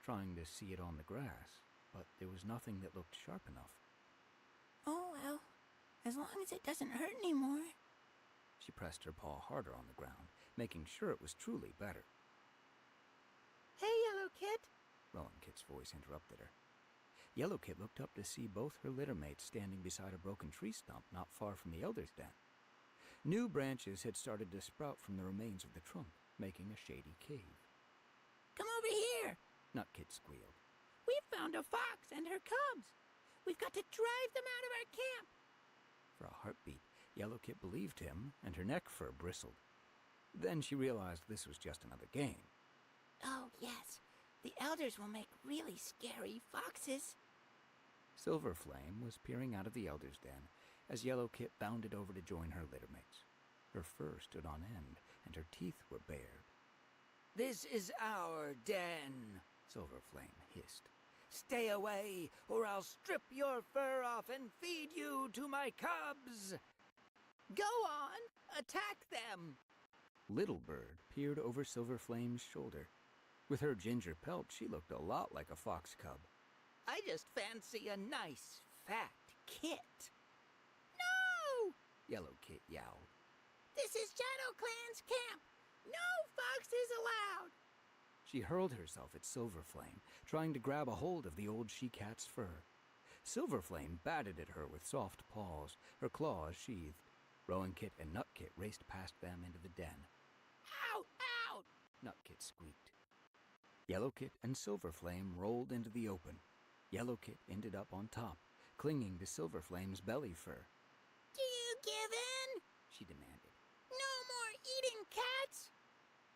trying to see it on the grass, but there was nothing that looked sharp enough. Oh, well, as long as it doesn't hurt anymore. She pressed her paw harder on the ground, making sure it was truly better. Hey, Yellow Kit! Rowan Kit's voice interrupted her. Yellow Kit looked up to see both her litter mates standing beside a broken tree stump not far from the Elder's den. New branches had started to sprout from the remains of the trunk, making a shady cave. Come over here! Nut Kit squealed. We've found a fox and her cubs! We've got to drive them out of our camp! For a heartbeat, Yellow Kit believed him, and her neck fur bristled. Then she realized this was just another game. Oh, yes. The elders will make really scary foxes. Silver Flame was peering out of the Elder's den as Yellow Kit bounded over to join her littermates. Her fur stood on end, and her teeth were bared. "This is our den," Silver Flame hissed. "Stay away, or I'll strip your fur off and feed you to my cubs! Go on, attack them!" Little Bird peered over Silver Flame's shoulder. With her ginger pelt, she looked a lot like a fox cub. "I just fancy a nice, fat kit." No! Yellow Kit yowled. This is Shadow Clan's camp! No foxes allowed! She hurled herself at Silver Flame, trying to grab a hold of the old she-cat's fur. Silver Flame batted at her with soft paws, her claws sheathed. Rowan Kit and Nut Kit raced past them into the den. Ow! Ow! Nut Kit squeaked. Yellow Kit and Silver Flame rolled into the open. Yellow Kit ended up on top, clinging to Silver Flame's belly fur. Do you give in? She demanded. No more eating cats?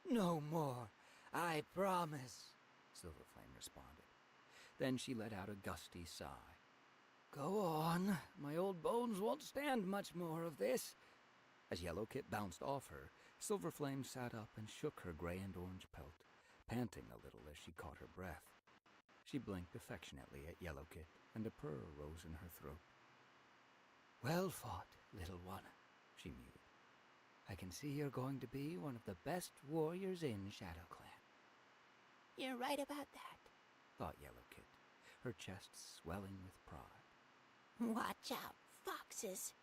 "No more, I promise," Silver Flame responded. Then she let out a gusty sigh. "Go on, my old bones won't stand much more of this." As Yellow Kit bounced off her, Silver Flame sat up and shook her gray and orange pelt, panting a little as she caught her breath. She blinked affectionately at Yellow Kit, and a purr rose in her throat. "Well fought, little one," she mewed. "I can see you're going to be one of the best warriors in Shadow Clan." You're right about that. Thought Yellow Kit, her chest swelling with pride. Watch out, foxes.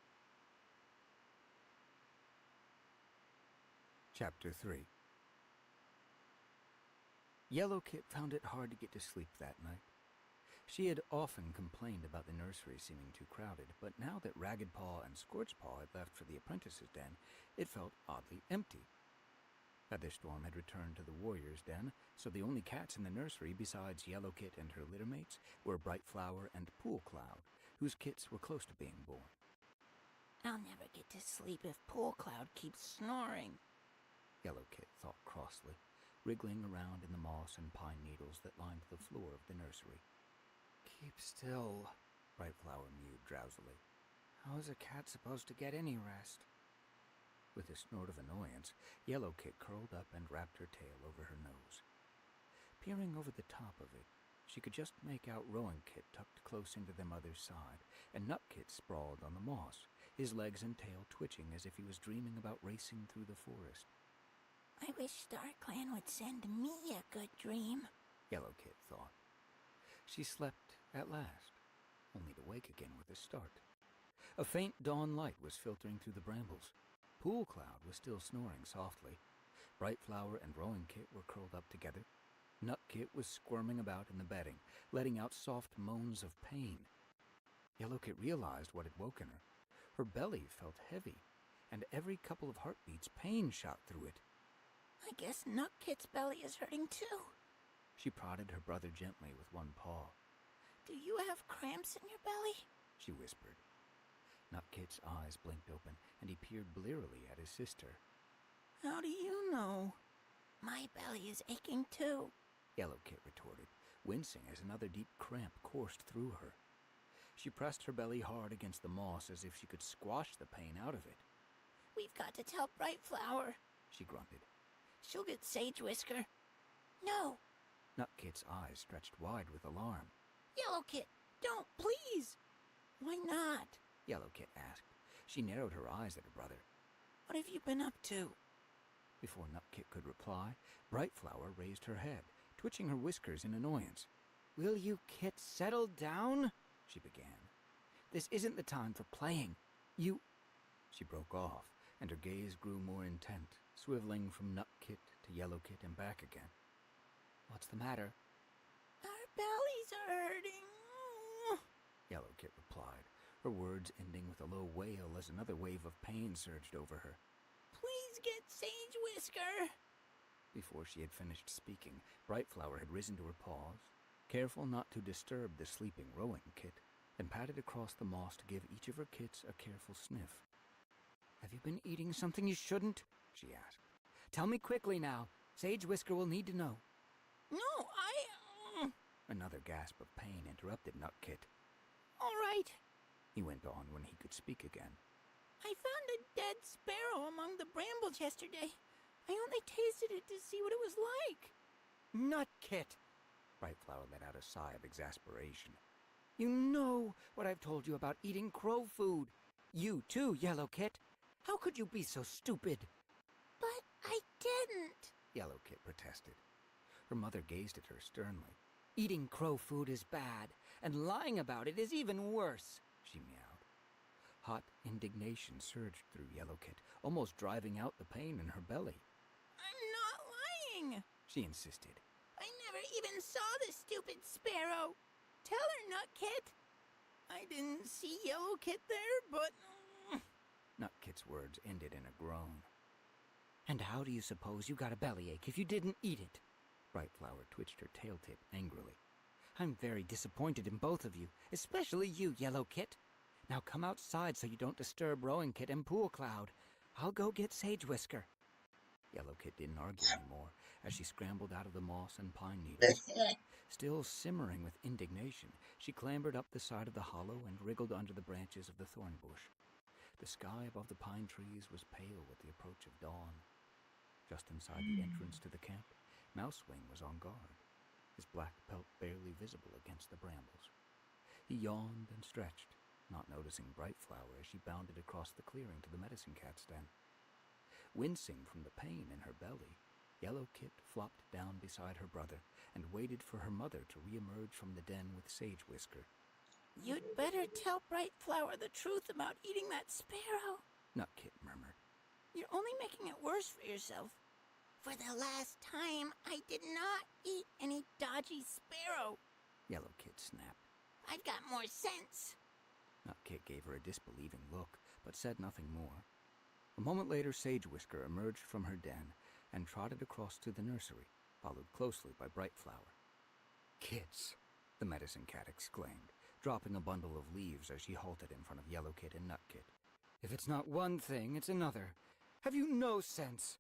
Chapter 3. Yellow Kit found it hard to get to sleep that night. She had often complained about the nursery seeming too crowded, but now that Ragged Paw and Scorched Paw had left for the apprentice's den, it felt oddly empty. Featherstorm had returned to the warrior's den, so the only cats in the nursery besides Yellow Kit and her littermates were Bright Flower and Pool Cloud, whose kits were close to being born. I'll never get to sleep if Pool Cloud keeps snoring, Yellow Kit thought crossly, wriggling around in the moss and pine needles that lined the floor of the nursery. "Keep still," Bright Flower mewed drowsily. "How is a cat supposed to get any rest?" With a snort of annoyance, Yellow Kit curled up and wrapped her tail over her nose. Peering over the top of it, she could just make out Rowan Kit tucked close into their mother's side, and Nut Kit sprawled on the moss, his legs and tail twitching as if he was dreaming about racing through the forest. I wish StarClan would send me a good dream, Yellow Kit thought. She slept at last, only to wake again with a start. A faint dawn light was filtering through the brambles. Pool Cloud was still snoring softly. Bright Flower and Rowan Kit were curled up together. Nut Kit was squirming about in the bedding, letting out soft moans of pain. Yellow Kit realized what had woken her. Her belly felt heavy, and every couple of heartbeats pain shot through it. I guess Nut Kit's belly is hurting too. She prodded her brother gently with one paw. Do you have cramps in your belly? She whispered. Nut Kit's eyes blinked open, and he peered blearily at his sister. How do you know? My belly is aching too, Yellow Kit retorted, wincing as another deep cramp coursed through her. She pressed her belly hard against the moss as if she could squash the pain out of it. We've got to tell Bright Flower, she grunted. She'll get Sage Whisker. No! Nut Kit's eyes stretched wide with alarm. Yellow Kit, don't, please! Why not? Yellow Kit asked. She narrowed her eyes at her brother. What have you been up to? Before Nut Kit could reply, Bright Flower raised her head, twitching her whiskers in annoyance. "Will you, Kit, settle down?" she began. "This isn't the time for playing. You—" She broke off, and her gaze grew more intent, swiveling from Nut Kit to Yellow Kit and back again. "What's the matter?" Our bellies are hurting. Yellow Kit replied, her words ending with a low wail as another wave of pain surged over her. Please get Sage Whisker. Before she had finished speaking, Brightflower had risen to her paws, careful not to disturb the sleeping Rowing Kit, and padded across the moss to give each of her kits a careful sniff. "Have you been eating something you shouldn't?" she asked. "Tell me quickly now. Sage Whisker will need to know." No, Another gasp of pain interrupted Nut Kit. All right. He went on when he could speak again. I found a dead sparrow among the brambles yesterday. I only tasted it to see what it was like. "Nut Kit!" Brightflower let out a sigh of exasperation. "You know what I've told you about eating crow food. You too, Yellow Kit. How could you be so stupid?" But I didn't. Yellow Kit protested. Her mother gazed at her sternly. "Eating crow food is bad, and lying about it is even worse," she meowed. Hot indignation surged through Yellow Kit, almost driving out the pain in her belly. I'm not lying. She insisted. I never even saw the stupid sparrow. Tell her, Nut Kit. I didn't see Yellow Kit there, but... Nut Kit's words ended in a groan. "And how do you suppose you got a bellyache if you didn't eat it?" Brightflower twitched her tail tip angrily. "I'm very disappointed in both of you, especially you, Yellow Kit. Now come outside so you don't disturb Rowing Kit and Pool Cloud. I'll go get Sage Whisker." Yellow Kit didn't argue anymore as she scrambled out of the moss and pine needles. Still simmering with indignation, she clambered up the side of the hollow and wriggled under the branches of the thorn bush. The sky above the pine trees was pale with the approach of dawn. Just inside the entrance to the camp, Mousewing was on guard, his black pelt barely visible against the brambles. He yawned and stretched, not noticing Brightflower as she bounded across the clearing to the Medicine Cat's den. Wincing from the pain in her belly, Yellow Kit flopped down beside her brother and waited for her mother to reemerge from the den with Sage Whisker. You'd better tell Brightflower the truth about eating that sparrow. Nut Kit murmured. You're only making it worse for yourself. For the last time, I did not eat any dodgy sparrow. Yellow Kit snapped. I've got more sense. Nut Kit gave her a disbelieving look, but said nothing more. A moment later, Sage Whisker emerged from her den and trotted across to the nursery, followed closely by Brightflower. "Kits!" the Medicine Cat exclaimed, dropping a bundle of leaves as she halted in front of Yellow Kit and Nut Kit. "If it's not one thing, it's another. Have you no sense?"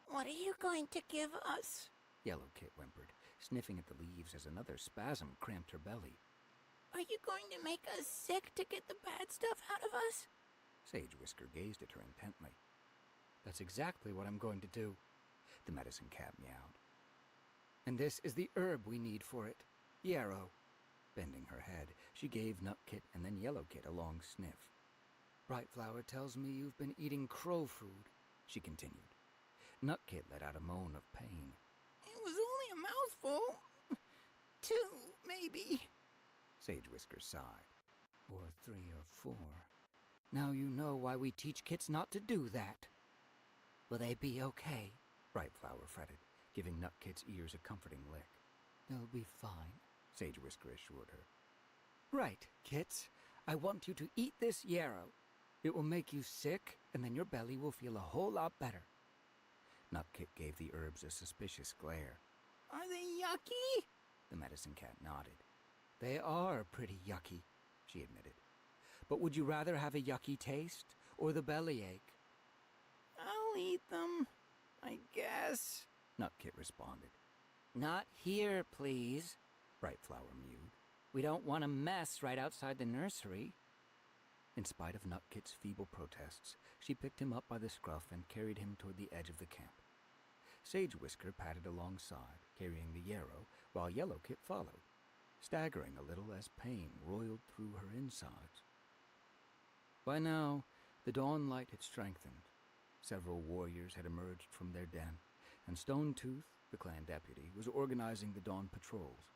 What are you going to give us? Yellow Kit whimpered, sniffing at the leaves as another spasm cramped her belly. Are you going to make us sick to get the bad stuff out of us? Sage Whisker gazed at her intently. "That's exactly what I'm going to do," the Medicine Cat meowed. "And this is the herb we need for it. Yarrow." Bending her head, she gave Nut Kit and then Yellow Kit a long sniff. "Brightflower tells me you've been eating crow food," she continued. Nut Kit let out a moan of pain. It was only a mouthful. 2, maybe. Sage Whisker sighed. "Or 3 or 4. Now you know why we teach kits not to do that." "Will they be okay?" Brightflower fretted, giving Nut Kit's ears a comforting lick. "They'll be fine," Sage Whisker assured her. "Right, Kits. I want you to eat this yarrow. It will make you sick, and then your belly will feel a whole lot better." Nut Kit gave the herbs a suspicious glare. Are they yucky? The Medicine Cat nodded. "They are pretty yucky," she admitted. "But would you rather have a yucky taste, or the bellyache?" I'll eat them, I guess, Nut Kit responded. Not here, please, Brightflower mewed. We don't want a mess right outside the nursery. In spite of Nut Kit's feeble protests, she picked him up by the scruff and carried him toward the edge of the camp. Sage Whisker padded alongside, carrying the yarrow, while Yellow Kit followed, staggering a little as pain roiled through her insides. By now, the dawn light had strengthened. Several warriors had emerged from their den, and Stone Tooth, the clan deputy, was organizing the dawn patrols.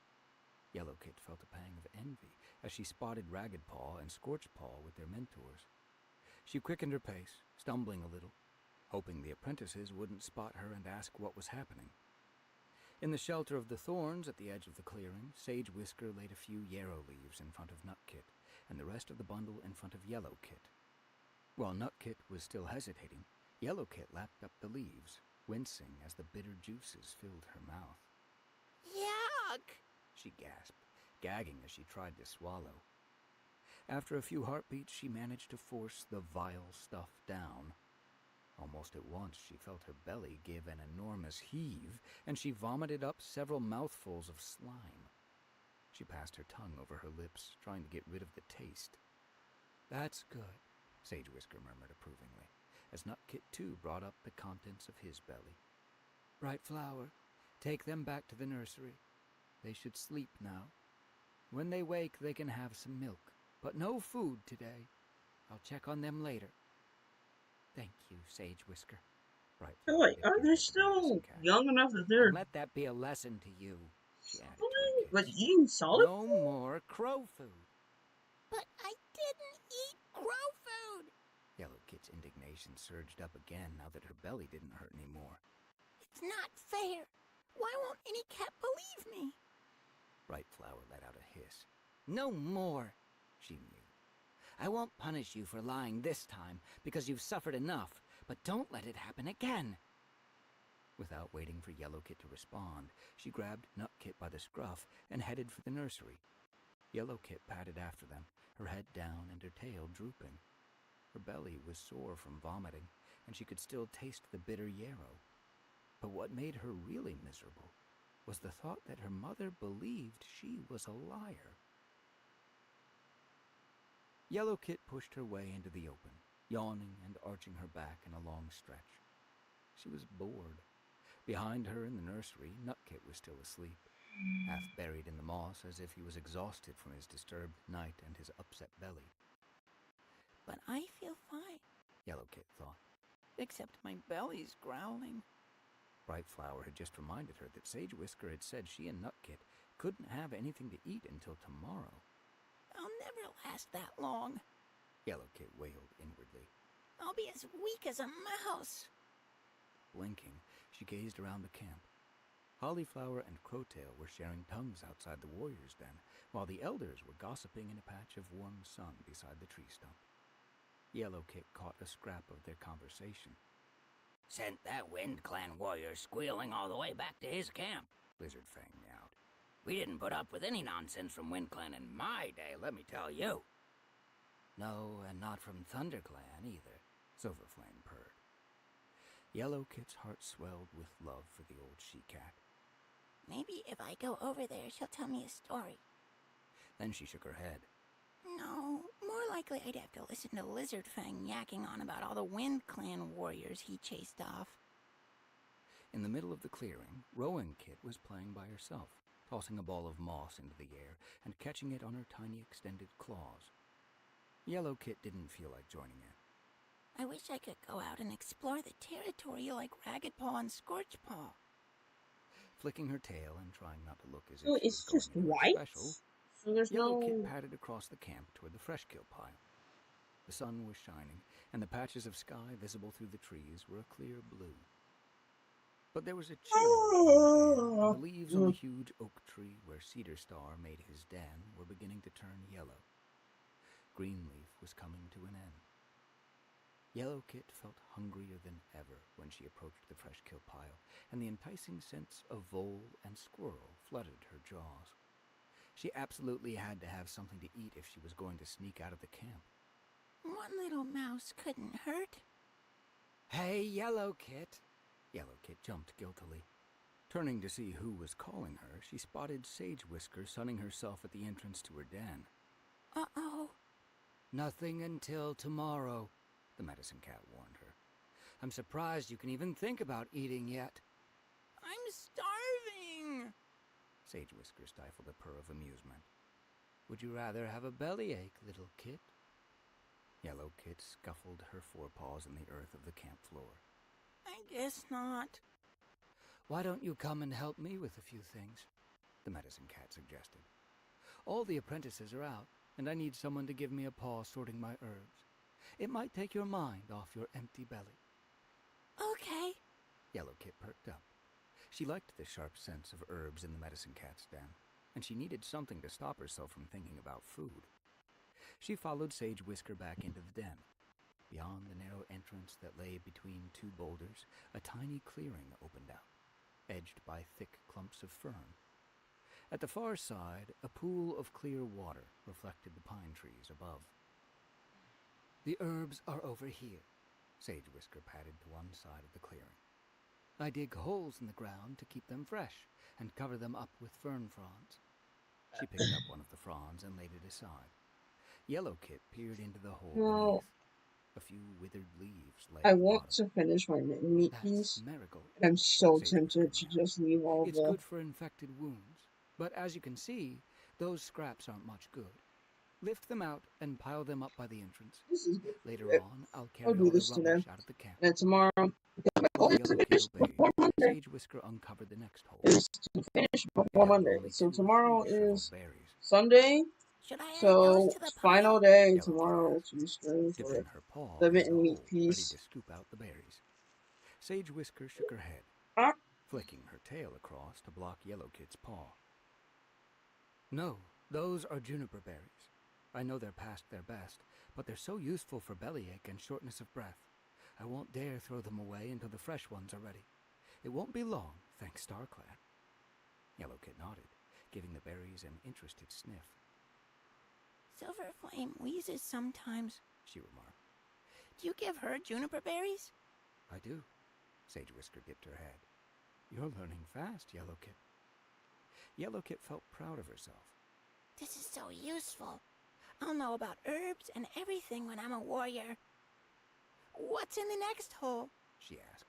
Yellow Kit felt a pang of envy as she spotted Ragged Paw and Scorched Paw with their mentors. She quickened her pace, stumbling a little, hoping the apprentices wouldn't spot her and ask what was happening. In the shelter of the thorns at the edge of the clearing, Sage Whisker laid a few yarrow leaves in front of Nut Kit, and the rest of the bundle in front of Yellow Kit. While Nut Kit was still hesitating, Yellow Kit lapped up the leaves, wincing as the bitter juices filled her mouth. Yuck! She gasped, gagging as she tried to swallow. After a few heartbeats, she managed to force the vile stuff down. Almost at once, she felt her belly give an enormous heave, and she vomited up several mouthfuls of slime. She passed her tongue over her lips, trying to get rid of the taste. "That's good," Sage Whisker murmured approvingly, as Nut Kit too brought up the contents of his belly. "Bright Flower, take them back to the nursery. They should sleep now. When they wake, they can have some milk, but no food today. I'll check on them later." "Thank you, Sage Whisker." Bright Oh, Flower wait, dipped are her they head in the still medicine cat. young enough that "And they're let that be a lesson to you," she added to fine, her but kids. eating solid "No food? more crow food." But I didn't eat crow food! Yellow Kit's indignation surged up again now that her belly didn't hurt anymore. It's not fair. Why won't any cat believe me? Bright Flower let out a hiss. "No more," she mewed. "I won't punish you for lying this time, because you've suffered enough, but don't let it happen again." Without waiting for Yellow Kit to respond, she grabbed Nut Kit by the scruff and headed for the nursery. Yellow Kit padded after them, her head down and her tail drooping. Her belly was sore from vomiting, and she could still taste the bitter yarrow. But what made her really miserable was the thought that her mother believed she was a liar. Yellow Kit pushed her way into the open, yawning and arching her back in a long stretch. She was bored. Behind her in the nursery, Nut Kit was still asleep, half buried in the moss as if he was exhausted from his disturbed night and his upset belly. But I feel fine, Yellow Kit thought. except my belly's growling. Bright Flower had just reminded her that Sage Whisker had said she and Nut Kit couldn't have anything to eat until tomorrow. I'll never last that long. Yellow Kit wailed inwardly. I'll be as weak as a mouse. Blinking, she gazed around the camp. Hollyflower and Crowtail were sharing tongues outside the warrior's den, while the elders were gossiping in a patch of warm sun beside the tree stump. Yellow Kit caught a scrap of their conversation. Sent that Wind Clan warrior squealing all the way back to his camp, Lizard Fang meowed. We didn't put up with any nonsense from Wind Clan in my day, let me tell you. No, and not from ThunderClan either, Silverflame purred. Yellow Kit's heart swelled with love for the old she-cat. Maybe if I go over there, she'll tell me a story. Then she shook her head. No, more likely I'd have to listen to Lizard Fang yakking on about all the Wind Clan warriors he chased off. In the middle of the clearing, Rowan Kit was playing by herself, tossing a ball of moss into the air and catching it on her tiny extended claws. Yellow Kit didn't feel like joining in. I wish I could go out and explore the territory like Ragged Paw and Scorched Paw. Flicking her tail and trying not to look as if So she it's was just going anywhere white? special, So there's Yellow no... Kit padded across the camp toward the Freshkill pile. The sun was shining, and the patches of sky visible through the trees were a clear blue. But there was a chill in the air, and the leaves on the huge oak tree where Cedar Star made his den were beginning to turn yellow. Greenleaf was coming to an end. Yellow Kit felt hungrier than ever when she approached the Freshkill pile, and the enticing scents of vole and squirrel flooded her jaws. She absolutely had to have something to eat if she was going to sneak out of the camp. One little mouse couldn't hurt. "Hey, Yellow Kit!" Yellow Kit jumped guiltily. Turning to see who was calling her, she spotted Sage Whisker sunning herself at the entrance to her den. Uh-oh. "Nothing until tomorrow," the medicine cat warned her. "I'm surprised you can even think about eating yet." I'm starving. Sage Whisker stifled a purr of amusement. "Would you rather have a bellyache, little Kit?" Yellow Kit scuffled her forepaws in the earth of the camp floor. I guess not. Why don't you come and help me with a few things? The medicine cat suggested. All the apprentices are out, and I need someone to give me a paw sorting my herbs. It might take your mind off your empty belly. Okay. Yellow Kit perked up. She liked the sharp sense of herbs in the medicine cat's den, and she needed something to stop herself from thinking about food. She followed Sage Whisker back into the den. Beyond the narrow entrance that lay between two boulders, a tiny clearing opened out, edged by thick clumps of fern. At the far side, a pool of clear water reflected the pine trees above. The herbs are over here. Sage Whisker padded to one side of the clearing. I dig holes in the ground to keep them fresh and cover them up with fern fronds. She picked up one of the fronds and laid it aside. Yellow Kit peered into the hole beneath. A few withered leaves lay I at the want bottom. to finish my meat That's piece, marigold. and I'm so Sage tempted Whisker to meowed. just leave all It's the... good for infected wounds, but as you can see, those scraps aren't much good. Lift them out and pile them up by the entrance. This is good. Later on, I'll carry I'll do all the this today. rubbish out of the camp. And then tomorrow, While oh, Yellow Kit finish obeyed, before Monday. Sage Whisker uncovered the next hole. Is to finish It before held Monday. only So 2 or 3 tomorrow shriveled is berries. Sunday. Should I add So those to the final pile? day Yellow Kit tomorrow asked, to Tuesday for dipping her paw the into mint the and meat hole, ready piece. to scoop out the berries. Sage Whisker shook her head, Ah. flicking her tail across to block Yellow Kit's paw. No, those are juniper berries. I know they're past their best, but they're so useful for bellyache and shortness of breath. I won't dare throw them away until the fresh ones are ready. It won't be long, thanks Starclad. Yellow Kit nodded, giving the berries an interested sniff. Silver Flame wheezes sometimes. She remarked. Do you give her juniper berries? I do. Sage Whisker dipped her head. You're learning fast, Yellow Kit. Yellow Kit felt proud of herself. This is so useful. I'll know about herbs and everything when I'm a warrior. What's in the next hole? She asked.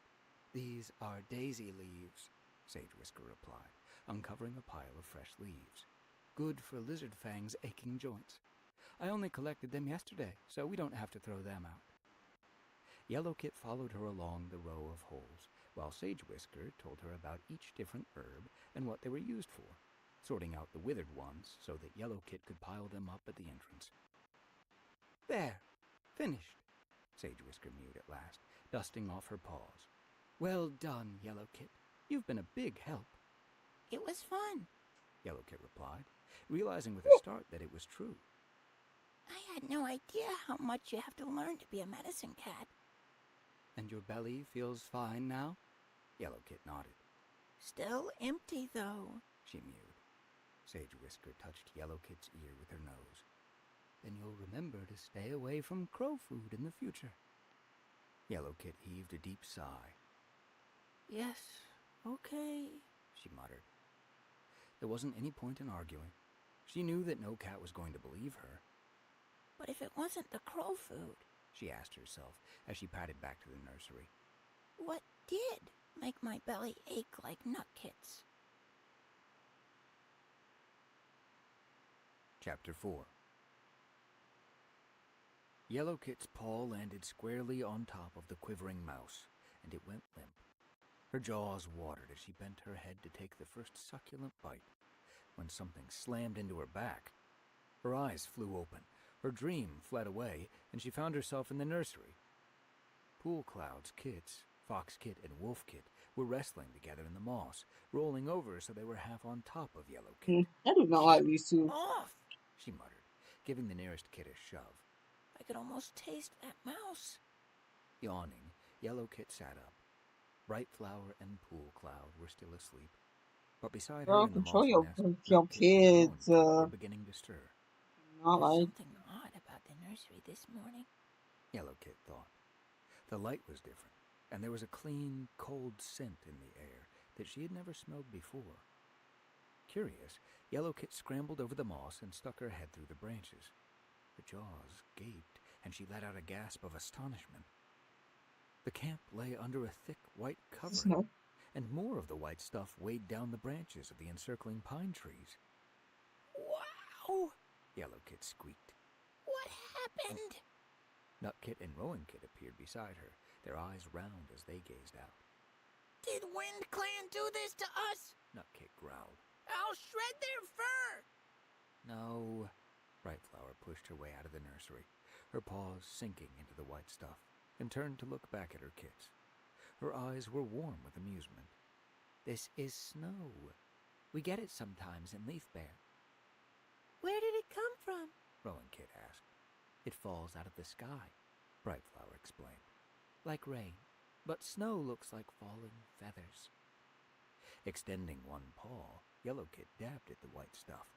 These are daisy leaves, Sage Whisker replied, uncovering a pile of fresh leaves. Good for Lizard Fang's aching joints. I only collected them yesterday, so we don't have to throw them out. Yellow Kit followed her along the row of holes, while Sage Whisker told her about each different herb and what they were used for, sorting out the withered ones so that Yellow Kit could pile them up at the entrance. There, finished, Sage Whisker mewed at last, dusting off her paws. Well done, Yellow Kit. You've been a big help. It was fun. Yellow Kit replied, realizing with a start that it was true. I had no idea how much you have to learn to be a medicine cat. And your belly feels fine now? Yellow Kit nodded. Still empty, though. She mewed. Sage Whisker touched Yellow Kit's ear with her nose. Then you'll remember to stay away from crow food in the future. Yellow Kit heaved a deep sigh. Yes, okay, she muttered. There wasn't any point in arguing. She knew that no cat was going to believe her. But if it wasn't the crow food, she asked herself as she padded back to the nursery. What did make my belly ache like Nutkit's? Chapter 4. Yellow Kit's paw landed squarely on top of the quivering mouse, and it went limp. Her jaws watered as she bent her head to take the first succulent bite, when something slammed into her back. Her eyes flew open, her dream fled away, and she found herself in the nursery. Pool Cloud's kits, Fox Kit and Wolf Kit, were wrestling together in the moss, rolling over so they were half on top of Yellow Kit. I do not like these two. Off! She muttered, giving the nearest kit a shove. I could almost taste that mouse. Yawning, Yellow Kit sat up. Bright Flower and Pool Cloud were still asleep, but beside her Girl, in the control mossy your nest, your Nut Kit and kids. Rowan Kit were beginning to stir. Not There's like something odd about the nursery this morning. Yellow Kit thought. The light was different, and there was a clean, cold scent in the air that she had never smelled before. Curious, Yellow Kit scrambled over the moss and stuck her head through the branches. Her jaws gaped, and she let out a gasp of astonishment. The camp lay under a thick white covering, and more of the white stuff weighed down the branches of the encircling pine trees. Wow! Yellow Kit squeaked. What happened? Nut Kit and Rowan Kit appeared beside her, their eyes round as they gazed out. Did Wind Clan do this to us? Nutkit growled. I'll shred their fur! No. Brightflower pushed her way out of the nursery, her paws sinking into the white stuff, and turned to look back at her kits. Her eyes were warm with amusement. This is snow. We get it sometimes in Leaf Bear. Where did it come from? Rowan Kit asked. It falls out of the sky, Brightflower explained. Like rain, but snow looks like falling feathers. Extending one paw, Yellowkit dabbed at the white stuff.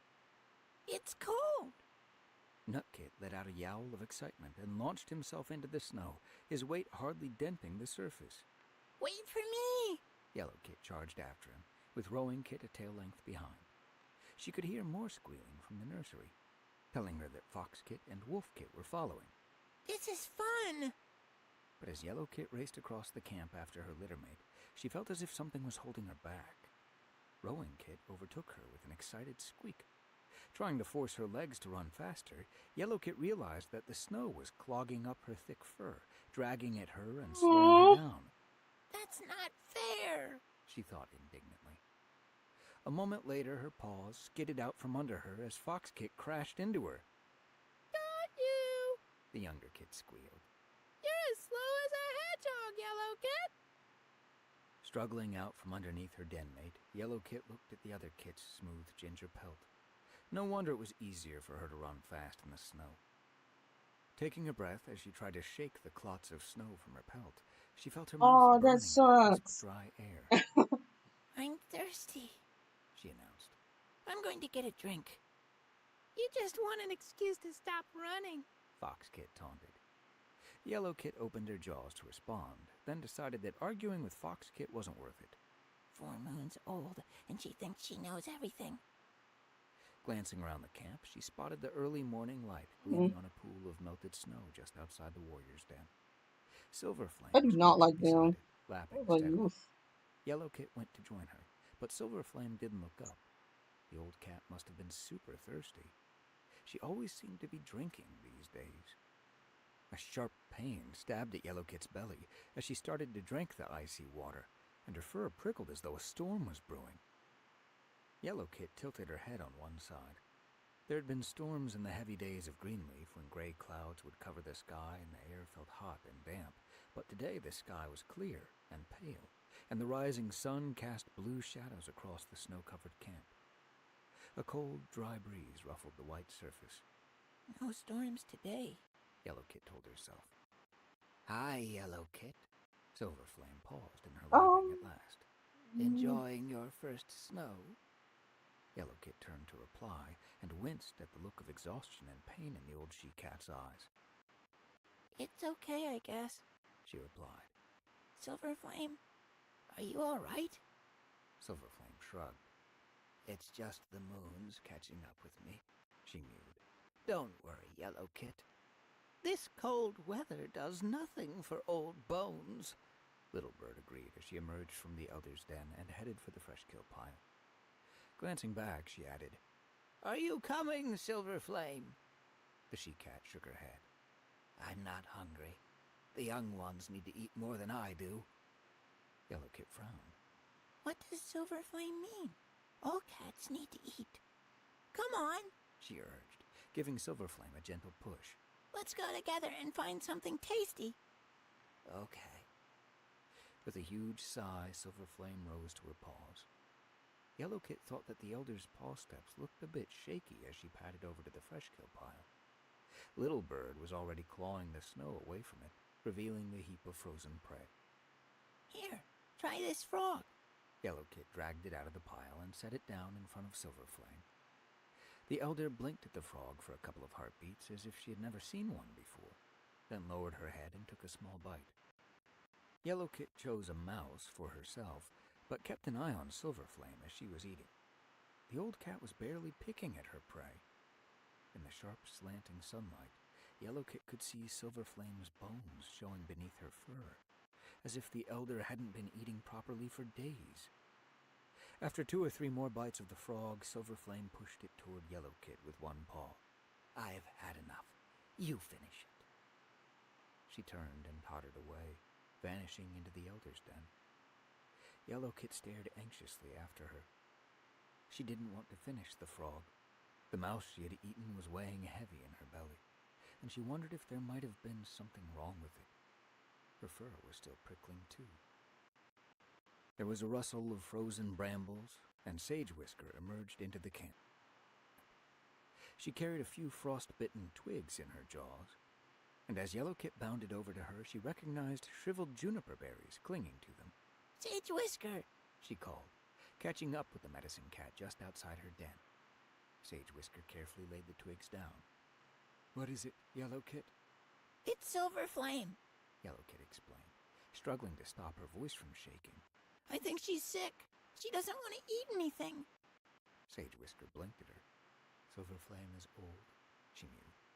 It's cold! Nutkit let out a yowl of excitement and launched himself into the snow, his weight hardly denting the surface. Wait for me! Yellowkit charged after him, with Rowing Kit a tail length behind. She could hear more squealing from the nursery, telling her that Foxkit and Wolfkit were following. This is fun! But as Yellowkit raced across the camp after her littermate, she felt as if something was holding her back. Rowing Kit overtook her with an excited squeak. Trying to force her legs to run faster, Yellowkit realized that the snow was clogging up her thick fur, dragging at her and slowing her down. That's not fair! She thought indignantly. A moment later, her paws skidded out from under her as Foxkit crashed into her. Got you! The younger kid squealed. You're as slow as a hedgehog, Yellowkit! Struggling out from underneath her den mate, Yellowkit looked at the other kit's smooth ginger pelt. No wonder it was easier for her to run fast in the snow. Taking a breath as she tried to shake the clots of snow from her pelt, she felt her mouth burning that with crisp, sucks. dry air. I'm thirsty. She announced. I'm going to get a drink. You just want an excuse to stop running. Foxkit taunted. Yellowkit opened her jaws to respond, then decided that arguing with Foxkit wasn't worth it. 4 moons old, and she thinks she knows everything. Glancing around the camp, she spotted the early morning light gleaming on a pool of melted snow just outside the warrior's den. Silverflame I do not like beside them. it, lapping Like, steadily. oof. Yellowkit went to join her, but Silverflame didn't look up. The old cat must have been super thirsty. She always seemed to be drinking these days. A sharp pain stabbed at Yellowkit's belly as she started to drink the icy water, and her fur prickled as though a storm was brewing. Yellowkit tilted her head on one side. There had been storms in the heavy days of Greenleaf when gray clouds would cover the sky and the air felt hot and damp, but today the sky was clear and pale, and the rising sun cast blue shadows across the snow-covered camp. A cold, dry breeze ruffled the white surface. No storms today. Yellowkit told herself. Hi, Yellowkit. Silverflame paused in her lapping at last. Enjoying your first snow? Yellowkit turned to reply and winced at the look of exhaustion and pain in the old she-cat's eyes. It's okay, I guess. She replied. Silverflame, are you all right? Silverflame shrugged. It's just the moons catching up with me, she mewed. Don't worry, Yellowkit. This cold weather does nothing for old bones. Little Bird agreed as she emerged from the elder's den and headed for the fresh kill pile. Glancing back, she added, Are you coming, Silverflame? The she-cat shook her head. I'm not hungry. The young ones need to eat more than I do. Yellowkit frowned. What does Silverflame mean? All cats need to eat. Come on, She urged, giving Silverflame a gentle push. let's go together and find something tasty. Okay. With a huge sigh, Silverflame rose to her paws. Yellowkit thought that the elder's paw steps looked a bit shaky as she padded over to the fresh kill pile. Little Bird was already clawing the snow away from it, revealing the heap of frozen prey. Here, try this frog. Yellowkit dragged it out of the pile and set it down in front of Silverflame. The elder blinked at the frog for a couple of heartbeats as if she had never seen one before, then lowered her head and took a small bite. Yellowkit chose a mouse for herself, but kept an eye on Silverflame as she was eating. The old cat was barely picking at her prey. In the sharp, slanting sunlight, Yellowkit could see Silverflame's bones showing beneath her fur, as if the elder hadn't been eating properly for days. After 2 or 3 more bites of the frog, Silverflame pushed it toward Yellowkit with one paw. I've had enough. You finish it. She turned and tottered away, vanishing into the elder's den. Yellow Kit stared anxiously after her. She didn't want to finish the frog. The mouse she had eaten was weighing heavy in her belly, and she wondered if there might have been something wrong with it. Her fur was still prickling too. There was a rustle of frozen brambles, and Sage Whisker emerged into the camp. She carried a few frost-bitten twigs in her jaws, and as Yellow Kit bounded over to her, she recognized shriveled juniper berries clinging to them. Sage Whisker, She called, catching up with the medicine cat just outside her den. Sage Whisker carefully laid the twigs down. "What is it, Yellow Kit?" it's Silver Flame. Yellow Kit explained, struggling to stop her voice from shaking. I think she's sick. She doesn't want to eat anything. Sage Whisker blinked at her. "Silver Flame is old," she mused,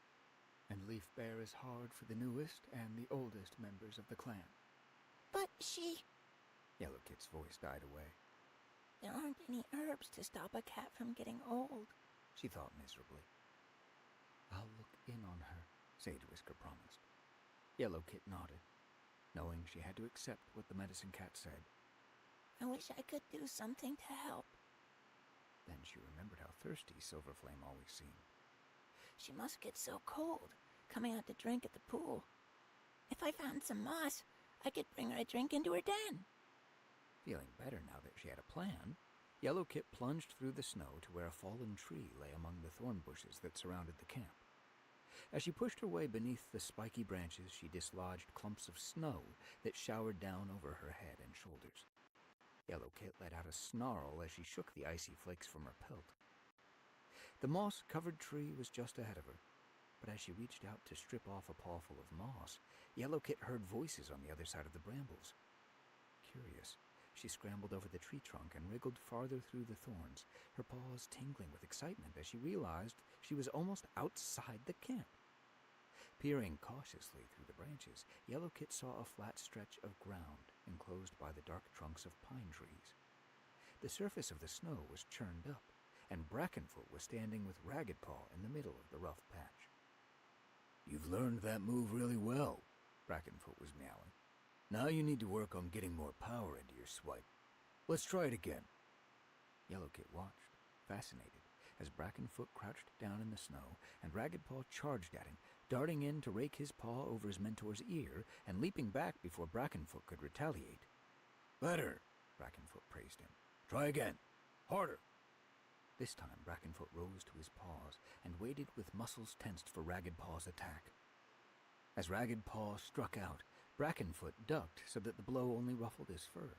"and Leaf Bear is hard for the newest and the oldest members of the clan." But she... Yellow Kit's voice died away. There aren't any herbs to stop a cat from getting old. She thought miserably. "I'll look in on her," Sage Whisker promised. Yellow Kit nodded, knowing she had to accept what the medicine cat said. I wish I could do something to help. Then she remembered how thirsty Silver Flame always seemed. She must get so cold, coming out to drink at the pool. If I found some moss, I could bring her a drink into her den. Feeling better now that she had a plan, Yellow Kit plunged through the snow to where a fallen tree lay among the thorn bushes that surrounded the camp. As she pushed her way beneath the spiky branches, she dislodged clumps of snow that showered down over her head and shoulders. Yellow Kit let out a snarl as she shook the icy flakes from her pelt. The moss-covered tree was just ahead of her, but as she reached out to strip off a pawful of moss, Yellow Kit heard voices on the other side of the brambles. Curious, she scrambled over the tree trunk and wriggled farther through the thorns, her paws tingling with excitement as she realized she was almost outside the camp. Peering cautiously through the branches, Yellow Kit saw a flat stretch of ground enclosed by the dark trunks of pine trees. The surface of the snow was churned up, and Brackenfoot was standing with Ragged Paw in the middle of the rough patch. "You've learned that move really well," Brackenfoot was meowing. "Now you need to work on getting more power into your swipe. Let's try it again." Yellow Kit watched, fascinated, as Brackenfoot crouched down in the snow and Ragged Paw charged at him, darting in to rake his paw over his mentor's ear and leaping back before Brackenfoot could retaliate. "Better," Brackenfoot praised him. "Try again. Harder." This time Brackenfoot rose to his paws and waited with muscles tensed for Ragged Paw's attack. As Ragged Paw struck out, Brackenfoot ducked so that the blow only ruffled his fur.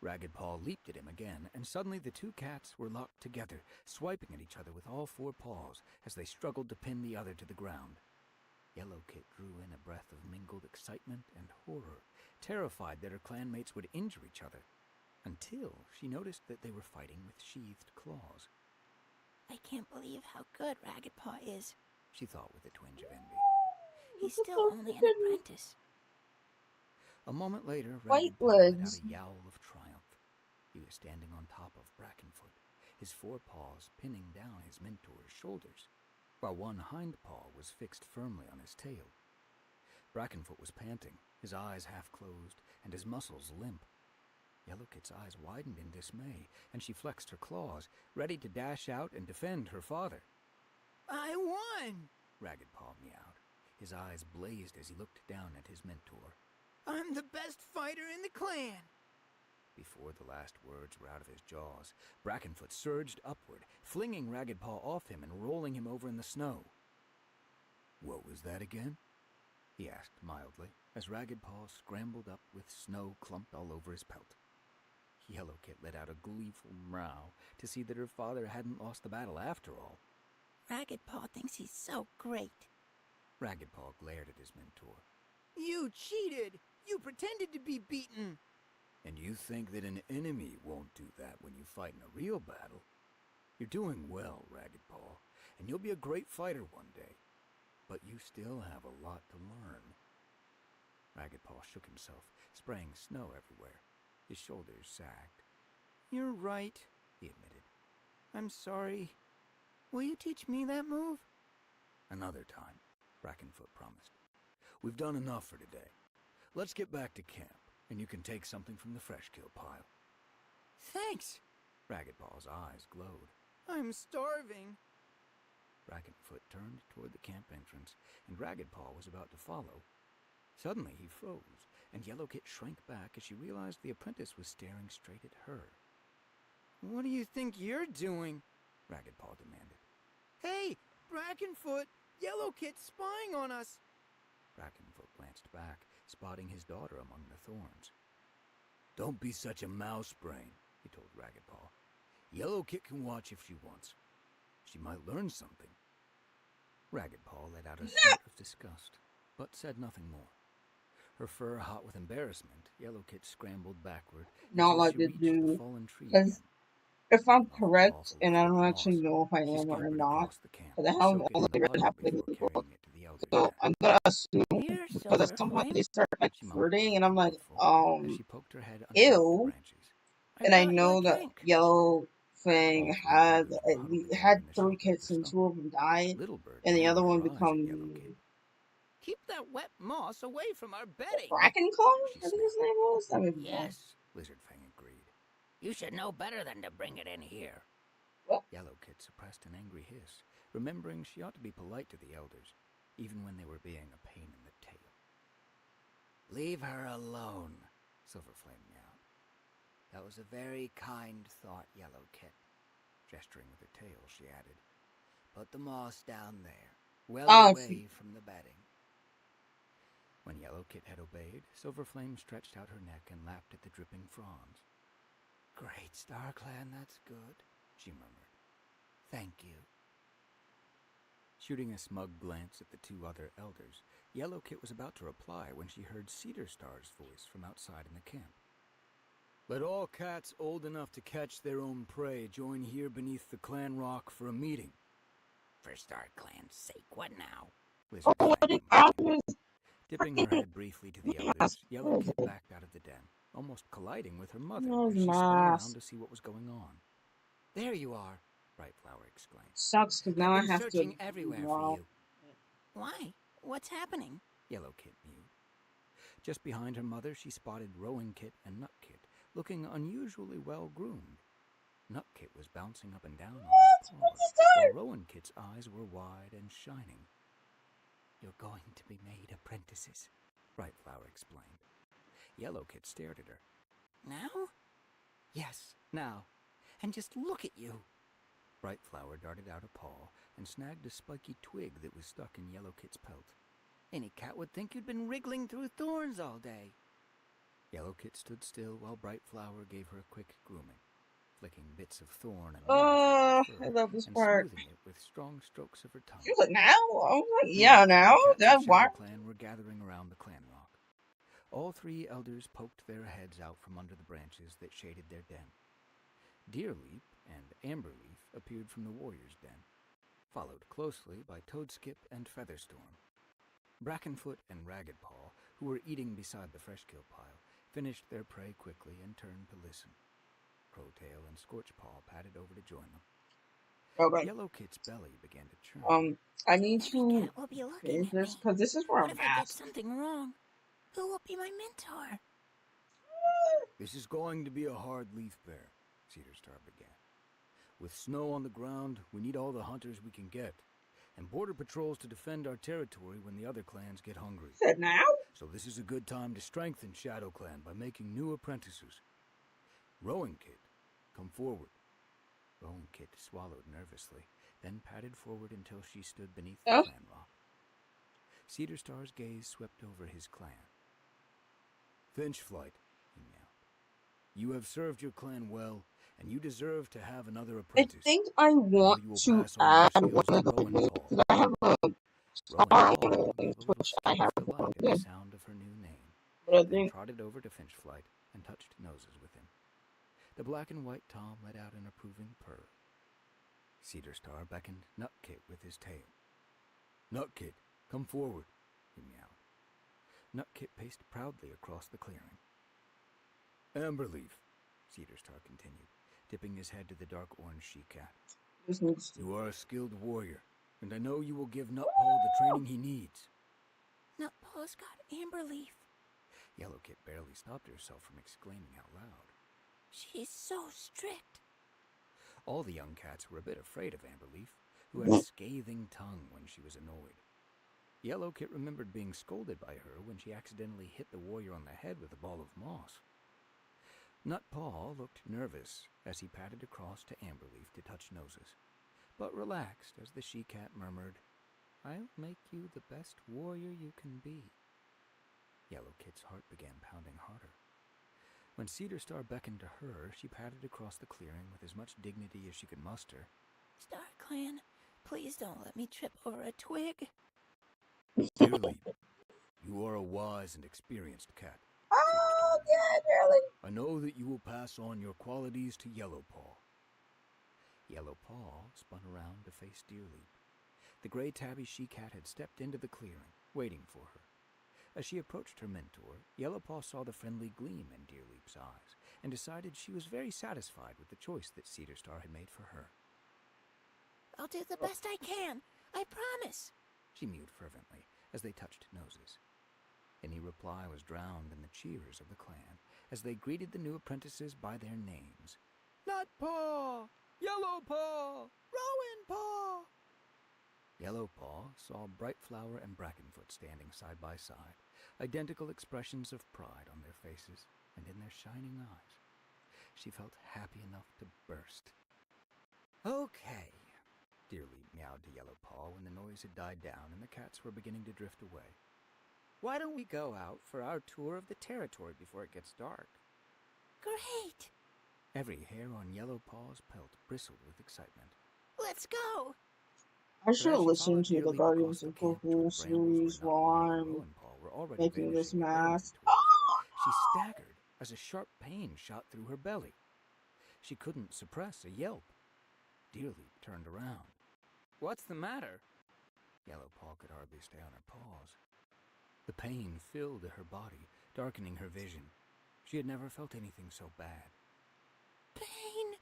Ragged Paw leaped at him again, and suddenly the two cats were locked together, swiping at each other with all four paws as they struggled to pin the other to the ground. Yellow Kit drew in a breath of mingled excitement and horror, terrified that her clanmates would injure each other, until she noticed that they were fighting with sheathed claws. I can't believe how good Ragged Paw is. She thought with a twinge of envy. He's still only an apprentice. A moment later, White Ragged Paw let out legs. a yowl of triumph. He was standing on top of Brackenfoot, his four paws pinning down his mentor's shoulders, while one hind paw was fixed firmly on his tail. Brackenfoot was panting, his eyes half closed, and his muscles limp. Yellow Kit's eyes widened in dismay, and she flexed her claws, ready to dash out and defend her father. I won! Ragged Paw meowed. His eyes blazed as he looked down at his mentor. I'm the best fighter in the clan! Before the last words were out of his jaws, Brackenfoot surged upward, flinging Ragged Paw off him and rolling him over in the snow. "What was that again?" he asked mildly, as Ragged Paw scrambled up with snow clumped all over his pelt. Yellow Kit let out a gleeful meow to see that her father hadn't lost the battle after all. Ragged Paw thinks he's so great. Ragged Paw glared at his mentor. You cheated! You pretended to be beaten! "And you think that an enemy won't do that when you fight in a real battle? You're doing well, Ragged Paw, and you'll be a great fighter one day. But you still have a lot to learn." Ragged Paw shook himself, spraying snow everywhere. His shoulders sagged. You're right, He admitted. I'm sorry. Will you teach me that move? "Another time," Brackenfoot promised. "We've done enough for today. Let's get back to camp, and you can take something from the fresh kill pile." Thanks. Ragged Paw's eyes glowed. I'm starving. Brackenfoot turned toward the camp entrance, and Ragged Paw was about to follow. Suddenly he froze, and Yellow Kit shrank back as she realized the apprentice was staring straight at her. What do you think you're doing? Ragged Paw demanded. Hey, Brackenfoot! Yellow Kit's spying on us! Brackenfoot glanced back, spotting his daughter among the thorns. Don't be such a mouse brain, he told Ragged Paw. Yellow Kit can watch if she wants. She might learn something. Ragged Paw let out a snort of disgust, but said nothing more. Her fur hot with embarrassment, Yellow Kit scrambled backward Not until like she the reached the dude. fallen tree Because again. if I'm Off the correct, awful and I don't thick actually moss, know if I she am or scampered not, across the camp, but I to have soak it in only the really puddle halfway before through, carrying it to the elder's so den. I'm gonna assume Here, because at some point Silverflame. they start like She mumbled flirting, and I'm like, as she poked her head underneath the ew. branches. And I brought you know a that drink. Yellow Fang All three had elders were huddled together had in the 3 shelter of kids, the and stump. 2 of them died, Little Bird and the other narrowed one her eyes at Yellow become Kit. Keep that wet moss away from our bedding. Brackenclaw, She I think his snapped. name was. That may be wrong. Yes, Lizard Fang agreed. you should know better than to bring it in here. Yellow Kit suppressed an angry hiss, remembering she ought to be polite to the elders, even when they were being a pain in the tail. Leave her alone, Silverflame meowed. That was a very kind thought, Yellow Kit. Gesturing with her tail, she added, put the moss down there, well away from the bedding. When Yellow Kit had obeyed, Silverflame stretched out her neck and lapped at the dripping fronds. Great Star Clan, that's good, she murmured. Thank you. Shooting a smug glance at the 2 other elders, Yellow Kit was about to reply when she heard Cedar Star's voice from outside in the camp. Let all cats old enough to catch their own prey join here beneath the clan rock for a meeting. For Star Clan's sake, what now? Lizard Oh, I Fang didn't- demanded. Dipping her head briefly to the elders, Yellow Kit backed out of the den, almost colliding with her mother No, as she spun mask. around to see what was going on. There you are, Bright Flower exclaimed. Sucks because now I I've been have searching to. everywhere wow. for you. Why? What's happening? Yellow Kit mewed. Just behind her mother, she spotted Rowing Kit and Nut Kit, looking unusually well-groomed. Nut Kit was bouncing up and down on his paws, while Rowan Kit's eyes were wide and shining. You're going to be made apprentices, Bright Flower explained. Yellow Kit stared at her. Now? Yes, now. And just look at you. Bright Flower darted out a paw and snagged a spiky twig that was stuck in Yellow Kit's pelt. Any cat would think you'd been wriggling through thorns all day. Yellow Kit stood still while Bright Flower gave her a quick grooming, flicking bits of thorn and I fur love this and part. smoothing it with strong strokes of her tongue. She was like, now? I was like, yeah, now? The cats That of why? Shadow Clan were gathering around the clan rock. All 3 elders poked their heads out from under the branches that shaded their den. Deerleap and Amberleaf appeared from the warrior's den, followed closely by Toadskip and Featherstorm. Brackenfoot and Ragged Paw, who were eating beside the fresh-kill pile, finished their prey quickly and turned to listen. Crowtail and Scorchpaw padded over to join them. Okay. Yellow Kit's belly began to churn. I need Every to cat will be looking finish at this me. because this is where What I'm if I get at. something wrong? Who will be my mentor? This is going to be a hard leaf bear, Cedar Star began. With snow on the ground, we need all the hunters we can get, and border patrols to defend our territory when the other clans get hungry. Said now? So this is a good time to strengthen Shadow Clan by making new apprentices. Rowing Kit, come forward. Rowing Kit swallowed nervously, then padded forward until she stood beneath the clan rock. Cedar Star's gaze swept over his clan. Finchflight, he meowed. You have served your clan well, and you deserve to have another I apprentice. think I want You will to pass on your add skills one to of the Rowan things Paul. because I have a Rowan spy Paul in gave a little Twitch. skip I of have delight one at the in, sound of her new name, but I then think trotted over to Finchflight and touched noses with him. The black and white Tom let out an approving purr. Cedar Star beckoned Nut Kit with his tail. Nut Kit, come forward, he meowed. Nut Kit paced proudly across the clearing. Amberleaf, Cedar Star continued, tipping his head to the dark orange she-cat. this needs to. You are a skilled warrior, and I know you will give Nutpaw the training he needs. Nutpaw's got Amberleaf. Yellow Kit barely stopped herself from exclaiming out loud. She's so strict. All the young cats were a bit afraid of Amberleaf, who had a scathing tongue when she was annoyed. Yellow Kit remembered being scolded by her when she accidentally hit the warrior on the head with a ball of moss. Nutpaw looked nervous as he padded across to Amberleaf to touch noses, but relaxed as the she-cat murmured, "I'll make you the best warrior you can be." Yellow Kit's heart began pounding harder. When Cedar Star beckoned to her, she padded across the clearing with as much dignity as she could muster. Star Clan, please don't let me trip over a twig. "Dearly, you are a wise and experienced cat," Oh, yeah, really? "I know that you will pass on your qualities to Yellowpaw." Yellowpaw spun around to face Deerleap. The gray tabby she-cat had stepped into the clearing, waiting for her. As she approached her mentor, Yellowpaw saw the friendly gleam in Deerleap's eyes and decided she was very satisfied with the choice that Cedar Star had made for her. I'll do the best I can. I promise. She mewed fervently as they touched noses. Any reply was drowned in the cheers of the clan as they greeted the new apprentices by their names. "Nutpaw! Yellowpaw! Rowanpaw!" Yellowpaw saw Brightflower and Brackenfoot standing side by side, identical expressions of pride on their faces and in their shining eyes. She felt happy enough to burst. "Okay," Deerleap meowed to Yellowpaw when the noise had died down and the cats were beginning to drift away. "Why don't we go out for our tour of the territory before it gets dark?" Great. Every hair on Yellowpaw's pelt bristled with excitement. Let's go. I should But as she listen followed to the Deerleap Guardians across of the camp toward Cool the brambles series where while Nutpaw and I'm Rowanpaw were already making this vanishing with their mask. mentors, she staggered as a sharp pain shot through her belly. She couldn't suppress a yelp. Deerleap turned around. "What's the matter?" Yellowpaw could hardly stay on her paws. The pain filled her body, darkening her vision. She had never felt anything so bad. Pain.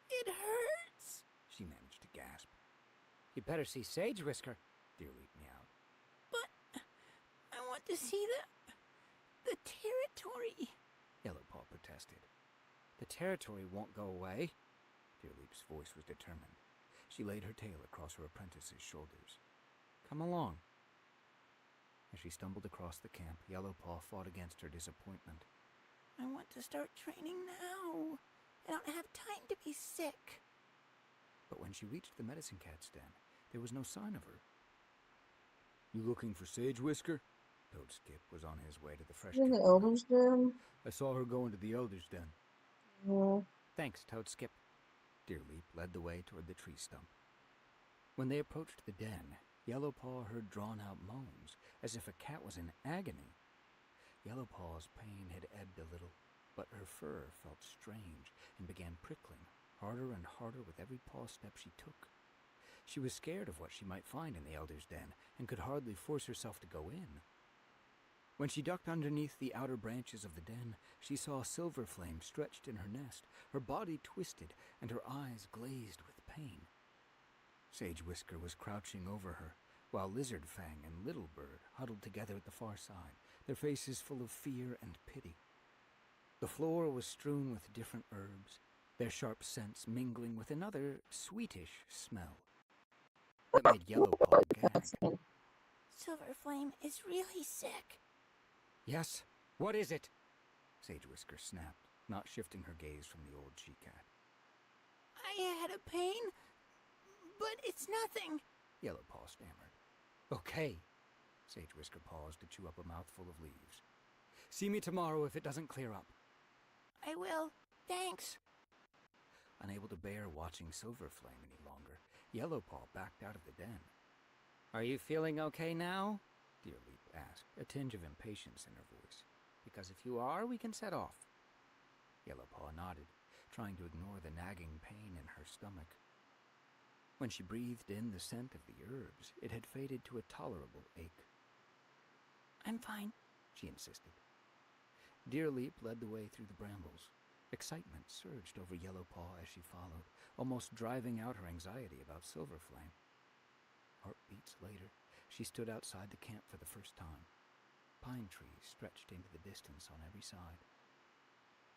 It hurts. She managed to gasp. "You'd better see Sage Whisker," Deerleap meowed. But I want to see the territory. Yellowpaw protested. "The territory won't go away." Deerleap's voice was determined. She laid her tail across her apprentice's shoulders. "Come along." As she stumbled across the camp, Yellowpaw fought against her disappointment. I want to start training now. I don't have time to be sick. But when she reached the medicine cat's den, there was no sign of her. "You looking for Sage Whisker?" Toadskip was on his way to the fresh In the cut. Elder's Den? "I saw her going to the Elder's Den." Yeah. "Thanks, Toadskip." Deerleap led the way toward the tree stump. When they approached the den, Yellowpaw heard drawn-out moans, as if a cat was in agony. Yellowpaw's pain had ebbed a little, but her fur felt strange and began prickling, harder and harder with every paw step she took. She was scared of what she might find in the Elder's Den, and could hardly force herself to go in. When she ducked underneath the outer branches of the den, she saw Silverflame stretched in her nest, her body twisted, and her eyes glazed with pain. Sage Whisker was crouching over her, while Lizard Fang and Little Bird huddled together at the far side, their faces full of fear and pity. The floor was strewn with different herbs, their sharp scents mingling with another sweetish smell that made Yellowpaw gag. Silverflame is really sick. "Yes? What is it?" Sage Whisker snapped, not shifting her gaze from the old she-cat. I had a pain, but it's nothing. Yellowpaw stammered. "Okay." Sage Whisker paused to chew up a mouthful of leaves. "See me tomorrow if it doesn't clear up." I will. Thanks. Unable to bear watching Silverflame any longer, Yellowpaw backed out of the den. "Are you feeling okay now?" Deerleap asked, a tinge of impatience in her voice. "Because if you are, we can set off." Yellowpaw nodded, trying to ignore the nagging pain in her stomach. When she breathed in the scent of the herbs, it had faded to a tolerable ache. I'm fine. She insisted. Deerleap led the way through the brambles. Excitement surged over Yellowpaw as she followed, almost driving out her anxiety about Silverflame. Heartbeats later, she stood outside the camp for the first time. Pine trees stretched into the distance on every side.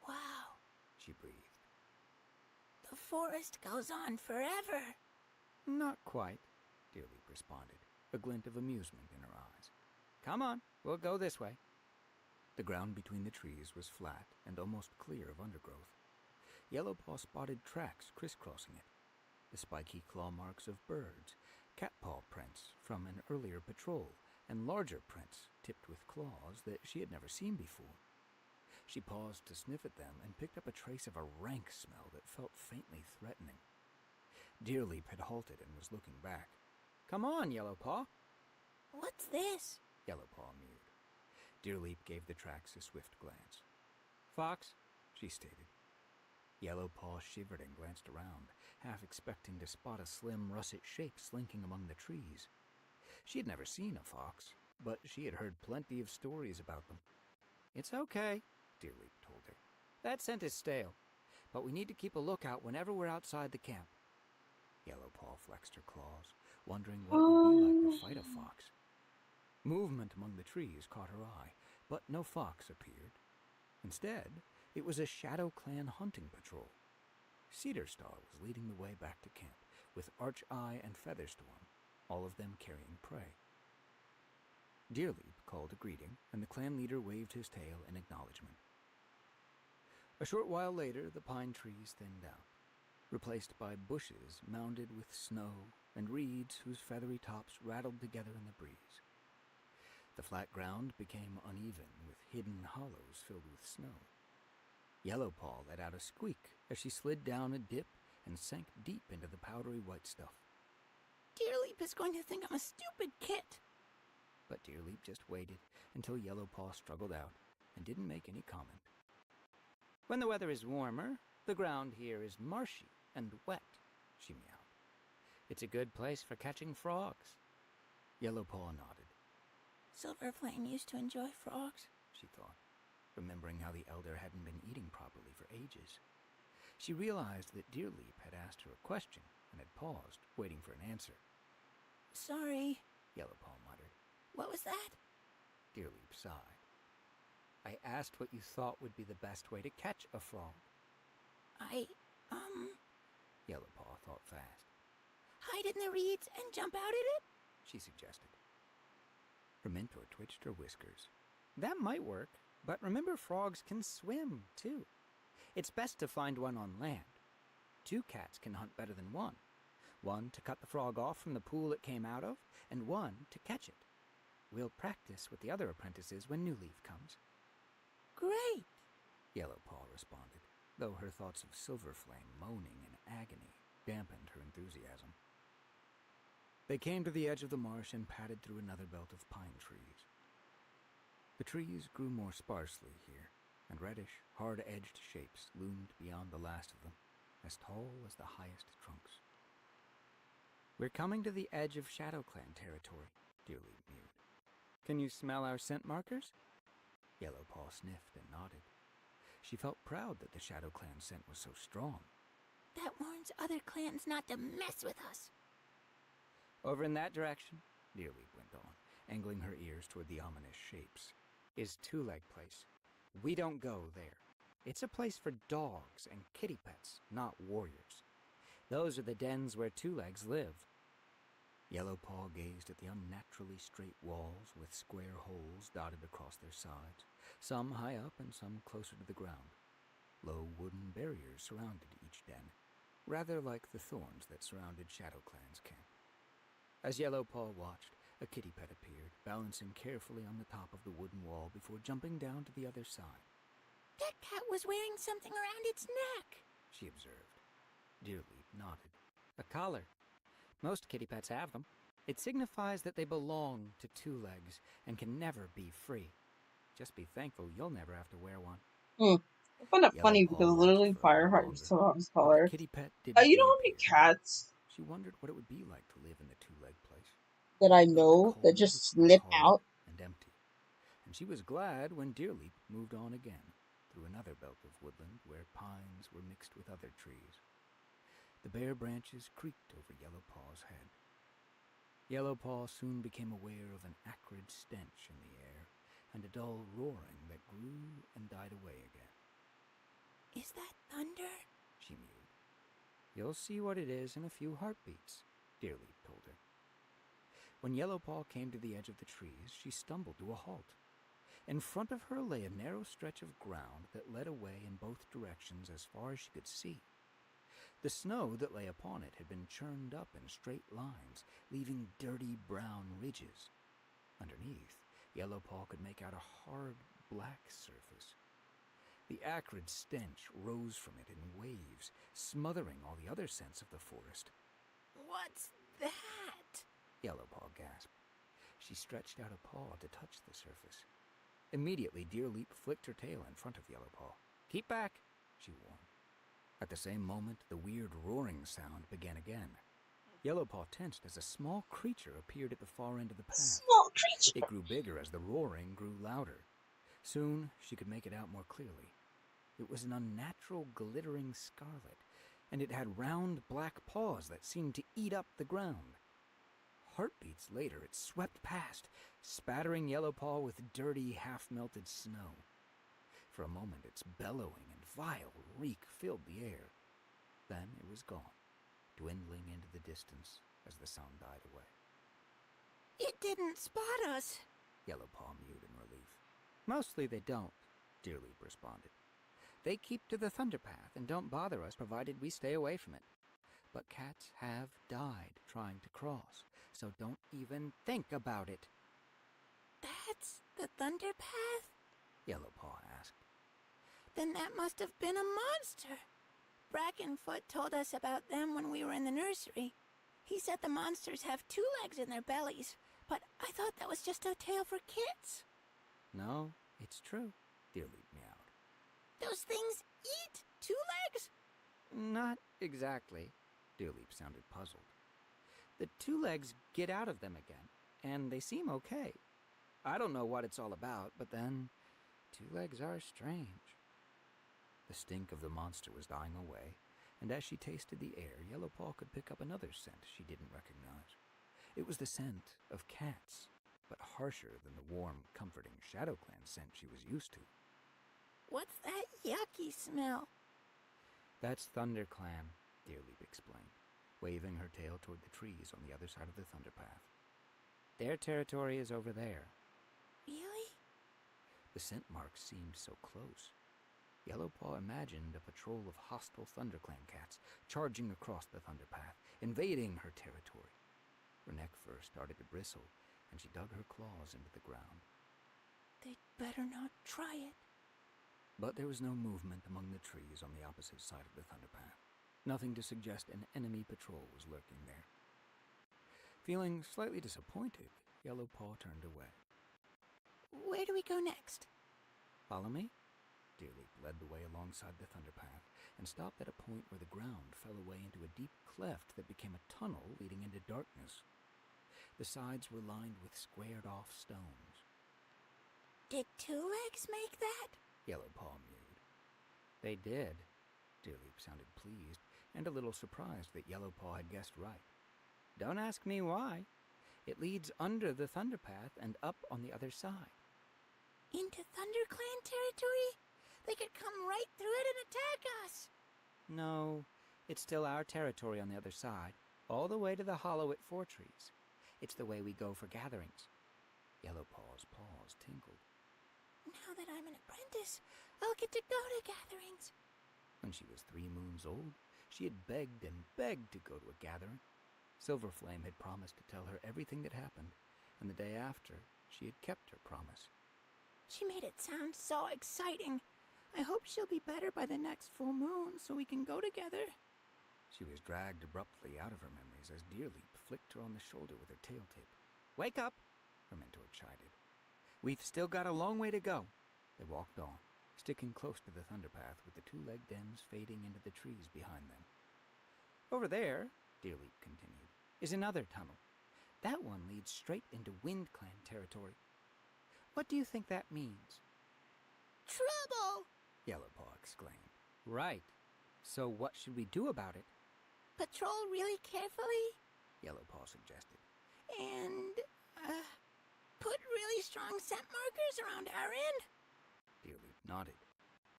Wow, she breathed. The forest goes on forever. Not quite, Deerleaf responded, a glint of amusement in her eyes. Come on, we'll go this way. The ground between the trees was flat and almost clear of undergrowth. Yellowpaw spotted tracks crisscrossing it, the spiky claw marks of birds, catpaw prints from an earlier patrol, and larger prints tipped with claws that she had never seen before. She paused to sniff at them and picked up a trace of a rank smell that felt faintly threatening. Deerleaf had halted and was looking back. Come on, Yellowpaw. What's this? Yellowpaw mewed. Deerleaf gave the tracks a swift glance. Fox, she stated. Yellowpaw shivered and glanced around, half expecting to spot a slim russet shape slinking among the trees. She had never seen a fox, but she had heard plenty of stories about them. It's okay, Deerleaf told her. That scent is stale, but we need to keep a lookout whenever we're outside the camp. Yellowpaw flexed her claws, wondering what it would be like to fight a fox. Movement among the trees caught her eye, but no fox appeared. Instead, it was a Shadow Clan hunting patrol. Cedarstar was leading the way back to camp, with Arch-Eye and Featherstorm, all of them carrying prey. Deerleaf called a greeting, and the clan leader waved his tail in acknowledgement. A short while later, the pine trees thinned out, replaced by bushes mounded with snow and reeds whose feathery tops rattled together in the breeze. The flat ground became uneven, with hidden hollows filled with snow. Yellowpaw let out a squeak as she slid down a dip and sank deep into the powdery white stuff. Deerleaf is going to think I'm a stupid kit. But Deerleaf just waited until Yellowpaw struggled out and didn't make any comment. When the weather is warmer, the ground here is marshy and wet, she meowed. It's a good place for catching frogs. Yellowpaw nodded. Silverflame used to enjoy frogs, She thought, remembering how the elder hadn't been eating properly for ages. She realized that Deerleaf had asked her a question and had paused, waiting for an answer. Sorry. Yellowpaw muttered. What was that? Deerleaf sighed. I asked what you thought would be the best way to catch a frog. Yellowpaw thought fast. Hide in the reeds and jump out at it? She suggested. Her mentor twitched her whiskers. That might work, but remember frogs can swim, too. It's best to find one on land. 2 cats can hunt better than one. One to cut the frog off from the pool it came out of, and one to catch it. We'll practice with the other apprentices when New Leaf comes. Great, Yellowpaw responded, though her thoughts of Silverflame moaning in agony dampened her enthusiasm. They came to the edge of the marsh and padded through another belt of pine trees. The trees grew more sparsely here, and reddish, hard-edged shapes loomed beyond the last of them, as tall as the highest trunks. We're coming to the edge of Shadow Clan territory, Deerleaf mewed. Can you smell our scent markers? Yellowpaw sniffed and nodded. She felt proud that the Shadow Clan scent was so strong. that warns other clans not to mess with us. Over in that direction, Deerleaf went on, angling her ears toward the ominous shapes, is Two-Leg Place. We don't go there. It's a place for dogs and kitty pets, not warriors. Those are the dens where Two-Legs live. Yellowpaw gazed at the unnaturally straight walls with square holes dotted across their sides, some high up and some closer to the ground. Low wooden barriers surrounded each den, rather like the thorns that surrounded Shadow Clan's camp. As Yellowpaw watched, a kitty pet appeared, balancing carefully on the top of the wooden wall before jumping down to the other side. That cat was wearing something around its neck, She observed. Deerleaf nodded. A collar. Most kitty pets have them. It signifies that they belong to Two-Legs and can never be free. Just be thankful you'll never have to wear one. I find it funny Yellowpaw because watched literally for a little Fireheart longer, still has but color. the kitty pet didn't You know how many reappear. cats She wondered what it would be like to live in the Two-Leg Place. that I The know that cold just was slip hard out? and empty, and she was glad when Deerleaf moved on again through another belt of woodland where pines were mixed with other trees. The bare branches creaked over Yellowpaw's head. Yellowpaw soon became aware of an acrid stench in the air and a dull roaring that grew and died away again. Is that thunder? she mewed. You'll see what it is in a few heartbeats, Deerleaf told her. When Yellowpaw came to the edge of the trees, she stumbled to a halt. In front of her lay a narrow stretch of ground that led away in both directions as far as she could see. The snow that lay upon it had been churned up in straight lines, leaving dirty brown ridges. Underneath, Yellowpaw could make out a hard, black surface. The acrid stench rose from it in waves, smothering all the other scents of the forest. What's that? Yellowpaw gasped. She stretched out a paw to touch the surface. Immediately, Deerleaf flicked her tail in front of Yellowpaw. Keep back, she warned. At the same moment, the weird roaring sound began again. Yellowpaw tensed as a small creature appeared at the far end of the path. Small creature. It grew bigger as the roaring grew louder. Soon, she could make it out more clearly. It was an unnatural, glittering scarlet, and it had round black paws that seemed to eat up the ground. Heartbeats later, it swept past, spattering Yellowpaw with dirty, half-melted snow. For a moment, its bellowing and vile reek filled the air. Then it was gone, dwindling into the distance as the sound died away. It didn't spot us. Yellowpaw mewed in relief. Mostly they don't, Deerleaf responded. They keep to the Thunderpath and don't bother us provided we stay away from it. But cats have died trying to cross, so don't even think about it. That's the Thunderpath? Yellowpaw asked. Then that must have been a monster. Brackenfoot told us about them when we were in the nursery. He said the monsters have 2 legs in their bellies, but I thought that was just a tale for kids. No, it's true, Deerleaf meowed. Those things eat 2 legs? Not exactly, Deerleaf sounded puzzled. The 2 legs get out of them again, and they seem okay. I don't know what it's all about, but then 2 legs are strange. The stink of the monster was dying away, and as she tasted the air, Yellowpaw could pick up another scent she didn't recognize. It was the scent of cats, but harsher than the warm, comforting ShadowClan scent she was used to. What's that yucky smell? That's ThunderClan, Deerleaf explained, waving her tail toward the trees on the other side of the Thunderpath. Their territory is over there. Really? The scent marks seemed so close. Yellowpaw imagined a patrol of hostile ThunderClan cats charging across the Thunderpath, invading her territory. Her neck fur started to bristle, and she dug her claws into the ground. They'd better not try it. But there was no movement among the trees on the opposite side of the Thunderpath. Nothing to suggest an enemy patrol was lurking there. Feeling slightly disappointed, Yellowpaw turned away. Where do we go next? Follow me? Deerleaf led the way alongside the Thunderpath and stopped at a point where the ground fell away into a deep cleft that became a tunnel leading into darkness. The sides were lined with squared-off stones. Did 2 legs make that? Yellowpaw mewed. They did. Deerleaf sounded pleased and a little surprised that Yellowpaw had guessed right. Don't ask me why. It leads under the Thunderpath and up on the other side. Into ThunderClan territory? They could come right through it and attack us. No, it's still our territory on the other side, all the way to the hollow at Four Trees. It's the way we go for gatherings. Yellowpaw's paws tingled. Now that I'm an apprentice, I'll get to go to gatherings. When she was 3 moons old, she had begged and begged to go to a gathering. Silverflame had promised to tell her everything that happened, and the day after, she had kept her promise. She made it sound so exciting. I hope she'll be better by the next full moon so we can go together. She was dragged abruptly out of her memories as Deerleaf flicked her on the shoulder with her tail tip. Wake up, her mentor chided. We've still got a long way to go. They walked on, sticking close to the Thunderpath with the 2-legged ends fading into the trees behind them. Over there, Deerleaf continued, is another tunnel. That one leads straight into WindClan territory. What do you think that means? Trouble! Yellowpaw exclaimed. Right. So what should we do about it? Patrol really carefully? Yellowpaw suggested. And, put really strong scent markers around our end? Deerleaf nodded.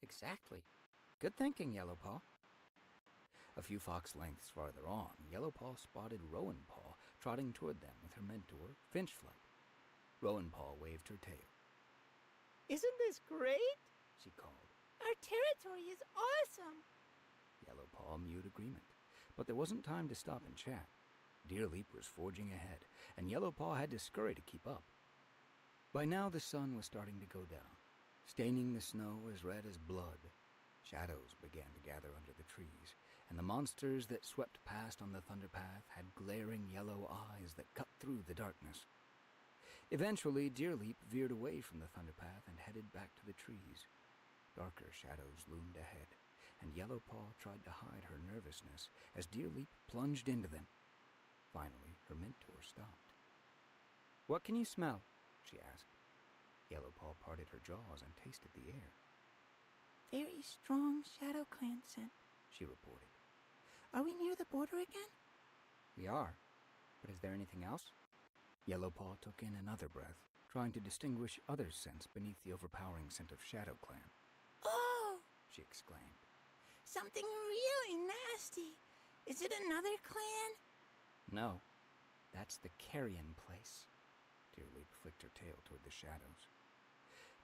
Exactly. Good thinking, Yellowpaw. A few fox lengths farther on, Yellowpaw spotted Rowanpaw trotting toward them with her mentor, Finchflight. Rowanpaw waved her tail. Isn't this great? She called. Our territory is awesome. Yellowpaw mewed agreement, but there wasn't time to stop and chat. Deerleap was forging ahead, and Yellowpaw had to scurry to keep up. By now the sun was starting to go down, staining the snow as red as blood. Shadows began to gather under the trees, and the monsters that swept past on the Thunderpath had glaring yellow eyes that cut through the darkness. Eventually, Deerleap veered away from the Thunderpath and headed back to the trees. Darker shadows loomed ahead, and Yellowpaw tried to hide her nervousness as Deerleap plunged into them. Finally, her mentor stopped. "What can you smell?" she asked. Yellowpaw parted her jaws and tasted the air. Very strong Shadow Clan scent, She reported. Are we near the border again? "We are. But is there anything else?" Yellowpaw took in another breath, trying to distinguish other scents beneath the overpowering scent of Shadow Clan. Oh, She exclaimed. something really nasty. Is it another clan? "No, that's the Carrion Place." Deerleap flicked her tail toward the shadows.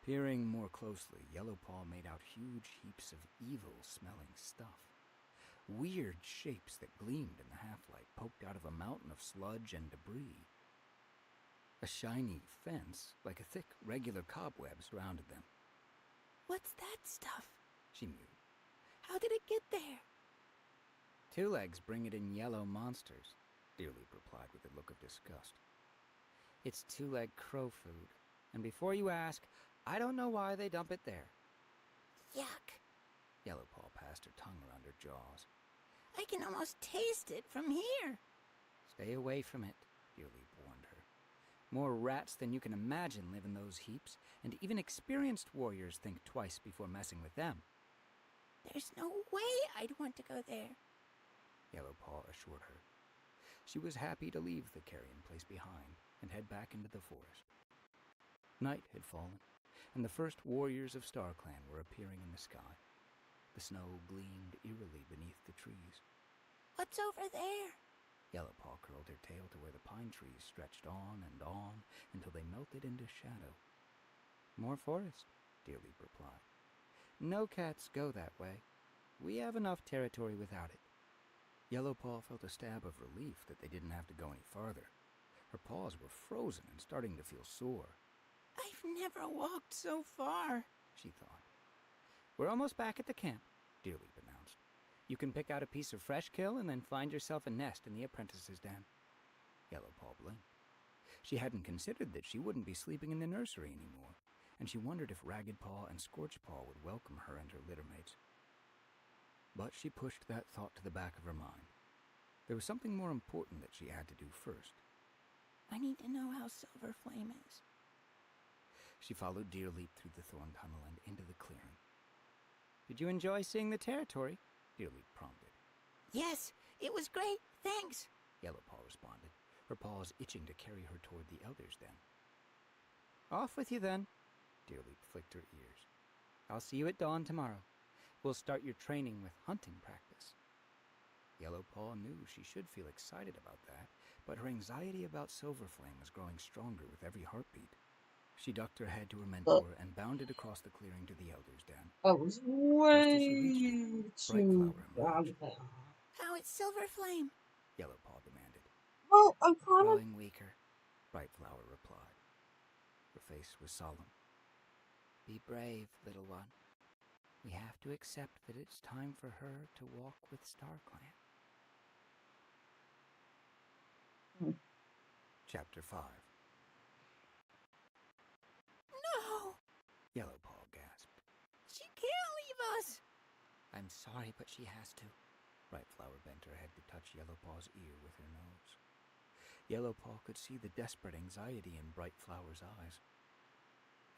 Peering more closely, Yellowpaw made out huge heaps of evil-smelling stuff. Weird shapes that gleamed in the half-light poked out of a mountain of sludge and debris. A shiny fence, like a thick, regular cobweb, surrounded them. What's that stuff? She mewed. How did it get there? "Two Legs bring it in yellow monsters," Deerleap replied with a look of disgust. "It's two-leg crow food, and before you ask, I don't know why they dump it there." Yuck. Yellowpaw passed her tongue around her jaws. I can almost taste it from here. "Stay away from it," Deerleap warned her. "More rats than you can imagine live in those heaps, and even experienced warriors think twice before messing with them." There's no way I'd want to go there. Yellowpaw assured her. She was happy to leave the Carrion Place behind and head back into the forest. Night had fallen, and the first warriors of StarClan were appearing in the sky. The snow gleamed eerily beneath the trees. What's over there? Yellowpaw curled her tail to where the pine trees stretched on until they melted into shadow. "More forest," Deerleap replied. "No cats go that way. We have enough territory without it." Yellowpaw felt a stab of relief that they didn't have to go any farther. Her paws were frozen and starting to feel sore. I've never walked so far. She thought. "We're almost back at the camp," Deerleap announced. "You can pick out a piece of fresh kill and then find yourself a nest in the apprentice's den." Yellowpaw blinked. She hadn't considered that she wouldn't be sleeping in the nursery anymore, and she wondered if Raggedpaw and Scorchpaw would welcome her and her littermates. But she pushed that thought to the back of her mind. There was something more important that she had to do first. I need to know how Silver Flame is. She followed Deerleap through the thorn tunnel and into the clearing. "Did you enjoy seeing the territory?" Deerleap prompted. Yes, it was great, thanks. Yellowpaw responded, her paws itching to carry her toward the Elder's den. "Off with you then." Deerleap flicked her ears. "I'll see you at dawn tomorrow. We'll start your training with hunting practice." Yellowpaw knew she should feel excited about that, but her anxiety about Silverflame was growing stronger with every heartbeat. She ducked her head to her mentor and bounded across the clearing to the Elder's den. I was way too bad. How is Silver Flame? Yellowpaw demanded. Well, I kind of. "Growing weaker," Brightflower replied. Her face was solemn. "Be brave, little one. We have to accept that it's time for her to walk with StarClan." Chapter 5. No! Yellowpaw gasped. She can't leave us! "I'm sorry, but she has to." Brightflower bent her head to touch Yellowpaw's ear with her nose. Yellowpaw could see the desperate anxiety in Brightflower's eyes.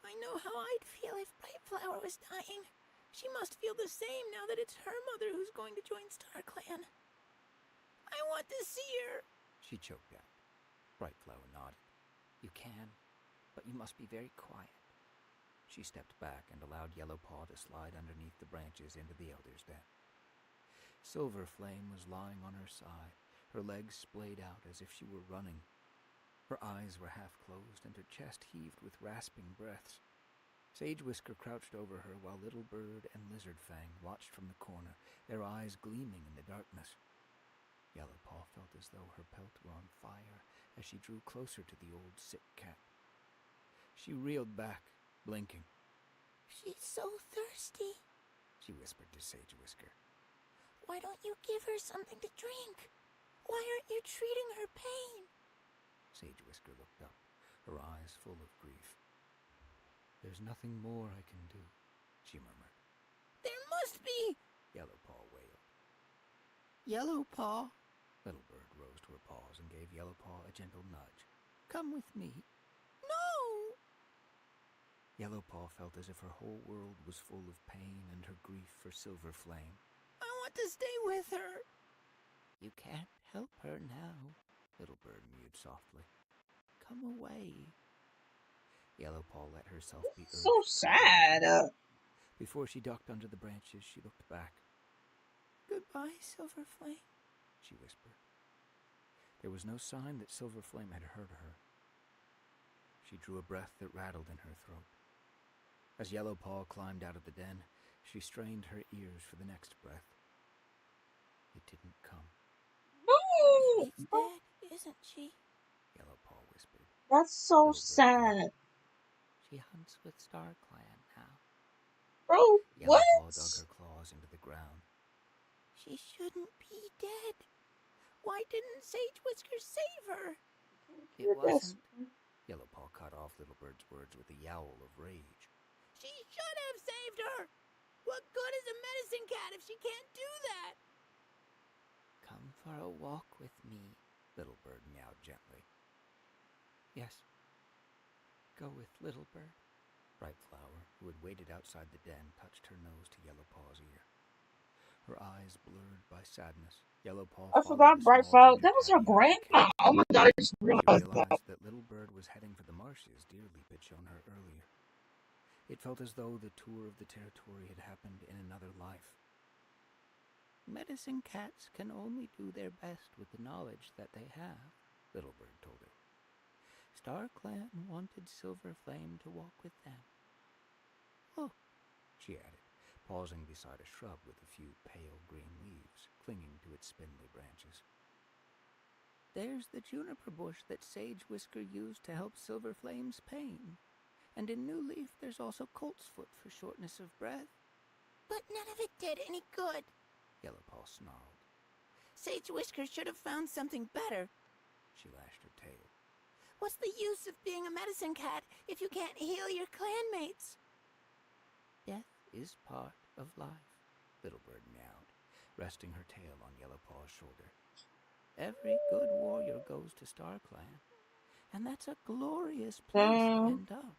I know how I'd feel if Brightflower was dying. She must feel the same now that it's her mother who's going to join StarClan. I want to see her! She choked out. Brightflower nodded. "You can, but you must be very quiet." She stepped back and allowed Yellow Paw to slide underneath the branches into the elder's den. Silver Flame was lying on her side, her legs splayed out as if she were running. Her eyes were half closed and her chest heaved with rasping breaths. Sage Whisker crouched over her while Little Bird and Lizard Fang watched from the corner, their eyes gleaming in the darkness. Yellow Paw felt as though her pelt were on fire as she drew closer to the old sick cat. She reeled back, blinking. She's so thirsty, She whispered to Sage Whisker. Why don't you give her something to drink? Why aren't you treating her pain? Sage Whisker looked up, her eyes full of grief. There's nothing more I can do, she murmured. There must be! Yellow Paw wailed. Yellow Paw, Little Bird rose to her paws and gave Yellow Paw a gentle nudge. come with me. No! Yellow Paw felt as if her whole world was full of pain and her grief for Silver Flame. I want to stay with her. You can't help her now, Little Bird mewed softly. Come away. Yellow Paw let herself be urged. So sad. Before she ducked under the branches, she looked back. Goodbye, Silver Flame. She whispered. There was no sign that Silver Flame had heard her. She drew a breath that rattled in her throat. As Yellow Paw climbed out of the den, she strained her ears for the next breath. It didn't come. No! She's dead, isn't she? Yellow Paw whispered. That's so sad. She hunts with StarClan now. Bro, Yellow what? Paw dug her claws into the ground. She shouldn't be dead. Why didn't Sage Whisker save her? It wasn't. Yellow Paw cut off Little Bird's words with a yowl of rage. She should have saved her! What good is a medicine cat if she can't do that? Come for a walk with me, Little Bird meowed gently. Yes. Go with Little Bird. Bright Flower, who had waited outside the den, touched her nose to Yellow Paw's ear. Her eyes blurred by sadness. Yellow Paw I followed forgot the Bright small Flower. That was her ginger cat grandpa. Oh my god, I just She realized that. realized that Little Bird was heading for the marshes Deerleaf had shown her earlier. It felt as though the tour of the territory had happened in another life. Medicine cats can only do their best with the knowledge that they have, Little Bird told her. StarClan wanted Silver Flame to walk with them. Look, she added, pausing beside a shrub with a few pale green leaves clinging to its spindly branches. There's the juniper bush that Sage Whisker used to help Silver Flame's pain. And in New Leaf, there's also Colt's Foot for shortness of breath. But none of it did any good. Yellow Paw snarled. Sage Whisker should have found something better. She lashed her tail. What's the use of being a medicine cat if you can't heal your clanmates? Death is part of life, Little Bird meowed, resting her tail on Yellow Paw's shoulder. Every good warrior goes to StarClan, and that's a glorious place to end up.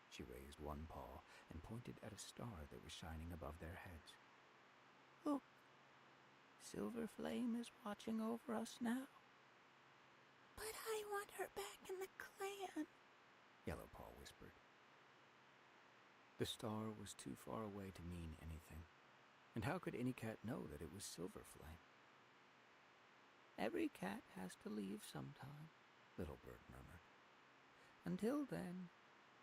She raised one paw and pointed at a star that was shining above their heads. Look, Silver Flame is watching over us now. But I want her back in the clan. Yellow Paw whispered. The star was too far away to mean anything, and how could any cat know that it was Silver Flame? Every cat has to leave sometime, Little Bird murmured. Until then,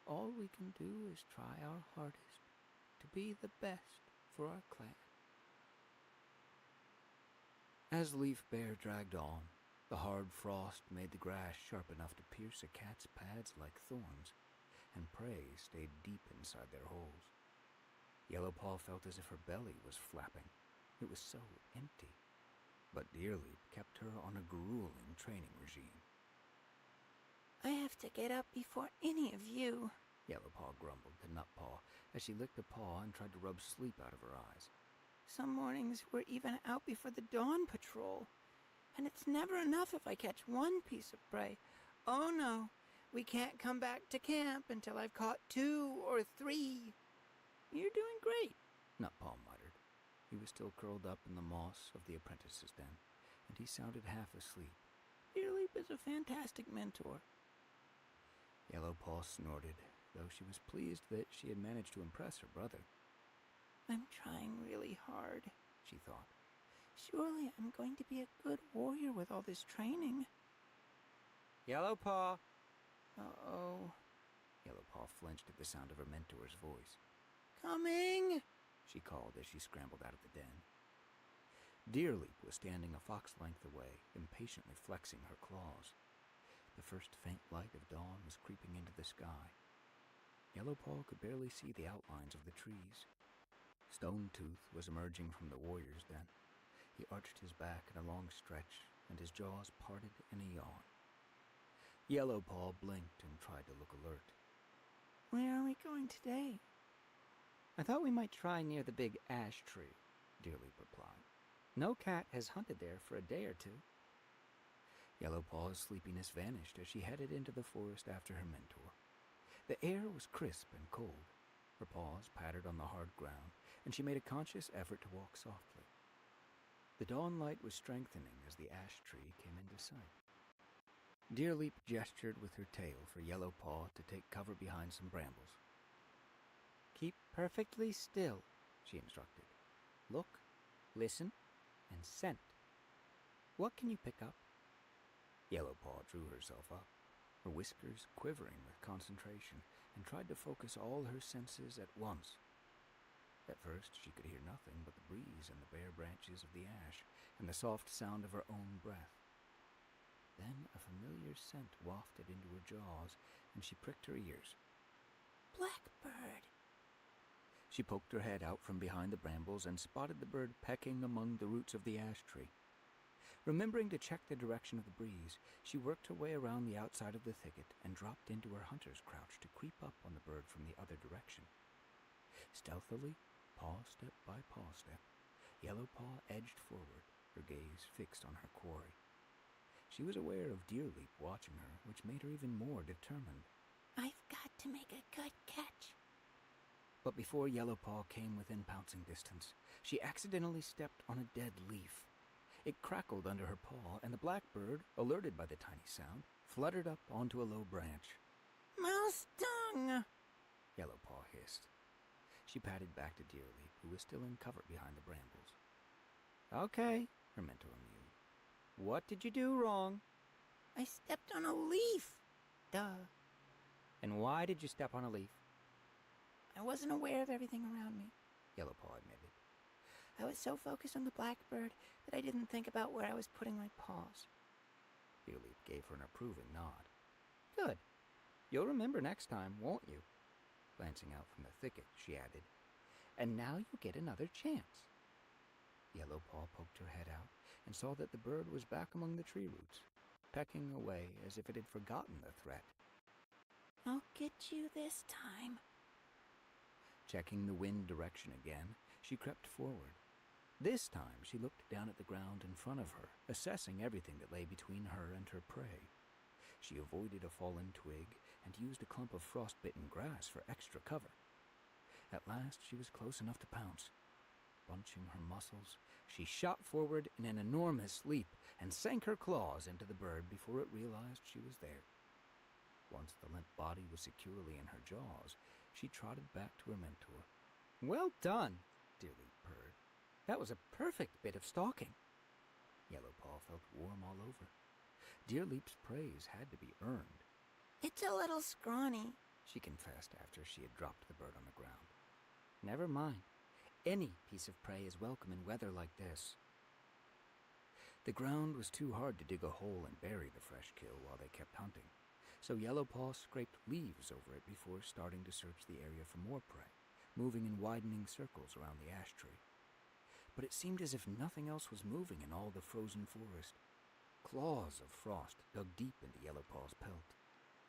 all we can do is try our hardest to be the best for our clan. As Leaf Bear dragged on, the hard frost made the grass sharp enough to pierce a cat's pads like thorns, and prey stayed deep inside their holes. Yellow Paw felt as if her belly was flapping. It was so empty. But Deerleaf kept her on a grueling training regime. I have to get up before any of you. Yellow Paw grumbled to Nut Paw as she licked a paw and tried to rub sleep out of her eyes. Some mornings we're even out before the dawn patrol. And it's never enough if I catch one piece of prey. Oh no, we can't come back to camp until I've caught 2 or 3. You're doing great, Nut Paw muttered. He was still curled up in the moss of the apprentice's den, and he sounded half asleep. Deerleaf is a fantastic mentor. Yellow Paw snorted though she was pleased that she had managed to impress her brother. I'm trying really hard, She thought. Surely I'm going to be a good warrior with all this training. Yellowpaw! Uh-oh. Yellowpaw flinched at the sound of her mentor's voice. Coming! She called as she scrambled out of the den. Deerleap was standing a fox length away, impatiently flexing her claws. The first faint light of dawn was creeping into the sky. Yellowpaw could barely see the outlines of the trees. Stonehtooth was emerging from the warrior's den. He arched his back in a long stretch, and his jaws parted in a yawn. Yellowpaw blinked and tried to look alert. Where are we going today? I thought we might try near the big ash tree, Deerleap replied. No cat has hunted there for a day or two. Yellowpaw's sleepiness vanished as she headed into the forest after her mentor. The air was crisp and cold. Her paws pattered on the hard ground, and she made a conscious effort to walk softly. The dawn light was strengthening as the ash tree came into sight. Deerleap gestured with her tail for Yellowpaw to take cover behind some brambles. Keep perfectly still, she instructed. Look, listen, and scent. What can you pick up? Yellowpaw drew herself up, her whiskers quivering with concentration, and tried to focus all her senses at once. At first, she could hear nothing but the breeze and the bare branches of the ash and the soft sound of her own breath. Then a familiar scent wafted into her jaws, and she pricked her ears. Blackbird. She poked her head out from behind the brambles and spotted the bird pecking among the roots of the ash tree. Remembering to check the direction of the breeze, she worked her way around the outside of the thicket and dropped into her hunter's crouch to creep up on the bird from the other direction. Stealthily, paw step by paw step, Yellowpaw edged forward, her gaze fixed on her quarry. She was aware of Deerleap watching her, which made her even more determined. I've got to make a good catch. But before Yellowpaw came within pouncing distance, she accidentally stepped on a dead leaf. It crackled under her paw, and the blackbird, alerted by the tiny sound, fluttered up onto a low branch. Mouse dung! Yellowpaw hissed. She padded back to Deerleap, who was still in cover behind the brambles. Okay, her mentor mused. What did you do wrong? I stepped on a leaf. Duh. And why did you step on a leaf? I wasn't aware of everything around me. Yellowpaw admitted. I was so focused on the blackbird that I didn't think about where I was putting my paws. Deerleap gave her an approving nod. Good. You'll remember next time, won't you? Glancing out from the thicket, she added, And now you get another chance. Yellowpaw poked her head out and saw that the bird was back among the tree roots, pecking away as if it had forgotten the threat. I'll get you this time. Checking the wind direction again, she crept forward. This time she looked down at the ground in front of her, assessing everything that lay between her and her prey. She avoided a fallen twig and used a clump of frost-bitten grass for extra cover. At last she was close enough to pounce. Bunching her muscles, she shot forward in an enormous leap and sank her claws into the bird before it realized she was there. Once the limp body was securely in her jaws, she trotted back to her mentor. Well done, Deerleap purred. That was a perfect bit of stalking. Yellowpaw felt warm all over. Deerleap's praise had to be earned. It's a little scrawny, She confessed after she had dropped the bird on the ground. Never mind. Any piece of prey is welcome in weather like this. The ground was too hard to dig a hole and bury the fresh kill while they kept hunting, so Yellowpaw scraped leaves over it before starting to search the area for more prey, moving in widening circles around the ash tree. But it seemed as if nothing else was moving in all the frozen forest. Claws of frost dug deep into Yellowpaw's pelt,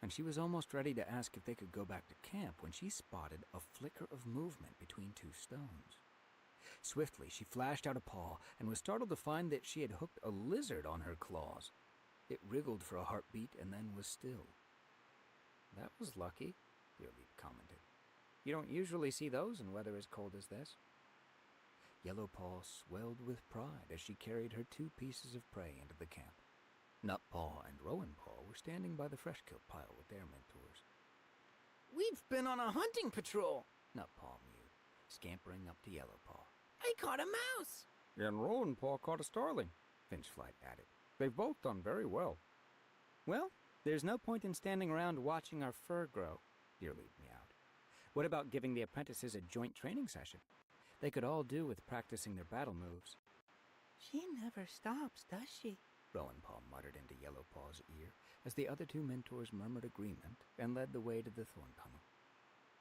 and she was almost ready to ask if they could go back to camp when she spotted a flicker of movement between two stones. Swiftly, she flashed out a paw and was startled to find that she had hooked a lizard on her claws. It wriggled for a heartbeat and then was still. That was lucky, Deerleap commented. You don't usually see those in weather as cold as this. Yellowpaw swelled with pride as she carried her 2 pieces of prey into the camp. Nutpaw and Rowanpaw were standing by the fresh-killed pile with their mentors. We've been on a hunting patrol. Nutpaw mewed, scampering up to Yellowpaw. I caught a mouse. And Rowanpaw caught a starling, Finchflight added. They've both done very well. Well, there's no point in standing around watching our fur grow, Deerleaf meowed. What about giving the apprentices a joint training session? They could all do with practicing their battle moves. She never stops, does she? Rowanpaw muttered into Yellowpaw's ear as the other two mentors murmured agreement and led the way to the thorn tunnel.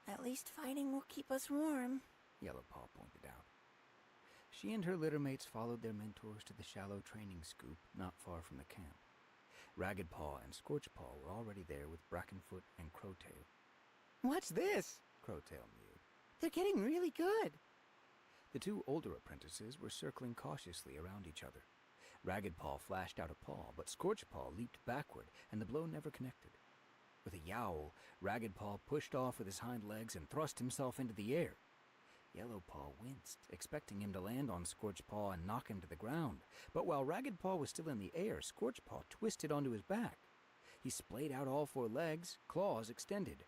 At least fighting will keep us warm. Yellowpaw pointed out. She and her littermates followed their mentors to the shallow training scoop not far from the camp. Raggedpaw and Scorchpaw were already there with Brackenfoot and Crowtail. What's this? Crowtail mewed. They're getting really good. The two older apprentices were circling cautiously around each other. Raggedpaw flashed out a paw, but Scorchpaw leaped backward, and the blow never connected. With a yowl, Raggedpaw pushed off with his hind legs and thrust himself into the air. Yellowpaw winced, expecting him to land on Scorchpaw and knock him to the ground. But while Raggedpaw was still in the air, Scorchpaw twisted onto his back. He splayed out all four legs, claws extended.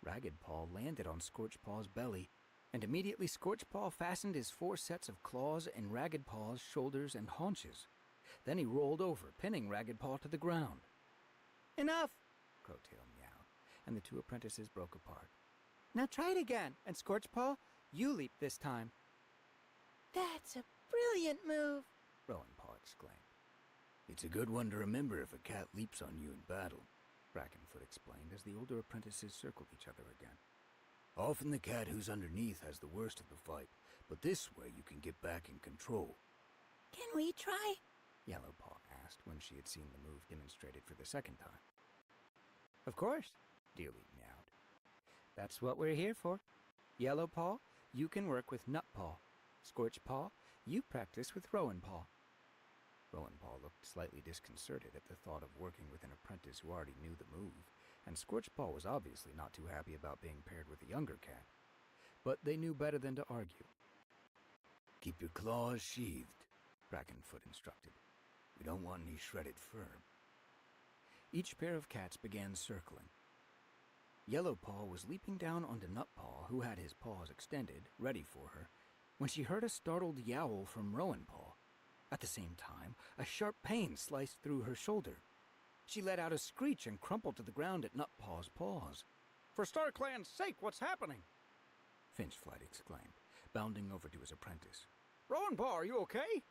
Raggedpaw landed on Scorchpaw's belly, and immediately Scorchpaw fastened his 4 sets of claws in Raggedpaw's shoulders and haunches. Then he rolled over, pinning Raggedpaw to the ground. Enough! Crowtail meowed, and the two apprentices broke apart. Now try it again, and Scorchpaw, you leap this time. That's a brilliant move. Rowanpaw exclaimed. It's a good one to remember if a cat leaps on you in battle, Brackenfoot explained as the older apprentices circled each other again. Often the cat who's underneath has the worst of the fight, but this way you can get back in control. Can we try? Yellowpaw asked when she had seen the move demonstrated for the second time. Of course, Deerleaf meowed. that's what we're here for. Yellowpaw, you can work with Nutpaw. Scorchpaw, you practice with Rowanpaw. Rowanpaw looked slightly disconcerted at the thought of working with an apprentice who already knew the move, and Scorchpaw was obviously not too happy about being paired with a younger cat. But they knew better than to argue. Keep your claws sheathed, Brackenfoot instructed. We don't want any shredded fur. Each pair of cats began circling. Yellowpaw was leaping down onto Nutpaw, who had his paws extended, ready for her, when she heard a startled yowl from Rowanpaw. At the same time, a sharp pain sliced through her shoulder. She let out a screech and crumpled to the ground at Nutpaw's paws. For StarClan's sake, what's happening? Finchflight exclaimed, bounding over to his apprentice. Rowanpaw, are you okay?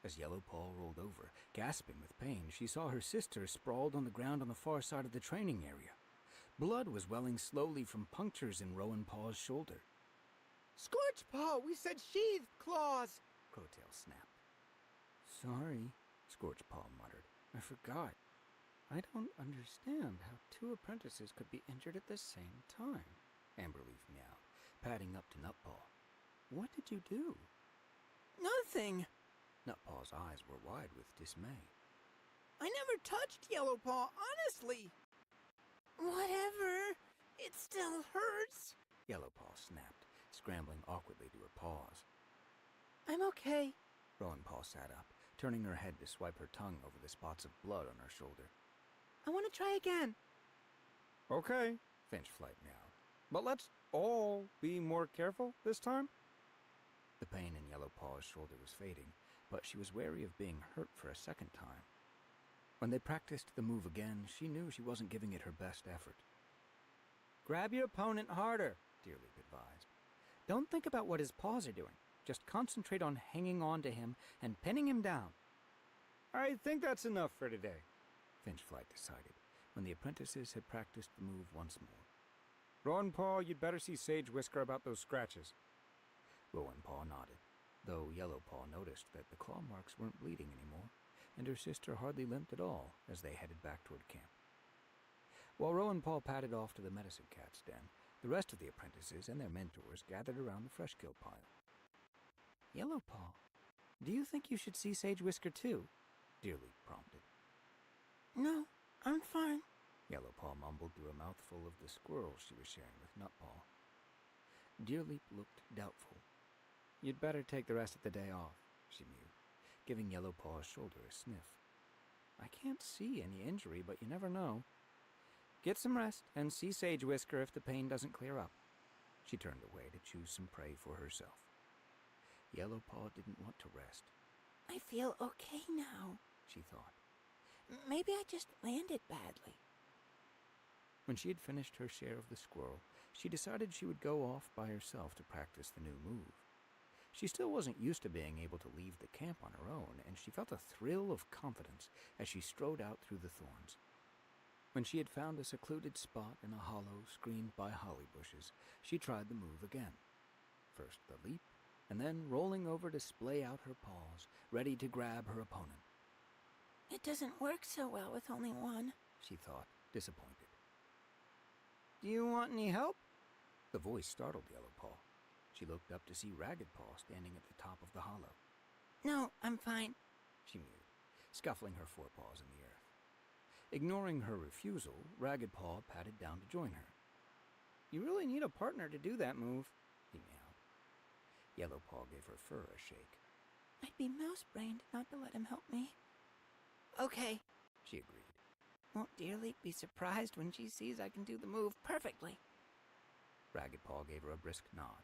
As Yellowpaw rolled over, gasping with pain, she saw her sister sprawled on the ground on the far side of the training area. Blood was welling slowly from punctures in Rowanpaw's shoulder. Scorchpaw, we said sheathed claws! Crowtail snapped. Sorry, Scorchpaw muttered. I forgot. I don't understand how two apprentices could be injured at the same time. Amberleaf meowed, padding up to Nutpaw. What did you do? Nothing. Nutpaw's eyes were wide with dismay. I never touched Yellowpaw, honestly. Whatever. It still hurts. Yellowpaw snapped, scrambling awkwardly to her paws. I'm okay. Rowanpaw sat up, turning her head to swipe her tongue over the spots of blood on her shoulder. I want to try again. Okay, Finchflight meowed. but let's all be more careful this time. The pain in Yellowpaw's shoulder was fading, but she was wary of being hurt for a second time. When they practiced the move again, she knew she wasn't giving it her best effort. Grab your opponent harder, Deerleaf advised. Don't think about what his paws are doing. Just concentrate on hanging on to him and pinning him down. I think that's enough for today. Finchflight decided, when the apprentices had practiced the move once more. Rowanpaw, you'd better see Sage Whisker about those scratches. Rowanpaw nodded, though Yellowpaw noticed that the claw marks weren't bleeding anymore, and her sister hardly limped at all as they headed back toward camp. While Rowanpaw padded off to the medicine cat's den, the rest of the apprentices and their mentors gathered around the fresh kill pile. Yellowpaw, do you think you should see Sage Whisker too? Deerleaf prompted. No, I'm fine. Yellowpaw mumbled through a mouthful of the squirrels she was sharing with Nutpaw. Deerleaf looked doubtful. You'd better take the rest of the day off, she mewed, giving Yellowpaw's shoulder a sniff. I can't see any injury, but you never know. Get some rest and see Sage Whisker if the pain doesn't clear up. She turned away to choose some prey for herself. Yellowpaw didn't want to rest, I feel okay now. she thought. Maybe I just landed badly. When she had finished her share of the squirrel, she decided she would go off by herself to practice the new move. She still wasn't used to being able to leave the camp on her own, and she felt a thrill of confidence as she strode out through the thorns. When she had found a secluded spot in a hollow screened by holly bushes, she tried the move again. First the leap, and then rolling over to splay out her paws, ready to grab her opponent. It doesn't work so well with only one. She thought, disappointed. Do you want any help? The voice startled Yellowpaw. She looked up to see Ragged Paw standing at the top of the hollow. No, I'm fine. She mewed, scuffling her forepaws in the earth. Ignoring her refusal, Ragged Paw patted down to join her. You really need a partner to do that move, he meowed. Yellowpaw gave her fur a shake. I'd be mouse-brained not to let him help me. Okay. She agreed. Won't Deerleaf be surprised when she sees I can do the move perfectly? Ragged Paw gave her a brisk nod.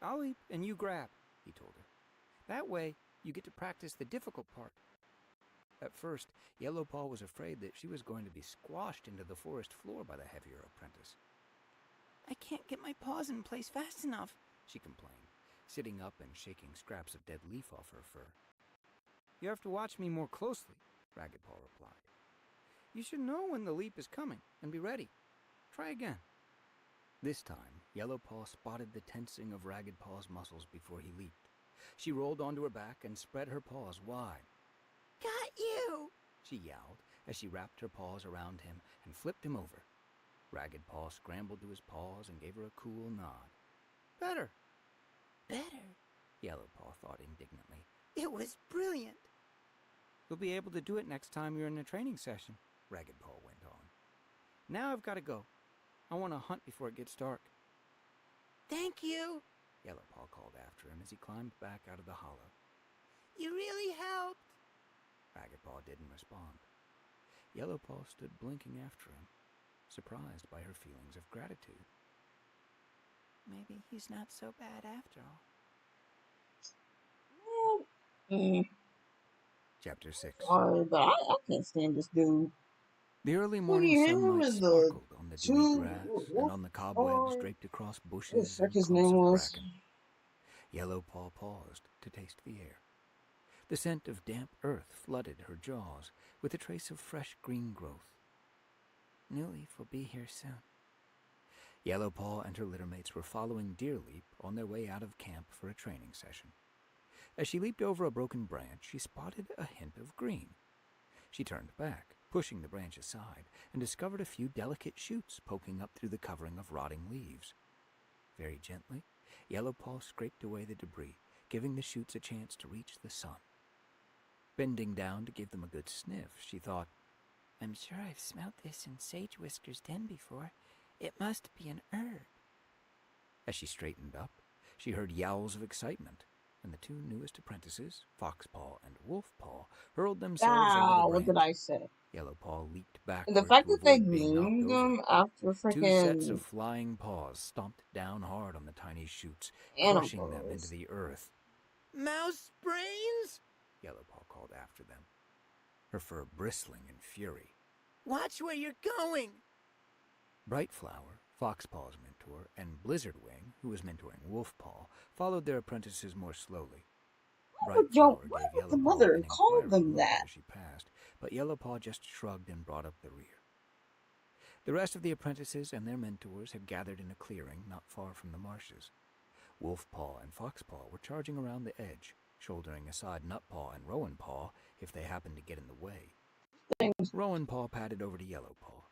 I'll leap and you grab, He told her. that way you get to practice the difficult part. At first, Yellowpaw was afraid that she was going to be squashed into the forest floor by the heavier apprentice. I can't get my paws in place fast enough. She complained, sitting up and shaking scraps of dead leaf off her fur. You have to watch me more closely, Ragged Paw replied. You should know when the leap is coming and be ready. Try again. This time, Yellowpaw spotted the tensing of Ragged Paw's muscles before he leaped. She rolled onto her back and spread her paws wide. Got you! She yowled as she wrapped her paws around him and flipped him over. Ragged Paw scrambled to his paws and gave her a cool nod. Better. Better. Yellowpaw thought indignantly. It was brilliant. You'll be able to do it next time you're in a training session, Ragged Paw went on. Now I've got to go. I want to hunt before it gets dark. Thank you. Yellowpaw called after him as he climbed back out of the hollow. You really helped. Ragged Paw didn't respond. Yellowpaw stood blinking after him, surprised by her feelings of gratitude. Maybe he's not so bad after all. Chapter 6. Sorry, but I can't stand this dude. The early Look morning at him sunlight and the sparkled on the dewy two grass and wolf on the cobwebs are- draped across What the bushes heck and his clumps name of was? bracken. Yellowpaw paused to taste the air. The scent of damp earth flooded her jaws with a trace of fresh green growth. New Leaf will be here soon. Yellowpaw and her littermates were following Deerleaf on their way out of camp for a training session. As she leaped over a broken branch, she spotted a hint of green. She turned back, pushing the branch aside, and discovered a few delicate shoots poking up through the covering of rotting leaves. Very gently, Yellowpaw scraped away the debris, giving the shoots a chance to reach the sun. Bending down to give them a good sniff, she thought, I'm sure I've smelt this in Sage Whisker's den before. It must be an herb. As she straightened up, she heard yowls of excitement, and the two newest apprentices, Foxpaw and Wolfpaw, hurled themselves Ah, over what the did branch. I say? Yellowpaw leaped back And the fact to that they avoid being knocked named over. them after Two sets freaking of flying paws stomped down hard on the tiny shoots, crushing them into animals. the earth. Mouse brains? Yellowpaw called after them, her fur bristling in fury. Watch where you're going. Brightflower, Foxpaw's mentor, and Blizzardwing, who was mentoring Wolfpaw, followed their apprentices more slowly. Why would y'all- Brightflower why gave would the Yellowpaw mother an call inquiring them look that? as she passed, but Yellowpaw just shrugged and brought up the rear. The rest of the apprentices and their mentors had gathered in a clearing not far from the marshes. Wolfpaw and Foxpaw were charging around the edge, shouldering aside Nutpaw and Rowanpaw if they happened to get in the way. Rowanpaw patted over to Yellowpaw.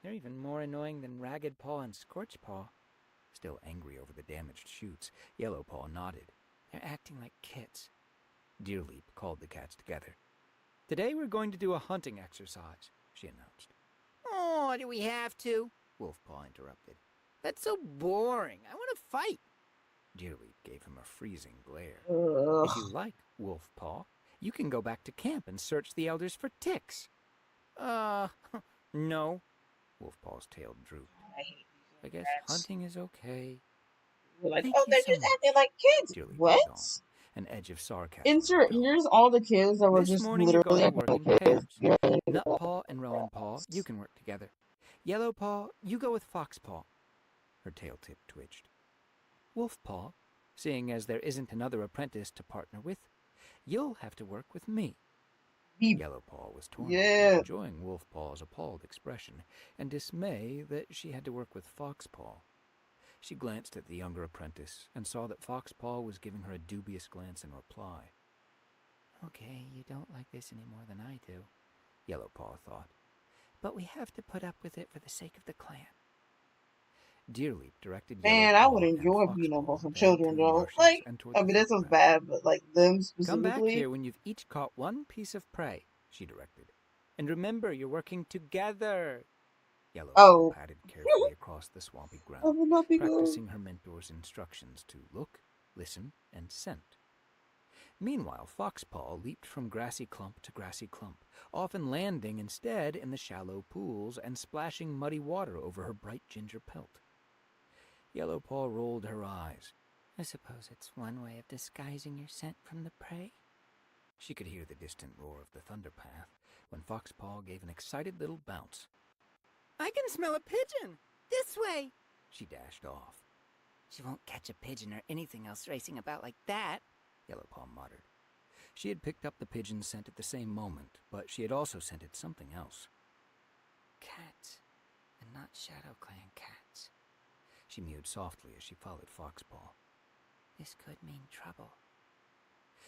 They're even more annoying than Ragged Paw and Scorchpaw. Still angry over the damaged shoots, Yellowpaw nodded. They're acting like kids. Deerleaf called the cats together. Today we're going to do a hunting exercise, She announced. Oh, do we have to? Wolfpaw interrupted. That's so boring. I want to fight. Deerleaf gave him a freezing glare. If you Ugh. like, Wolfpaw, you can go back to camp and search the elders for ticks. No. Wolfpaw's tail drooped. I hate these I guess rats. hunting is okay. We're like, Thank oh, you they're so just much, acting like kids. Dearly What? went on, an edge of sarcasm in her Insert. tone. Here's all the kids that were This just morning you're literally going to acting work like in kids. pairs. Yeah. Nutpaw and Rowanpaw, you can work together. Yellowpaw, you go with Foxpaw. Her tail tip twitched. Wolfpaw, seeing as there isn't another apprentice to partner with, you'll have to work with me. Yellowpaw was torn between enjoying Wolfpaw's appalled expression and dismay that she had to work with Foxpaw. She glanced at the younger apprentice and saw that Foxpaw was giving her a dubious glance in reply. Okay, you don't like this any more than I do, Yellowpaw thought. but we have to put up with it for the sake of the clan. Deerleap directed Man, I Yellowpaw would and enjoy being Foxpaw about some to head children through the though. marshes Like, and toward I the mean, that sounds Thunderpath. bad, but like them Come back specifically. here when you've each caught one piece of prey, she directed. And remember, you're working together. Yellowpaw Oh. padded carefully across the swampy That ground, would not be good. practicing her mentor's instructions to look, listen, and scent. Meanwhile, Foxpaw leaped from grassy clump to grassy clump, often landing instead in the shallow pools and splashing muddy water over her bright ginger pelt. Yellowpaw rolled her eyes. I suppose it's one way of disguising your scent from the prey. She could hear the distant roar of the Thunderpath when Foxpaw gave an excited little bounce. I can smell a pigeon! This way! She dashed off. She won't catch a pigeon or anything else racing about like that. Yellowpaw muttered. She had picked up the pigeon scent at the same moment, but she had also scented something else. Cats, and not Shadow Clan cats. She mewed softly as she followed Foxpaw. This could mean trouble.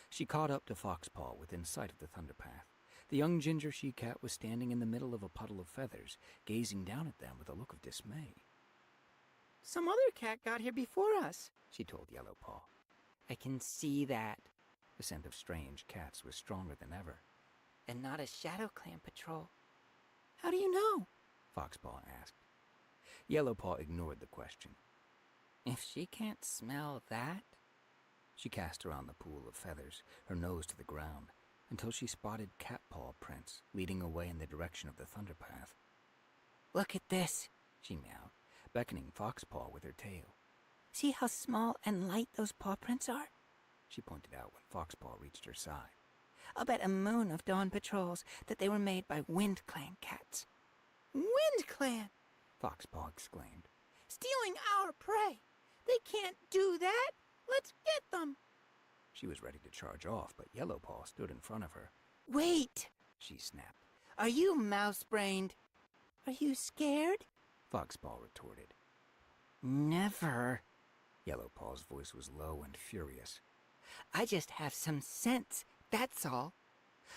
She caught up to Foxpaw within sight of the Thunderpath. The young ginger she-cat was standing in the middle of a puddle of feathers, gazing down at them with a look of dismay. Some other cat got here before us, She told Yellowpaw. I can see that. The scent of strange cats was stronger than ever. And not a Shadow Clan patrol. How do you know? Foxpaw asked. Yellowpaw ignored the question. If she can't smell that... She cast around the pool of feathers, her nose to the ground, until she spotted Catpaw prints leading away in the direction of the Thunderpath. Look at this, She meowed, beckoning Foxpaw with her tail. see how small and light those paw prints are? She pointed out when Foxpaw reached her side. I'll bet a moon of dawn patrols that they were made by Wind Clan cats. Wind Clan! Foxpaw exclaimed. Stealing our prey! They can't do that! Let's get them! She was ready to charge off, but Yellowpaw stood in front of her. Wait! She snapped. Are you mouse-brained? Are you scared? Foxpaw retorted. Never. Yellowpaw's voice was low and furious. I just have some sense, that's all.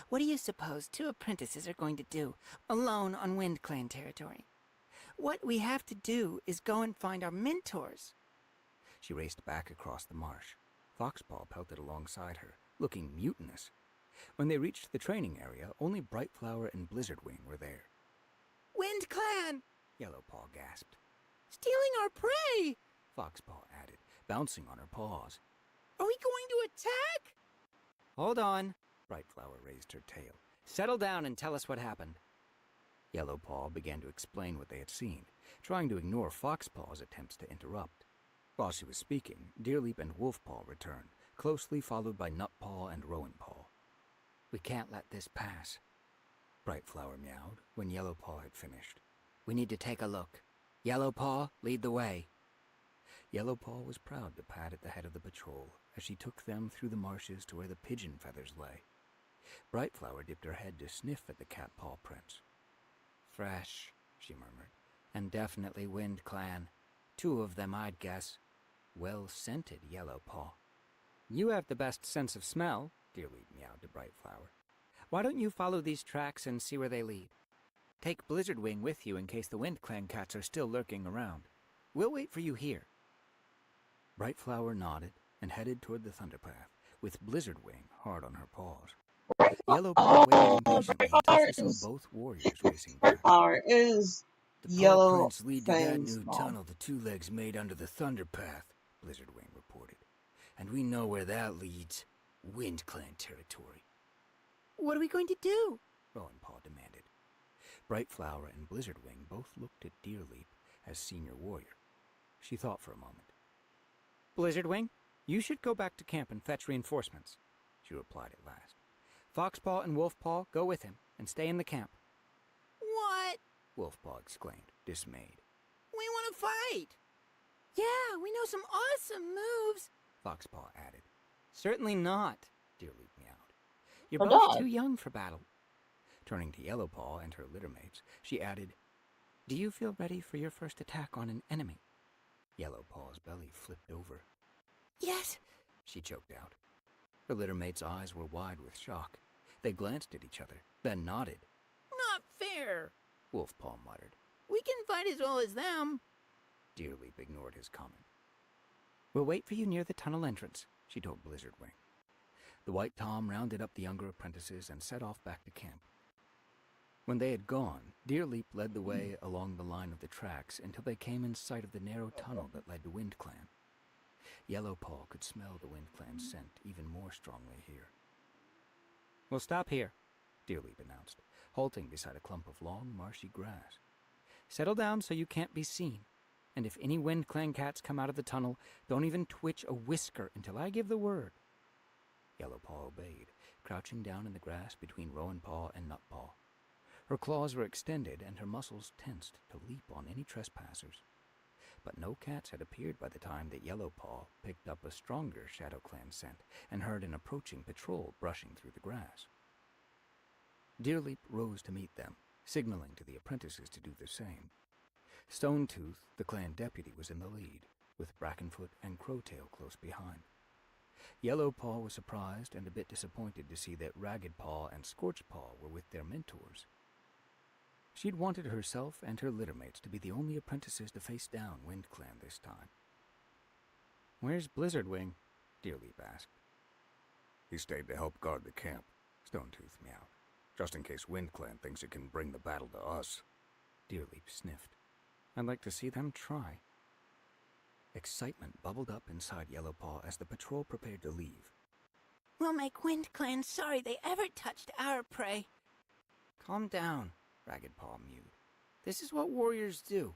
What do you suppose 2 apprentices are going to do, alone on Wind Clan territory? What we have to do is go and find our mentors. She raced back across the marsh. Foxpaw pelted alongside her, looking mutinous. When they reached the training area, only Brightflower and Blizzardwing were there. Wind Clan! Yellowpaw gasped. Stealing our prey! Foxpaw added, bouncing on her paws. Are we going to attack? Hold on. Brightflower raised her tail. Settle down and tell us what happened. Yellowpaw began to explain what they had seen, trying to ignore Foxpaw's attempts to interrupt. While she was speaking, Deerleap and Wolfpaw returned, closely followed by Nutpaw and Rowanpaw. We can't let this pass, Brightflower meowed when Yellowpaw had finished. We need to take a look. Yellowpaw, lead the way. Yellowpaw was proud to pad at the head of the patrol as she took them through the marshes to where the pigeon feathers lay. Brightflower dipped her head to sniff at the catpaw prints. Fresh, she murmured, and definitely Wind Clan. 2 of them, I'd guess. Well-scented Yellowpaw. You have the best sense of smell, Deerleap meowed to Brightflower. Why don't you follow these tracks and see where they lead? Take Blizzardwing with you in case the Wind Clan cats are still lurking around. We'll wait for you here. Brightflower nodded and headed toward the Thunderpath, with Blizzardwing hard on her paws. Yellowpaw waited impatiently until she saw both warriors racing back. Brightflower is The paw yellow prints lead to that fangs new mom. tunnel the 2 legs made under the Thunderpath, Blizzardwing reported. And we know where that leads. Wind Clan territory. What are we going to do? Rowanpaw demanded. Bright Flower and Blizzardwing both looked at Deerleap as senior warrior. She thought for a moment. Blizzardwing, you should go back to camp and fetch reinforcements, she replied at last. Foxpaw and Wolfpaw, go with him and stay in the camp. What? Wolfpaw exclaimed, dismayed. We want to fight! Yeah, we know some awesome moves. Foxpaw added. Certainly not, Deerleap meowed. You're Or both not. too young for battle. Turning to Yellowpaw and her littermates, she added, Do you feel ready for your first attack on an enemy? Yellowpaw's belly flipped over. Yes. She choked out. Her littermates' eyes were wide with shock. They glanced at each other, then nodded. Not fair. Wolfpaw muttered. We can fight as well as them. Deerleap ignored his comment. We'll wait for you near the tunnel entrance, she told Blizzardwing. The White Tom rounded up the younger apprentices and set off back to camp. When they had gone, Deerleap led the way along the line of the tracks until they came in sight of the narrow tunnel that led to WindClan. Yellowpaw could smell the WindClan's scent even more strongly here. We'll stop here, Deerleap announced, halting beside a clump of long, marshy grass. Settle down so you can't be seen. And if any WindClan cats come out of the tunnel, don't even twitch a whisker until I give the word. Yellowpaw obeyed, crouching down in the grass between Rowanpaw and Nutpaw. Her claws were extended and her muscles tensed to leap on any trespassers. But no cats had appeared by the time that Yellowpaw picked up a stronger ShadowClan scent and heard an approaching patrol brushing through the grass. Deerleap rose to meet them, signaling to the apprentices to do the same. Stonetooth, the clan deputy, was in the lead, with Brackenfoot and Crowtail close behind. Yellowpaw was surprised and a bit disappointed to see that Raggedpaw and Scorchpaw were with their mentors. She'd wanted herself and her littermates to be the only apprentices to face down WindClan this time. Where's Blizzardwing? Deerleap asked. He stayed to help guard the camp, Stonetooth meowed. just in case WindClan thinks it can bring the battle to us. Deerleap sniffed. I'd like to see them try. Excitement bubbled up inside Yellowpaw as the patrol prepared to leave. We'll make WindClan sorry they ever touched our prey. Calm down, Raggedpaw mewed. This is what warriors do.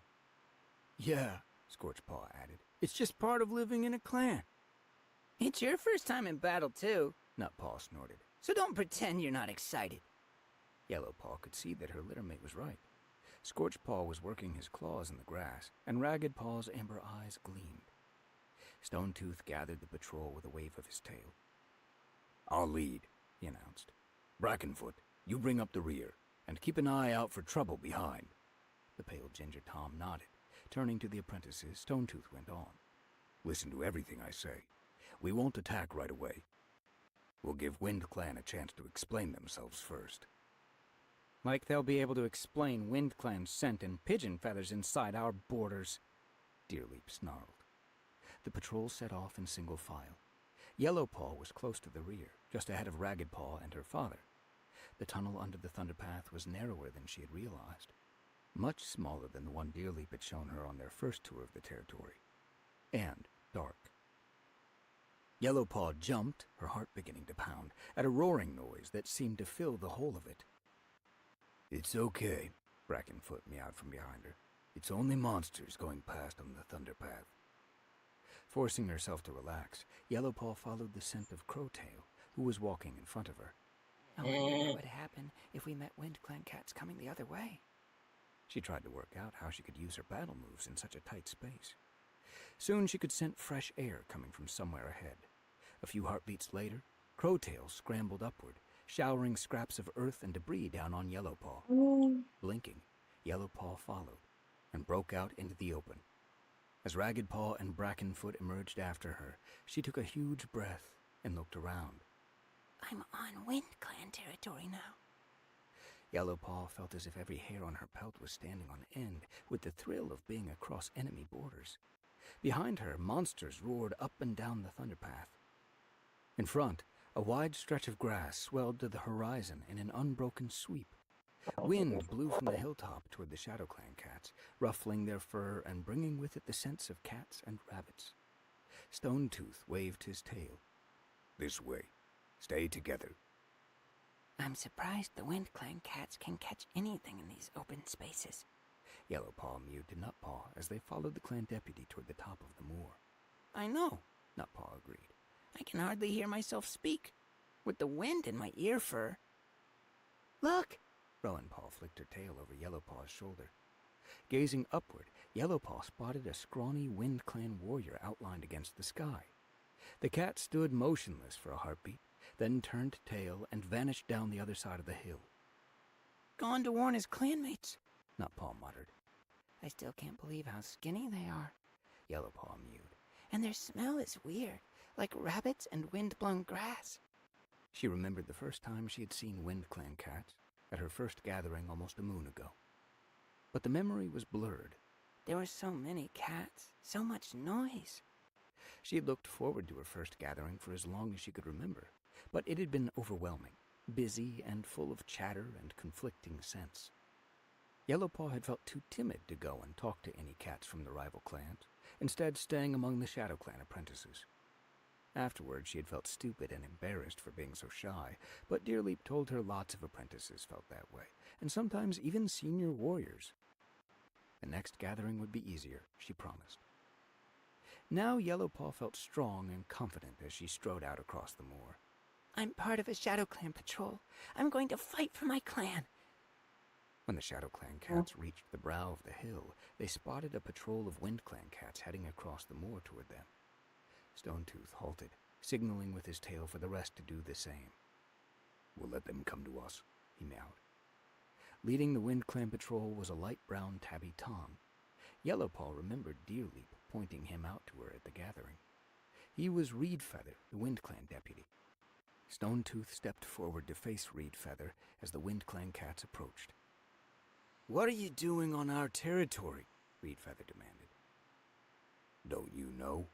Yeah, Scorchpaw added. It's just part of living in a clan. It's your first time in battle, too, Nutpaw snorted. so don't pretend you're not excited. Yellowpaw could see that her littermate was right. Scorchpaw was working his claws in the grass, and Raggedpaw's amber eyes gleamed. Stonetooth gathered the patrol with a wave of his tail. I'll lead, He announced. Brackenfoot, you bring up the rear, and keep an eye out for trouble behind. The pale Ginger Tom nodded. Turning to the apprentices, Stonetooth went on. Listen to everything I say. We won't attack right away. We'll give WindClan a chance to explain themselves first. Like they'll be able to explain WindClan's scent and pigeon feathers inside our borders. Deerleap snarled. The patrol set off in single file. Yellowpaw was close to the rear, just ahead of Raggedpaw and her father. The tunnel under the Thunderpath was narrower than she had realized, much smaller than the one Deerleap had shown her on their first tour of the territory, and dark. Yellowpaw jumped, her heart beginning to pound, at a roaring noise that seemed to fill the whole of it. It's okay, Brackenfoot meowed from behind her. It's only monsters going past on the Thunderpath. Forcing herself to relax, Yellowpaw followed the scent of Crowtail, who was walking in front of her. I wonder what would happen if we met WindClan cats coming the other way. She tried to work out how she could use her battle moves in such a tight space. Soon she could scent fresh air coming from somewhere ahead. A few heartbeats later, Crowtail scrambled upward, showering scraps of earth and debris down on Yellowpaw. Blinking, Yellowpaw followed and broke out into the open. As Raggedpaw and Brackenfoot emerged after her, she took a huge breath and looked around. I'm on WindClan territory now. Yellowpaw felt as if every hair on her pelt was standing on end with the thrill of being across enemy borders. Behind her, monsters roared up and down the Thunderpath. In front, a wide stretch of grass swelled to the horizon in an unbroken sweep. Wind blew from the hilltop toward the ShadowClan cats, ruffling their fur and bringing with it the scents of cats and rabbits. Stonetooth waved his tail. This way. Stay together. I'm surprised the Wind Clan cats can catch anything in these open spaces. Yellowpaw mewed to Nutpaw as they followed the clan deputy toward the top of the moor. I know, Nutpaw agreed. I can hardly hear myself speak, with the wind in my ear fur. Look! Rowanpaw flicked her tail over Yellowpaw's shoulder. Gazing upward, Yellowpaw spotted a scrawny Wind Clan warrior outlined against the sky. The cat stood motionless for a heartbeat, then turned tail and vanished down the other side of the hill. Gone to warn his clanmates. Nutpaw muttered. I still can't believe how skinny they are. Yellowpaw mewed. And their smell is weird, like rabbits and wind-blown grass. She remembered the first time she had seen Wind Clan cats, at her first gathering almost a moon ago. But the memory was blurred. There were so many cats, so much noise. She had looked forward to her first gathering for as long as she could remember, but it had been overwhelming, busy and full of chatter and conflicting scents. Yellowpaw had felt too timid to go and talk to any cats from the rival clans, instead staying among the Shadow Clan apprentices. Afterward, she had felt stupid and embarrassed for being so shy, but Deerleap told her lots of apprentices felt that way, and sometimes even senior warriors. The next gathering would be easier, she promised. Now Yellowpaw felt strong and confident as she strode out across the moor. I'm part of a Shadow Clan patrol. I'm going to fight for my clan. When the Shadow Clan cats reached the brow of the hill, they spotted a patrol of Wind Clan cats heading across the moor toward them. Stonetooth halted, signaling with his tail for the rest to do the same. We'll let them come to us, he meowed. Leading the Wind Clan patrol was a light brown tabby Tom. Yellowpaw remembered Deerleap pointing him out to her at the gathering. He was Reedfeather, the Wind Clan deputy. Stonetooth stepped forward to face Reedfeather as the Wind Clan cats approached. What are you doing on our territory? Reedfeather demanded. Don't you know?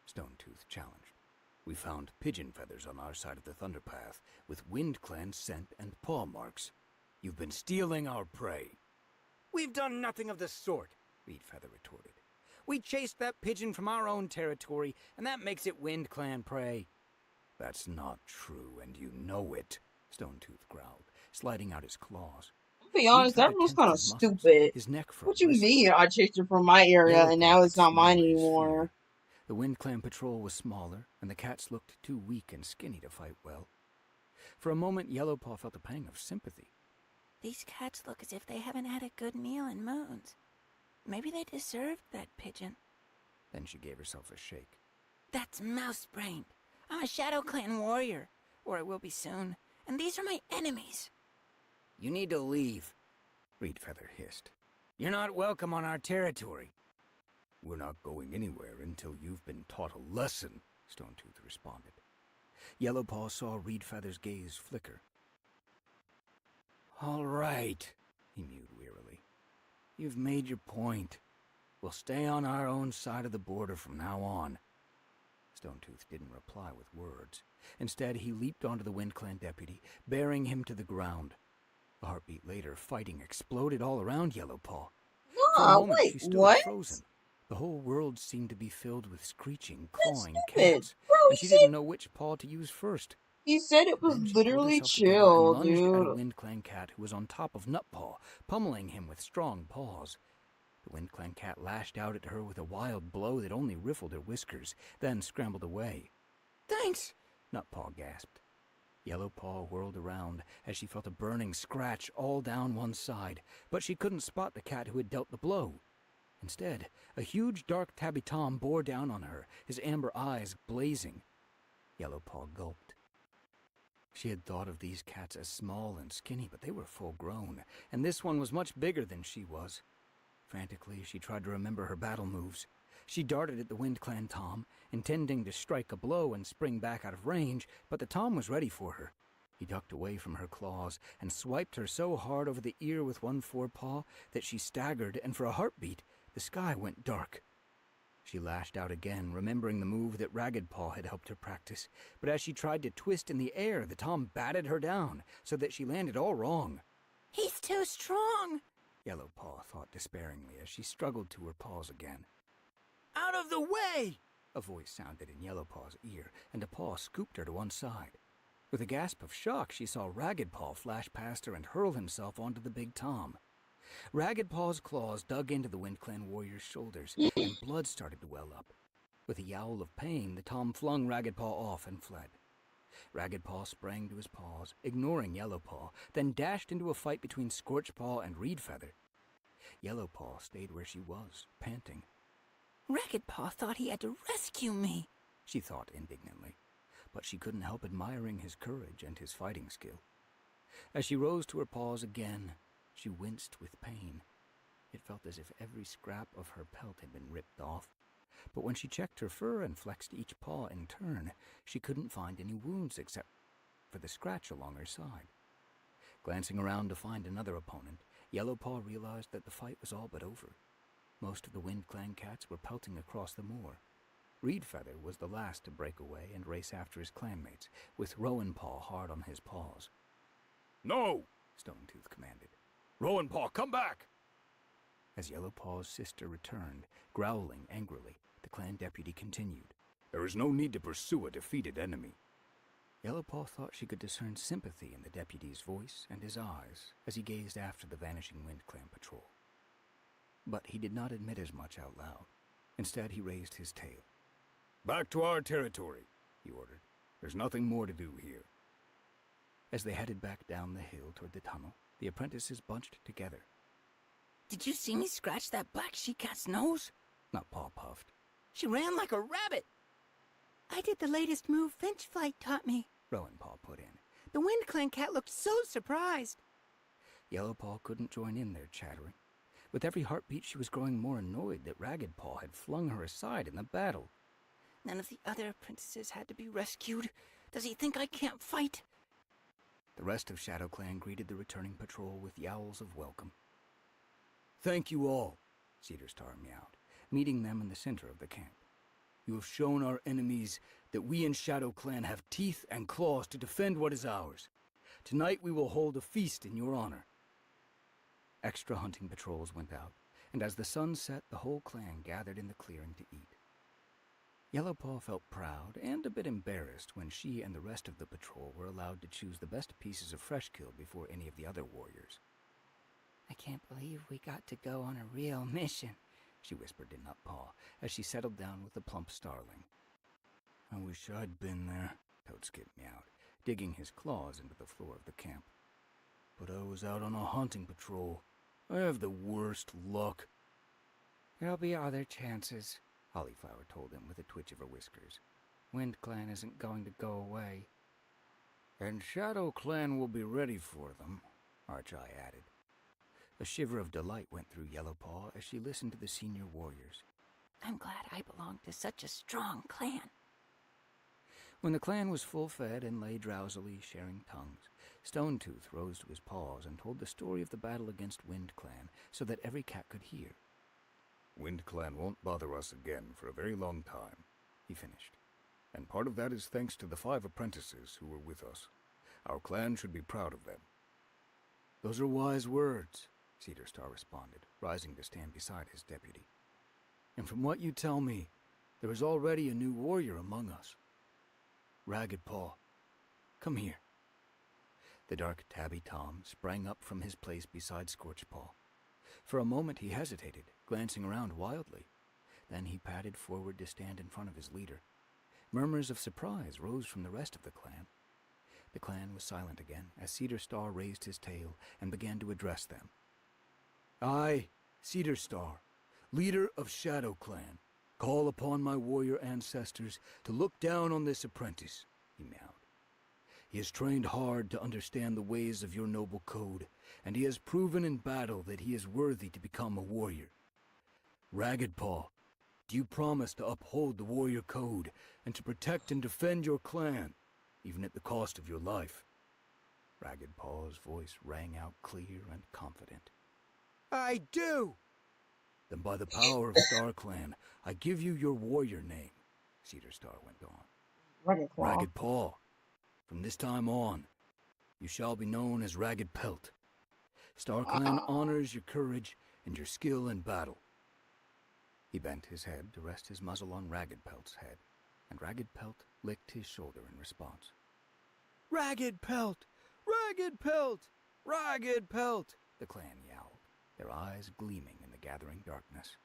Stonetooth challenged. We found pigeon feathers on our side of the Thunderpath with Wind Clan scent and paw marks. You've been stealing our prey. We've done nothing of the sort, Reedfeather retorted. We chased that pigeon from our own territory, and that makes it Wind Clan prey. That's not true, and you know it, Stonetooth growled, sliding out his claws. To be honest, that was kind of stupid. His neck fur What you bristled. mean I chased her from my area and now it's not mine Smiled his anymore? fear. The Wind Clan patrol was smaller, and the cats looked too weak and skinny to fight well. For a moment, Yellowpaw felt a pang of sympathy. These cats look as if they haven't had a good meal in moons. Maybe they deserved that pigeon. Then she gave herself a shake. That's mouse-brained. I'm a Shadow Clan warrior, or I will be soon, and these are my enemies. You need to leave, Reedfeather hissed. You're not welcome on our territory. We're not going anywhere until you've been taught a lesson, Stonetooth responded. Yellowpaw saw Reedfeather's gaze flicker. All right, He mewed wearily. you've made your point. We'll stay on our own side of the border from now on. Stonetooth didn't reply with words. Instead, he leaped onto the Wind Clan deputy, bearing him to the ground. A heartbeat later, fighting exploded all around Yellowpaw. For a Ah, moment, wait, she stood what? frozen. The whole world seemed to be filled with screeching, clawing stupid. cats, Bro, and he she said, didn't know which paw to use first. he said it was Then she pulled literally herself together chill, and lunged at a dude. Wind Clan cat who was on top of Nutpaw, pummeling him with strong paws. The Wind Clan cat lashed out at her with a wild blow that only riffled her whiskers, then scrambled away. Thanks. Nutpaw gasped. Yellowpaw whirled around as she felt a burning scratch all down one side, but she couldn't spot the cat who had dealt the blow. Instead, a huge dark tabby Tom bore down on her, his amber eyes blazing. Yellowpaw gulped. She had thought of these cats as small and skinny, but they were full grown, and this one was much bigger than she was. Frantically, she tried to remember her battle moves. She darted at the Wind Clan Tom, intending to strike a blow and spring back out of range, but the Tom was ready for her. He ducked away from her claws and swiped her so hard over the ear with one forepaw that she staggered, and for a heartbeat, the sky went dark. She lashed out again, remembering the move that Ragged Paw had helped her practice, but as she tried to twist in the air, the Tom batted her down, so that she landed all wrong. He's too strong. Yellowpaw thought despairingly as she struggled to her paws again. Out of the way! A voice sounded in Yellowpaw's ear, and a paw scooped her to one side. With a gasp of shock, she saw Ragged Paw flash past her and hurl himself onto the big Tom. Ragged Paw's claws dug into the WindClan warrior's shoulders, and blood started to well up. With a yowl of pain, the Tom flung Ragged Paw off and fled. Ragged Paw sprang to his paws, ignoring Yellow Paw, then dashed into a fight between Scorch Paw and Reed Feather. Yellow Paw stayed where she was, panting. Ragged Paw thought he had to rescue me, she thought indignantly, but she couldn't help admiring his courage and his fighting skill. As she rose to her paws again, she winced with pain. It felt as if every scrap of her pelt had been ripped off. But when she checked her fur and flexed each paw in turn, she couldn't find any wounds except for the scratch along her side. Glancing around to find another opponent, Yellow Paw realized that the fight was all but over. Most of the WindClan cats were pelting across the moor. Reed Feather was the last to break away and race after his clanmates, with Rowan Paw hard on his paws. No! Stonetooth commanded. Rowan Paw, come back! As Yellow Paw's sister returned, growling angrily, the clan deputy continued. There is no need to pursue a defeated enemy. Yellow Paw thought she could discern sympathy in the deputy's voice and his eyes as he gazed after the vanishing WindClan patrol. But he did not admit as much out loud. Instead, he raised his tail. Back to our territory, he ordered. There's nothing more to do here. As they headed back down the hill toward the tunnel, the apprentices bunched together. Did you see me scratch that black she-cat's nose? Not Paw puffed. She ran like a rabbit. I did the latest move Finchflight taught me, Rowan Paw put in. The WindClan cat looked so surprised. Yellow Paw couldn't join in their chattering. With every heartbeat, she was growing more annoyed that Ragged Paw had flung her aside in the battle. None of the other apprentices had to be rescued. Does he think I can't fight? The rest of ShadowClan greeted the returning patrol with yowls of welcome. Thank you all, Cedar Star meowed, meeting them in the center of the camp. You have shown our enemies that we in ShadowClan have teeth and claws to defend what is ours. Tonight we will hold a feast in your honor. Extra hunting patrols went out, and as the sun set, the whole clan gathered in the clearing to eat. Yellow Paw felt proud and a bit embarrassed when she and the rest of the patrol were allowed to choose the best pieces of fresh kill before any of the other warriors. I can't believe we got to go on a real mission, she whispered to Nut Paw as she settled down with the plump starling. I wish I'd been there, Toadskip meowed, digging his claws into the floor of the camp. But I was out on a hunting patrol. I have the worst luck. There'll be other chances, Hollyflower told him with a twitch of her whiskers. WindClan isn't going to go away. And ShadowClan will be ready for them, Archeye added. A shiver of delight went through Yellow Paw as she listened to the senior warriors. I'm glad I belong to such a strong clan. When the clan was full-fed and lay drowsily sharing tongues, Stonetooth rose to his paws and told the story of the battle against WindClan so that every cat could hear. WindClan won't bother us again for a very long time, he finished. And part of that is thanks to the 5 apprentices who were with us. Our clan should be proud of them. Those are wise words, Cedar Star responded, rising to stand beside his deputy. And from what you tell me, there is already a new warrior among us. Ragged Paw, come here. The dark tabby Tom sprang up from his place beside Scorch Paw. For a moment he hesitated, glancing around wildly. Then he padded forward to stand in front of his leader. Murmurs of surprise rose from the rest of the clan. The clan was silent again as Cedar Star raised his tail and began to address them. I, Cedar Star, leader of ShadowClan, call upon my warrior ancestors to look down on this apprentice, he meowed. He has trained hard to understand the ways of your noble code, and he has proven in battle that he is worthy to become a warrior. Ragged Paw, do you promise to uphold the warrior code and to protect and defend your clan, even at the cost of your life? Ragged Paw's voice rang out clear and confident. I do! Then by the power of StarClan, I give you your warrior name, Cedar Star went on. Ragged Paw. From this time on, you shall be known as Ragged Pelt. StarClan honors your courage and your skill in battle. He bent his head to rest his muzzle on Ragged Pelt's head, and Ragged Pelt licked his shoulder in response. Ragged Pelt! Ragged Pelt! Ragged Pelt! The clan yelled, their eyes gleaming in the gathering darkness.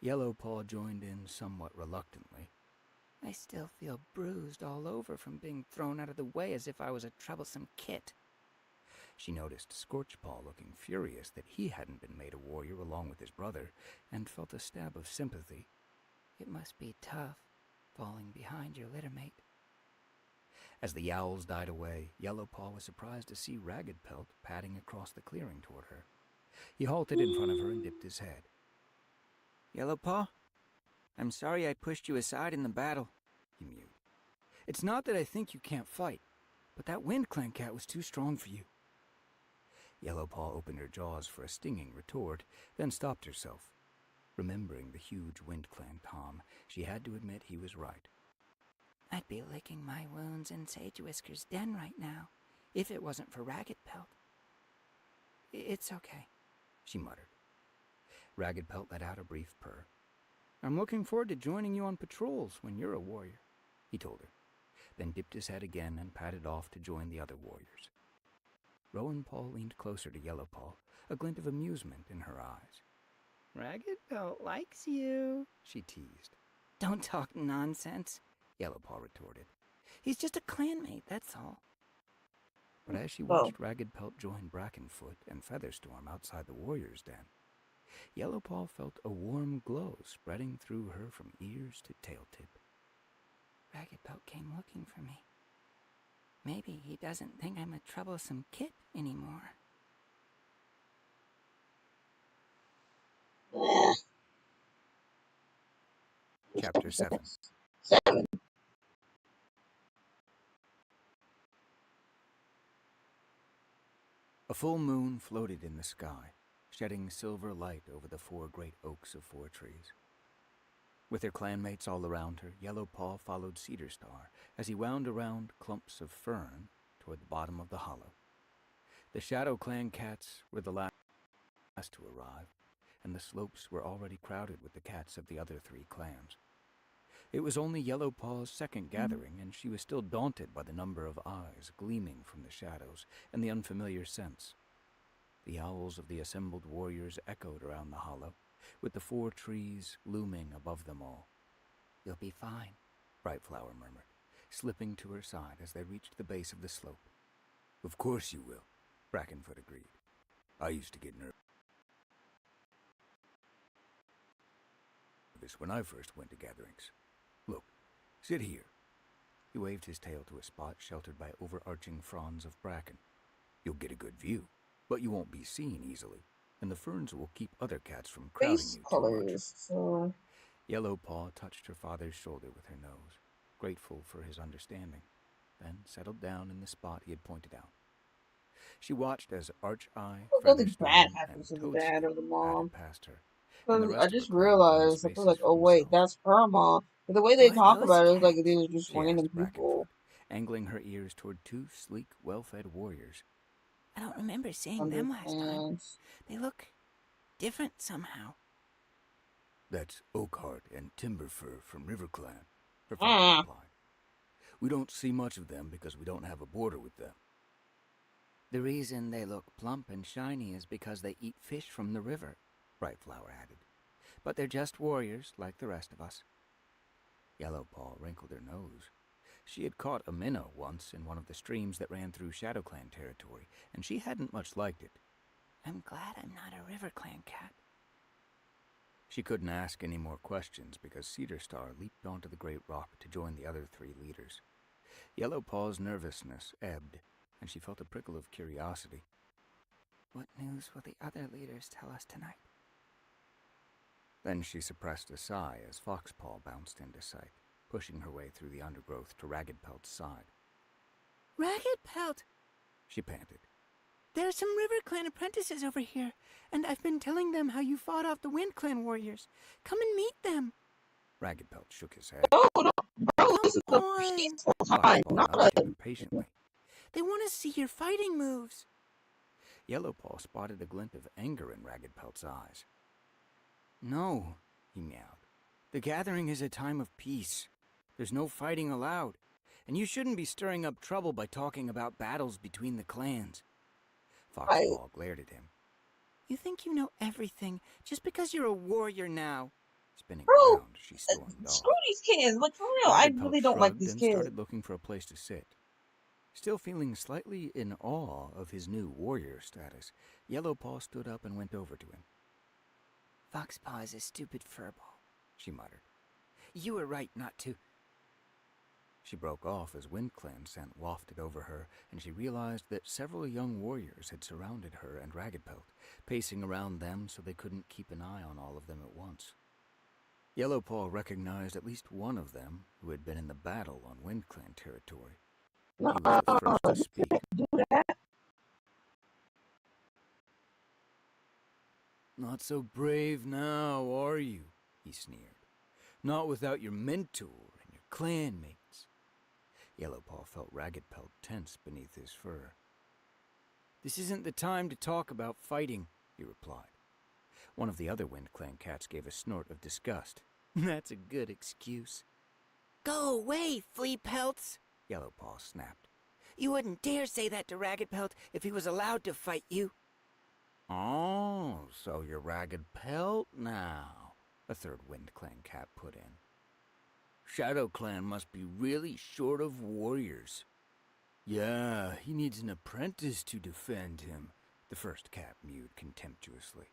Yellow Paw joined in somewhat reluctantly. I still feel bruised all over from being thrown out of the way as if I was a troublesome kit. She noticed Scorchpaw looking furious that he hadn't been made a warrior along with his brother, and felt a stab of sympathy. It must be tough, falling behind your litter mate. As the yowls died away, Yellow Paw was surprised to see Ragged Pelt padding across the clearing toward her. He halted in front of her and dipped his head. Yellow Paw, I'm sorry I pushed you aside in the battle, He mewed. It's not that I think you can't fight, but that Wind Clan cat was too strong for you. Yellow Paw opened her jaws for a stinging retort, then stopped herself. Remembering the huge Wind Clan Tom, she had to admit he was right. I'd be licking my wounds in Sage Whisker's den right now, if it wasn't for Ragged Pelt. It's okay, she muttered. Ragged Pelt let out a brief purr. I'm looking forward to joining you on patrols when you're a warrior, he told her, then dipped his head again and padded off to join the other warriors. Rowan Paw leaned closer to Yellow Paw, a glint of amusement in her eyes. Ragged Pelt likes you, she teased. Don't talk nonsense, Yellow Paw retorted. He's just a clanmate, that's all. But as she watched Ragged Pelt join Brackenfoot and Featherstorm outside the warrior's den, Yellow Paw felt a warm glow spreading through her from ears to tail tip. Ragged Pelt came looking for me. Maybe he doesn't think I'm a troublesome kit anymore. Chapter 7. A full moon floated in the sky, shedding silver light over the 4 great oaks of 4 trees. With her clanmates all around her, Yellow Paw followed Cedar Star as he wound around clumps of fern toward the bottom of the hollow. The Shadow Clan cats were the last to arrive, and the slopes were already crowded with the cats of the other 3 clans. It was only Yellow Paw's second gathering, and she was still daunted by the number of eyes gleaming from the shadows and the unfamiliar scents. The owls of the assembled warriors echoed around the hollow, with the 4 trees looming above them all. You'll be fine, Brightflower murmured, slipping to her side as they reached the base of the slope. Of course you will, Brackenfoot agreed. I used to get nervous when I first went to gatherings. Look, sit here. He waved his tail to a spot sheltered by overarching fronds of bracken. You'll get a good view, but you won't be seen easily, and the ferns will keep other cats from crowding Face you too colors. much. Yellow Paw touched her father's shoulder with her nose, grateful for his understanding, then settled down in the spot he had pointed out. She watched as Arch-Eye, Nothing bad Featherstone, happens and to the dad or the Toadstool mom. padded past her. And the Because rest I of the just clan turned realized, I feel faces like, for oh wait, themselves. that's her mom. But the way they Who are talk those about it is like cats? these are just She random asked people. Brackenfoot, angling her ears toward 2 sleek, well-fed warriors. I don't remember seeing them last time. Understands. They look different somehow. That's Oakheart and Timberfur from River Clan, Her father Ah. replied. We don't see much of them because we don't have a border with them. The reason they look plump and shiny is because they eat fish from the river, Brightflower added. but they're just warriors like the rest of us. Yellow Paw wrinkled her nose. She had caught a minnow once in one of the streams that ran through Shadow Clan territory, and she hadn't much liked it. I'm glad I'm not a River Clan cat. She couldn't ask any more questions because Cedar Star leaped onto the great rock to join the other 3 leaders. Yellow Paw's nervousness ebbed, and she felt a prickle of curiosity. What news will the other leaders tell us tonight? Then she suppressed a sigh as Foxpaw bounced into sight, pushing her way through the undergrowth to Ragged Pelt's side. Ragged Pelt! She panted. There are some River Clan apprentices over here, and I've been telling them how you fought off the Wind Clan warriors. Come and meet them. Ragged Pelt shook his head. No, no, bro, this is the Come on. peaceful time, Foxpaw not nudged him impatiently. They want to see your fighting moves. Yellow Paw spotted a glint of anger in Ragged Pelt's eyes. No, he meowed. The gathering is a time of peace. There's no fighting allowed. and you shouldn't be stirring up trouble by talking about battles between the clans. Right. Foxpaw glared at him. You think you know everything just because you're a warrior now. Spinning Bro, around, she stormed off. screw these kids. Like, for real, I Ragged Pelt really don't like shrugged these and kids. started looking for a place to sit. Still feeling slightly in awe of his new warrior status, Yellowpaw stood up and went over to him. Foxpaw is a stupid furball, She muttered. You were right not to. She broke off as WindClan scent wafted over her, and she realized that several young warriors had surrounded her and Ragged Pelt, pacing around them so they couldn't keep an eye on all of them at once. Yellowpaw recognized at least one of them who had been in the battle on WindClan territory. He was the first to speak. Do that. Not so brave now, are you? He sneered. Not without your mentor and your clanmates. Yellowpaw felt Ragged Pelt tense beneath his fur. This isn't the time to talk about fighting, he replied. One of the other WindClan cats gave a snort of disgust. That's a good excuse. Go away, flea pelts! Yellowpaw snapped. You wouldn't dare say that to Ragged Pelt if he was allowed to fight you. Oh, so you're Ragged Pelt now, a third WindClan cat put in. ShadowClan must be really short of warriors. Yeah, he needs an apprentice to defend him, the first cat mewed contemptuously.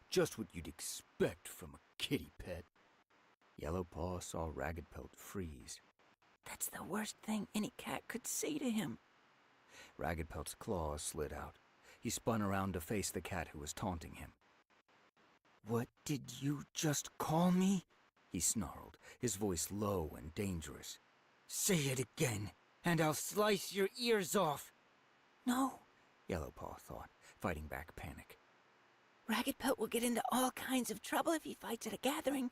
Just what you'd expect from a kitty pet. Yellowpaw saw Ragged Pelt freeze. That's the worst thing any cat could say to him. Ragged Pelt's claws slid out. He spun around to face the cat who was taunting him. What did you just call me? He snarled, his voice low and dangerous. Say it again, and I'll slice your ears off. No, Yellowpaw thought, fighting back panic. Ragged Pelt will get into all kinds of trouble if he fights at a gathering.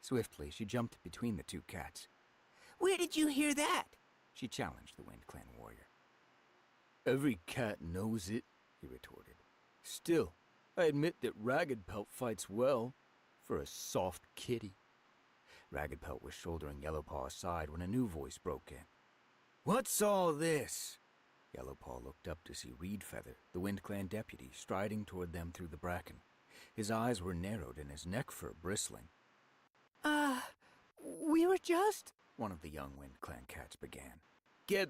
Swiftly, she jumped between the two cats. Where did you hear that? She challenged the WindClan warrior. Every cat knows it, he retorted. Still, I admit that Ragged Pelt fights well, for a soft kitty. Ragged Pelt was shouldering Yellowpaw aside when a new voice broke in. What's all this? Yellowpaw looked up to see Reedfeather, the WindClan deputy, striding toward them through the bracken. His eyes were narrowed and his neck fur bristling. We were just... One of the young WindClan cats began. Get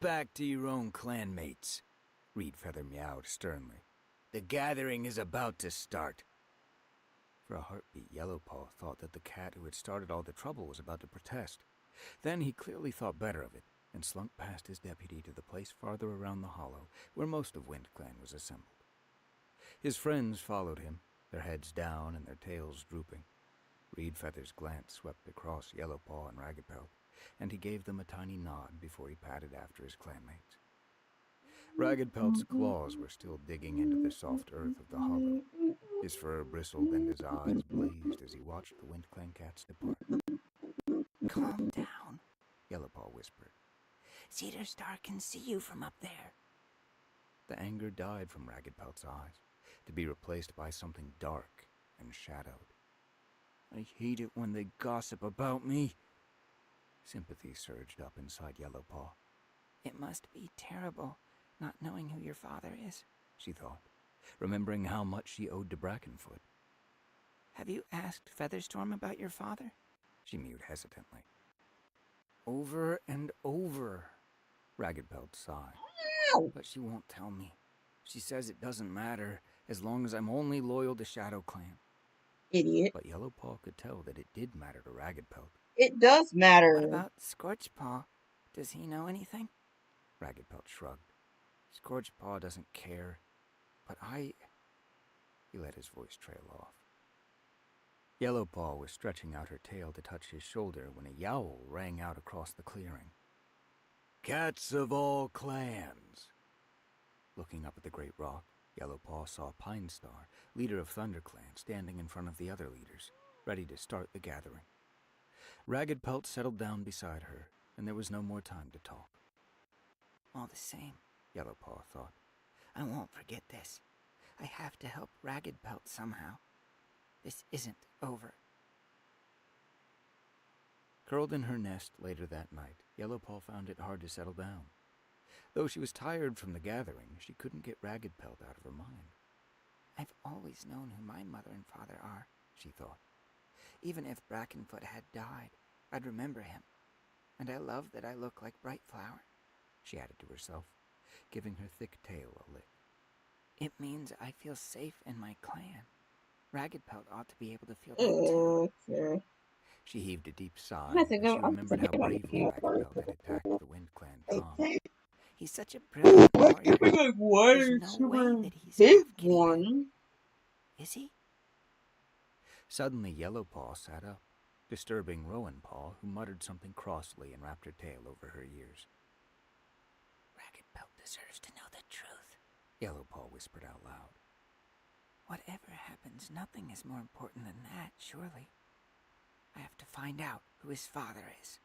back to your own clanmates, Reedfeather meowed sternly. The gathering is about to start. For a heartbeat, Yellowpaw thought that the cat who had started all the trouble was about to protest. Then he clearly thought better of it, and slunk past his deputy to the place farther around the hollow, where most of WindClan was assembled. His friends followed him, their heads down and their tails drooping. Reedfeather's glance swept across Yellowpaw and Ragged Pelt, and he gave them a tiny nod before he padded after his clanmates. Ragged Pelt's claws were still digging into the soft earth of the hollow. His fur bristled and his eyes blazed as he watched the WindClan cats depart. Calm down, Yellowpaw whispered. Cedar Star can see you from up there. The anger died from Ragged Pelt's eyes, to be replaced by something dark and shadowed. I hate it when they gossip about me. Sympathy surged up inside Yellowpaw. It must be terrible not knowing who your father is, she thought, remembering how much she owed to Brackenfoot. Have you asked Featherstorm about your father? She mewed hesitantly. Over and over, Ragged Pelt sighed. But she won't tell me. She says it doesn't matter as long as I'm only loyal to ShadowClan. Idiot. But Yellowpaw could tell that it did matter to Ragged Pelt. It does matter. What about Scorchpaw? Does he know anything? Ragged Pelt shrugged. Scorchpaw doesn't care, but He let his voice trail off. Yellowpaw was stretching out her tail to touch his shoulder when a yowl rang out across the clearing. Cats of all clans! Looking up at the great rock, Yellowpaw saw Pine Star, leader of ThunderClan, standing in front of the other leaders, ready to start the gathering. Ragged Pelt settled down beside her, and there was no more time to talk. All the same, Yellowpaw thought. I won't forget this. I have to help Ragged Pelt somehow. This isn't over. Curled in her nest later that night, Yellow Paw found it hard to settle down. Though she was tired from the gathering, she couldn't get Ragged Pelt out of her mind. I've always known who my mother and father are, she thought. Even if Brackenfoot had died, I'd remember him. And I love that I look like Brightflower, she added to herself, giving her thick tail a lick. It means I feel safe in my clan. Ragged Pelt ought to be able to feel that too. Okay. She heaved a deep sigh I as think she I'm remembered how thinking about bravely picking up Ragged Pelt had attacked the Wind Clan Tom. He's such a brilliant Why warrior. can't we like one There's no way super that he's big half kitty one? Is he? Suddenly, Yellow Paw sat up, disturbing Rowan Paw, who muttered something crossly and wrapped her tail over her ears. Ragged Pelt deserves to know the truth, Yellow Paw whispered out loud. Whatever happens, nothing is more important than that, surely. I have to find out who his father is.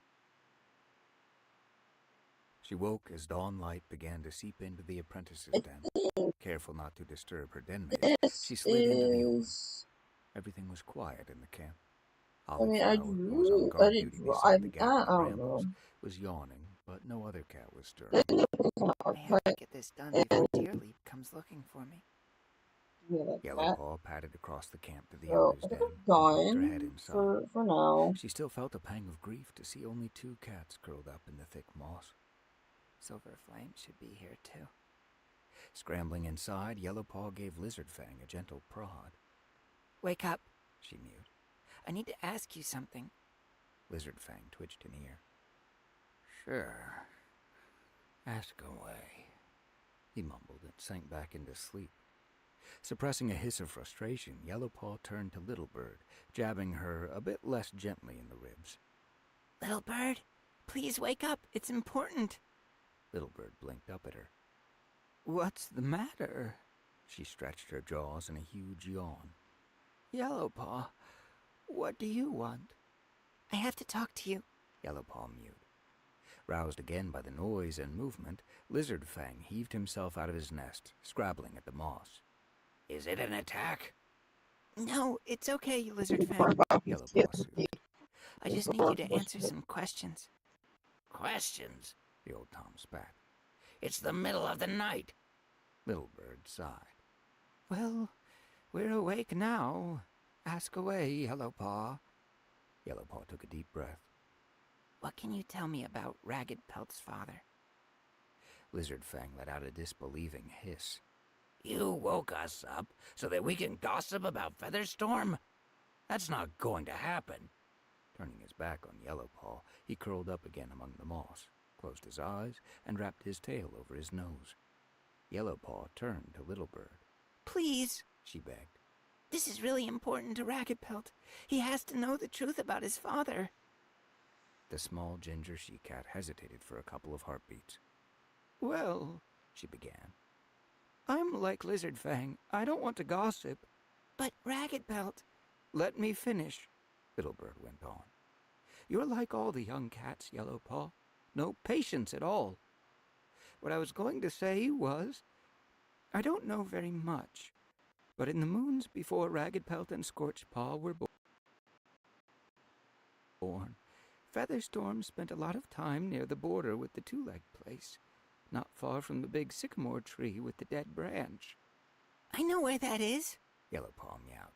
She woke as dawn light began to seep into the apprentice's den. Careful not to disturb her den mates, This she slid into the open. is. Everything was quiet in the camp. I mean, I Olive who was on drew. I guard did duty draw. beside the I gap in the don't know. brambles, was yawning, but no other cat was stirring. I have to get this done before Deerleap comes looking for me. Yellow Paw padded across the camp to the So elder's I den think and I'm poked her done head inside. for now. She still felt a pang of grief to see only 2 cats curled up in the thick moss. Silver Flame should be here too. Scrambling inside, Yellow Paw gave Lizard Fang a gentle prod. Wake up, She mewed. I need to ask you something. Lizard Fang twitched an ear. Sure. Ask away, he mumbled and sank back into sleep. Suppressing a hiss of frustration, Yellow Paw turned to Little Bird, jabbing her a bit less gently in the ribs. Little Bird, please wake up. It's important. Little Bird blinked up at her. What's the matter? She stretched her jaws in a huge yawn. Yellow Paw, what do you want? I have to talk to you. Yellow Paw mewed. Roused again by the noise and movement, Lizard Fang heaved himself out of his nest, scrabbling at the moss. Is it an attack? No, it's okay, Lizard Fang. Yellow Paw soothed. I just need you to answer some questions. Questions? The old Tom spat. It's the middle of the night. Little Bird sighed. Well, we're awake now. Ask away, Yellow Paw. Yellow Paw took a deep breath. What can you tell me about Ragged Pelt's father? Lizard Fang let out a disbelieving hiss. You woke us up so that we can gossip about Featherstorm? That's not going to happen. Turning his back on Yellow Paw, he curled up again among the moss, closed his eyes, and wrapped his tail over his nose. Yellow Paw turned to Little Bird. Please, She begged. this is really important to Ragged Pelt. He has to know the truth about his father. The small ginger she-cat hesitated for a couple of heartbeats. Well, She began. I'm like Lizard Fang. I don't want to gossip. But Ragged Pelt... Let me finish, Little Bird went on. You're like all the young cats, Yellow Paw. No patience at all. What I was going to say was, I don't know very much, but in the moons before Ragged Pelt and Scorched Paw were born, Featherstorm spent a lot of time near the border with the Two-Leg Place, not far from the big sycamore tree with the dead branch. I know where that is, Yellow Paw meowed.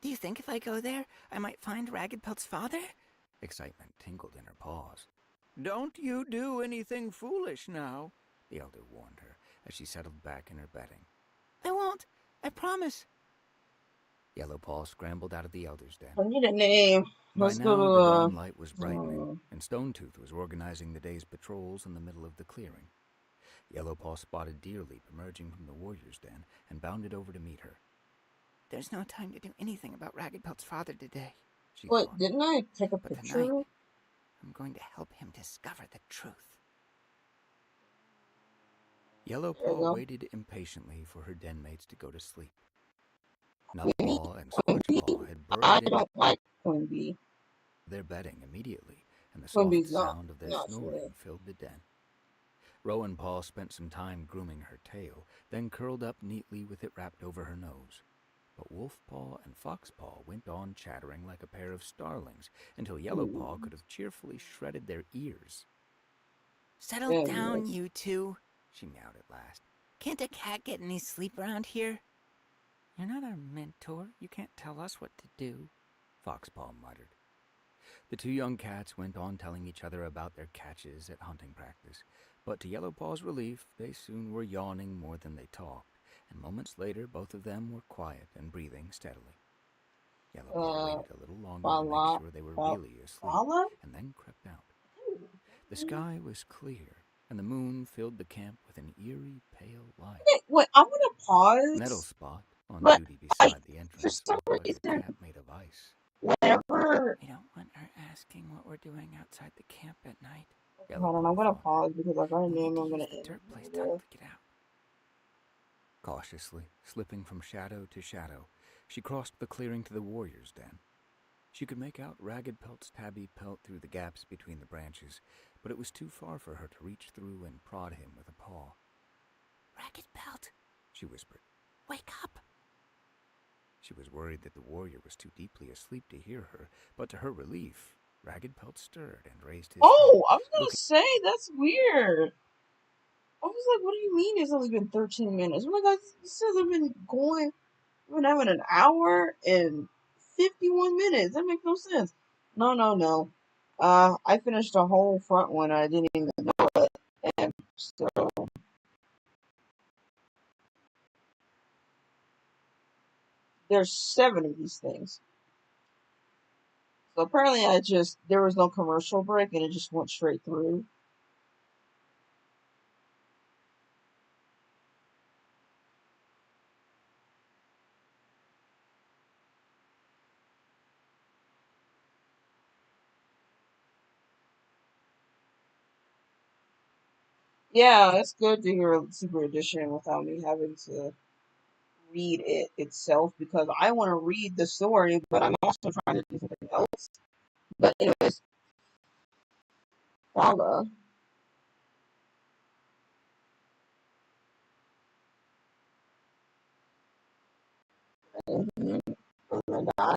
Do you think if I go there, I might find Ragged Pelt's father? Excitement tingled in her paws. Don't you do anything foolish now. The elder warned her as she settled back in her bedding. I won't. I promise. Yellow Paw scrambled out of the elder's den. I need a name. By Let's now, go the to dawn light was brightening, and Stonetooth was organizing the day's patrols in the middle of the clearing. Yellow Paw spotted Deerleap emerging from the warrior's den and bounded over to meet her. There's no time to do anything about Ragged Pelt's father today, she Wait, thought. didn't I take a But picture? tonight, I'm going to help him discover the truth. Yellow There you Paw go. waited impatiently for her den mates to go to sleep. Nutpaw and Scorchpaw had I burrowed into don't like Quimby. their bedding immediately, and the Quimby's soft not- sound of their not snoring sure. filled the den. Rowan Paw spent some time grooming her tail, then curled up neatly with it wrapped over her nose. But Wolfpaw and Foxpaw went on chattering like a pair of starlings until Yellowpaw could have cheerfully shredded their ears. Settle Yeah, down, yes. you two. She meowed at last. Can't a cat get any sleep around here? You're not our mentor. You can't tell us what to do, Foxpaw muttered. The two young cats went on telling each other about their catches at hunting practice, but to Yellowpaw's relief, they soon were yawning more than they talked, and moments later both of them were quiet and breathing steadily. Yellowpaw waited a little longer to make sure they were really asleep, Fala? and then crept out. The sky was clear, and the moon filled the camp with an eerie pale light. Wait, I'm gonna pause. Nettlespot, on But duty beside the for entrance, some looked like a reason, cat made of ice. whenever. We don't want her asking what we're doing outside the camp at night. Hold on, I'm gonna thought. pause because I got a We need name to I'm gonna use the end dirt place with. tunnel to get out. Cautiously, slipping from shadow to shadow, she crossed the clearing to the warrior's den. She could make out Ragged Pelt's tabby pelt through the gaps between the branches, but it was too far for her to reach through and prod him with a paw. Ragged Pelt, She whispered. wake up. She was worried that the warrior was too deeply asleep to hear her, but to her relief, Ragged Pelt stirred and raised his Oh, I head. was gonna say, that's weird. I was like, what do you mean it's only been 13 minutes? Oh my god, this says I've been going, I've been having an hour and 51 minutes. That makes no sense. No. I finished a whole front one. I didn't even know it. And so, there's 7 of these things. So apparently there was no commercial break and it just went straight through. Yeah, it's good to hear Super Edition without me having to read it itself because I want to read the story, but I'm also trying to do something else. But anyways, Fala. Mhm. And I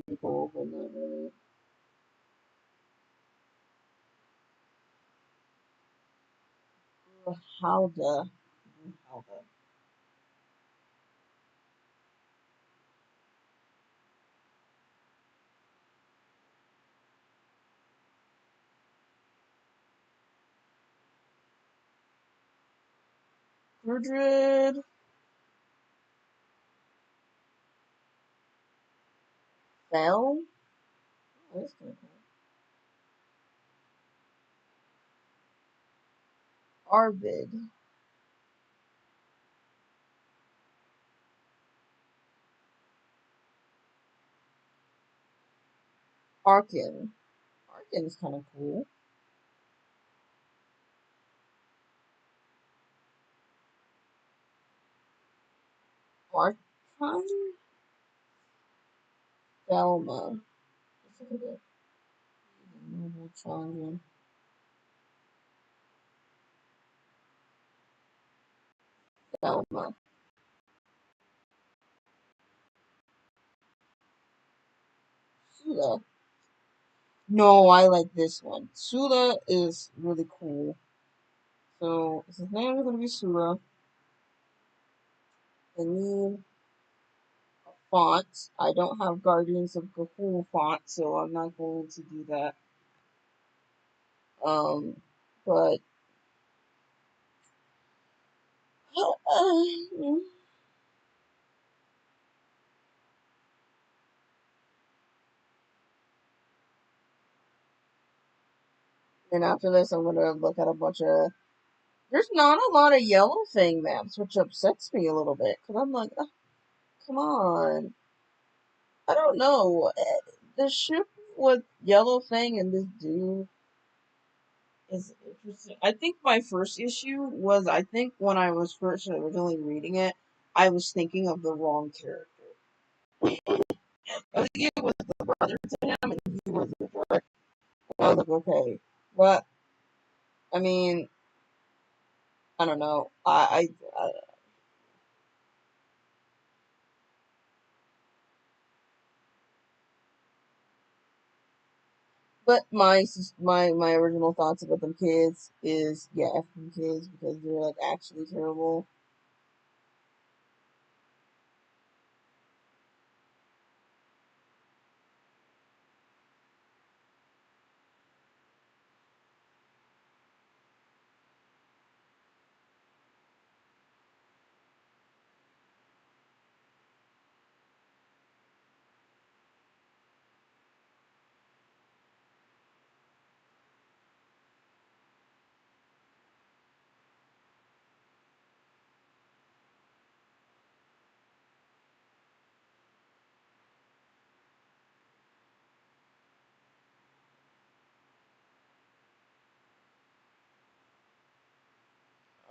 people when they really how the how the Gudrid fell. Oh, that's kinda cool. Arvid. Arkin. Arkin's kind of cool. Archon? Velma. Let's look at it. Noble Chandra. Velma. Sula. No, I like this one. Sula is really cool. So his name is gonna be Sula. I need a font. I don't have Guardians of Gahul font, so I'm not going to do that. But then after this, I'm gonna look at a bunch of. There's not a lot of Yellow Fang maps, which upsets me a little bit because I'm like, "Ugh, come on. I don't know. The ship with Yellow Fang and this dude is interesting. I think my first issue was I think when I was first originally reading it, I was thinking of the wrong character. I think it was the brother to him, and he was the boy. I was like, okay, but I mean, I don't know. But my original thoughts about them kids is yeah, F them kids because they're like actually terrible.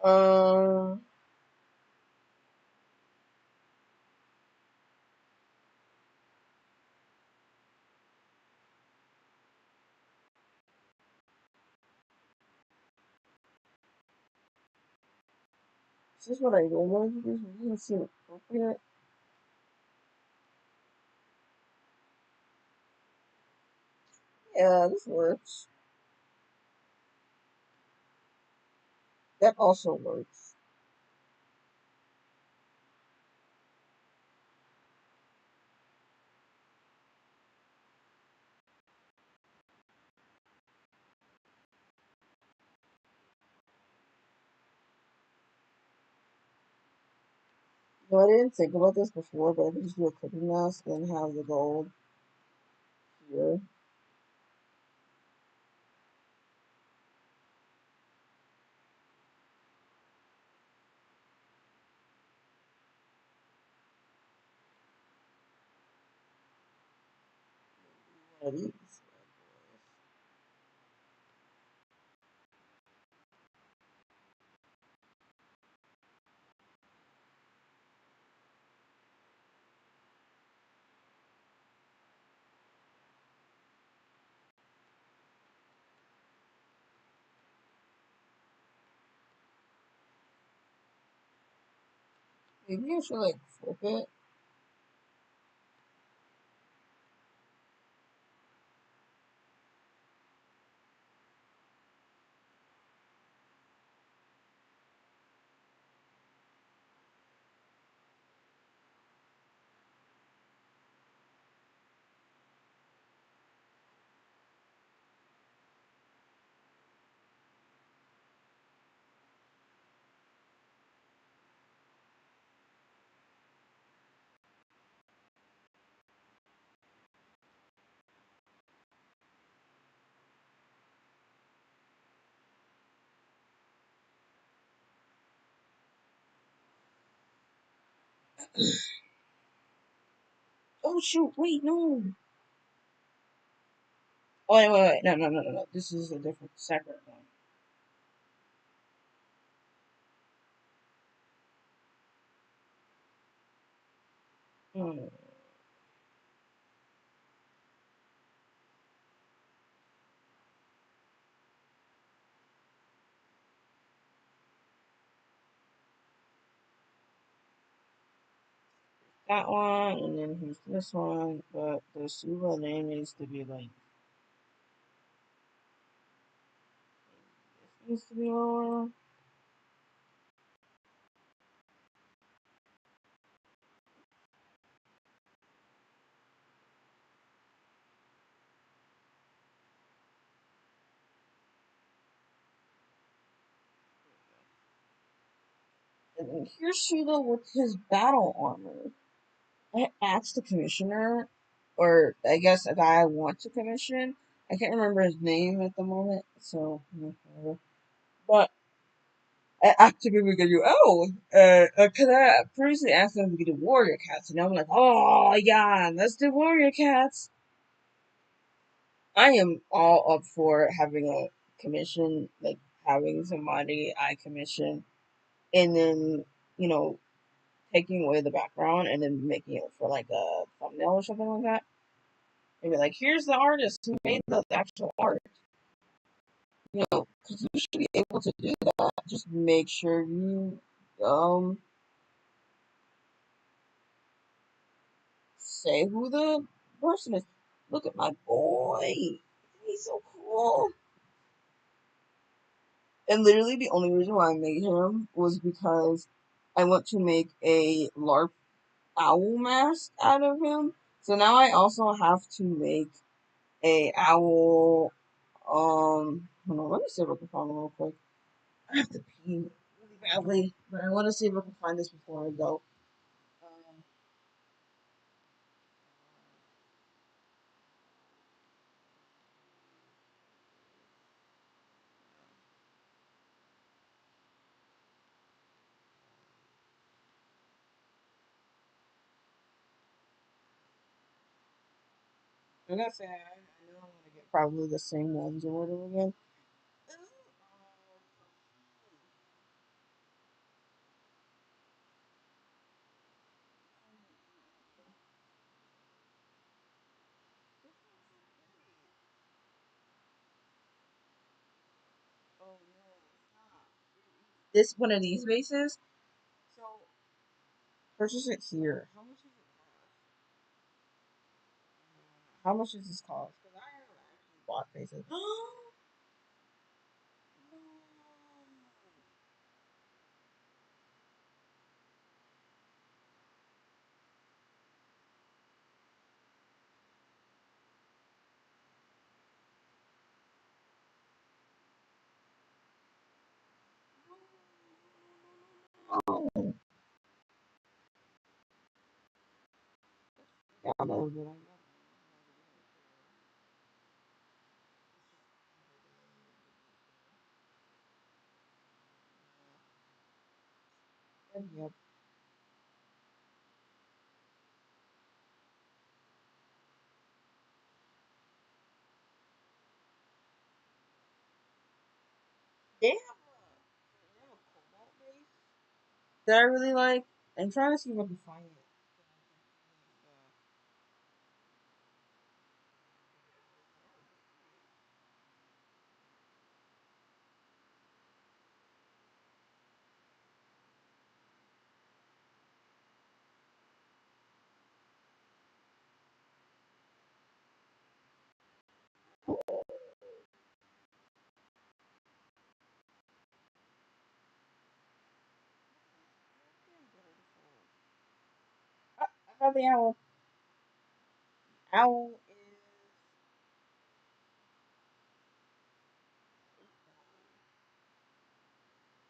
Um, is this what I normally do? This doesn't seem appropriate. Yeah, this works. That also works. No, I didn't think about this before, but I could just do a cooking mask and have the gold here. One of these. Maybe I should like flip it. Oh shoot! Wait, no. Oh wait, no, no, no, no, no. This is a different, separate one. Hmm. That one, and then here's this one, but the super name needs to be like this needs to be lower. And then here's Sheila with his battle armor. I asked the commissioner, or I guess a guy I want to commission. I can't remember his name at the moment, so whatever. But I asked him if we could do. Cause I previously asked him if we could do warrior cats, and I'm like, oh yeah, let's do warrior cats. I am all up for having a commission, like having somebody I commission, and then you know taking away the background and then making it for like a thumbnail or something like that. And be like, here's the artist who made the actual art. Because you should be able to do that. Just make sure you say who the person is. Look at my boy. he's so cool. And literally the only reason why I made him was because I want to make a LARP owl mask out of him. So now I also have to make a owl. Hold on, let me see if I can find him real quick. I have to pee really badly, but I want to see if I can find this before I go. Um, I'm gonna say I know I'm gonna get probably the same ones or whatever again. Oh no, stop. This one of these bases. So purchase it here. How much does it cost? How much does this cost? Because I haven't actually bought bases. Oh, download it. Yep. They have a cobalt base that I really like. I'm trying to see if I can find it. I found the owl. Owl is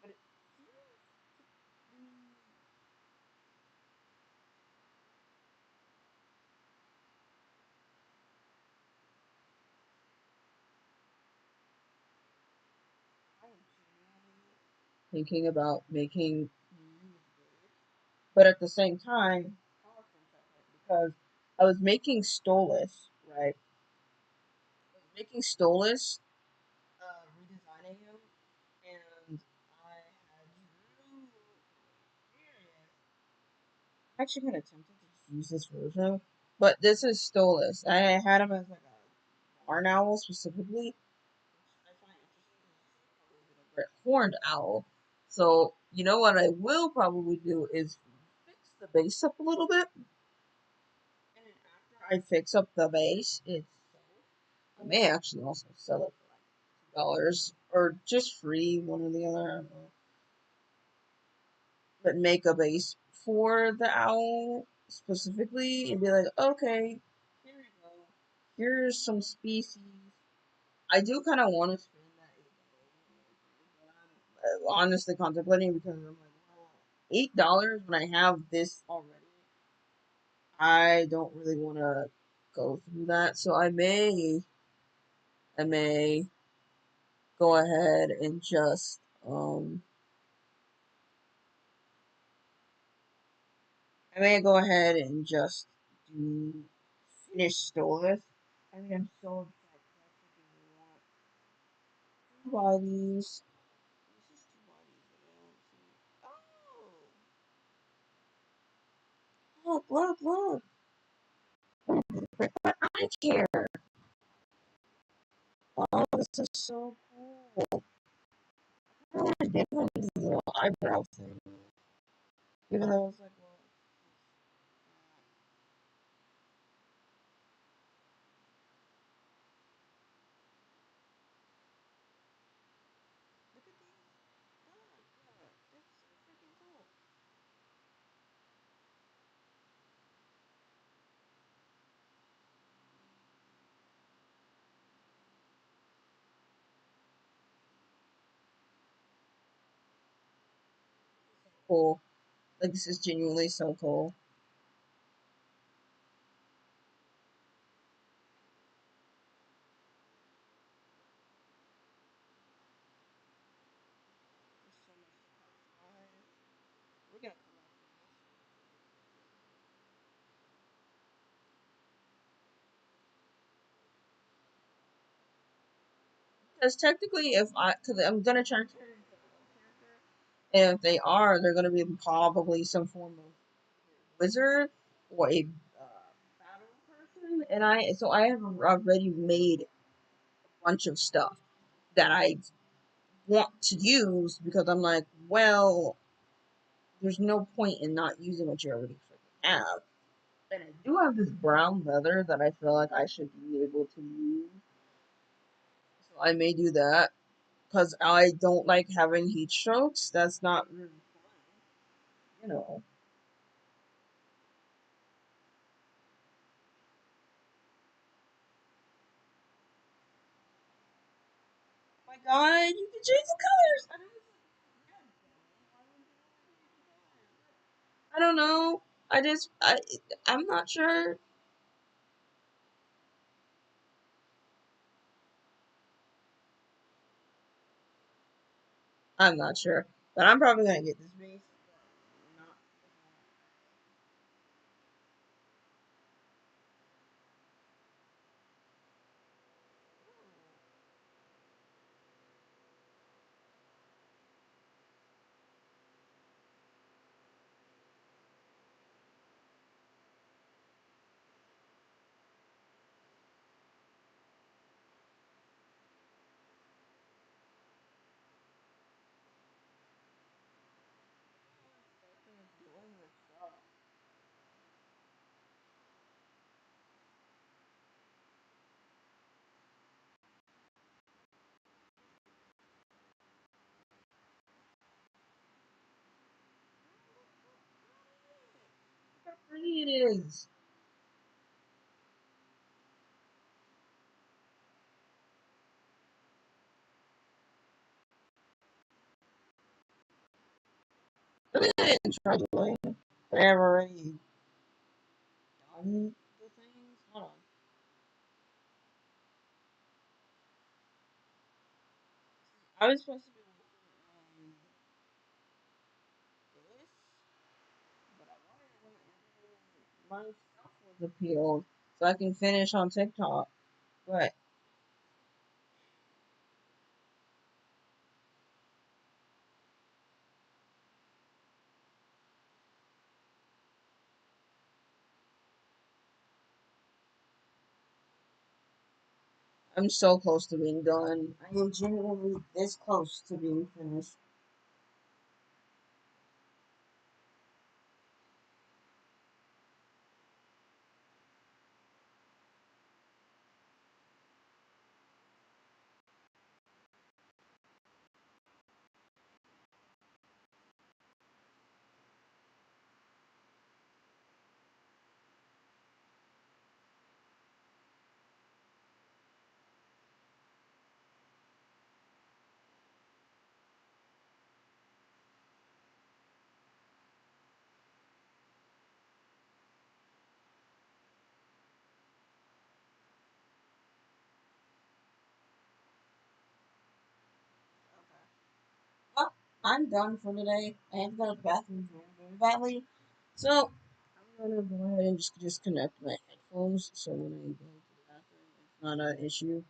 but it seems to be thinking about making but at the same time, because I was making Stolas, right? I was making Stolas, redesigning him, and I had drew. I'm actually kind of tempted to just use this version, but this is Stolas. I had him as like a barn owl specifically. I find interesting. Horned owl. So you know what I will probably do is fix the base up a little bit, and then after I fix up the base, I may actually also sell it for like $2 or just free, one or the other. I don't know. But make a base for the owl specifically and be like, okay, here you go. Here's some species. I do kind of want to spend that $8, but I'm honestly contemplating because I'm like, well, $8 when I have this already. I don't really want to go through that, so I may go ahead and just I may go ahead and just do finish stores. I mean, I'm so excited. I buy these. This is two bodies that I don't see. Oh, look, look, look! I care. Oh, this is so cool. I want to get one of these little eyebrow things. Even though it's like, well, cool. Like, this is genuinely so cool. We're gonna because technically, because I'm gonna try to turn it into a character, and if they are, they're gonna be probably some form of wizard or a battle person, and I have already made a bunch of stuff that I want to use because I'm like, well, there's no point in not using what you already freaking have. And I do have this brown leather that I feel like I should be able to use, so I may do that because I don't like having heat strokes. That's not really fun, you know. My God, you can change the colors. I don't know. I'm not sure. I'm not sure, but I'm probably gonna get this base. Not how pretty it is. It's probably I have already done the things. Hold on. I was supposed to be working on this, but I wanted to wait until my stuff was appealed so I can finish on TikTok. But I'm so close to being done. I am genuinely this close to being finished. Well, I'm done for today. I have to go to the bathroom very badly. So I'm gonna go ahead and just disconnect my headphones so when I go to the bathroom it's not an issue.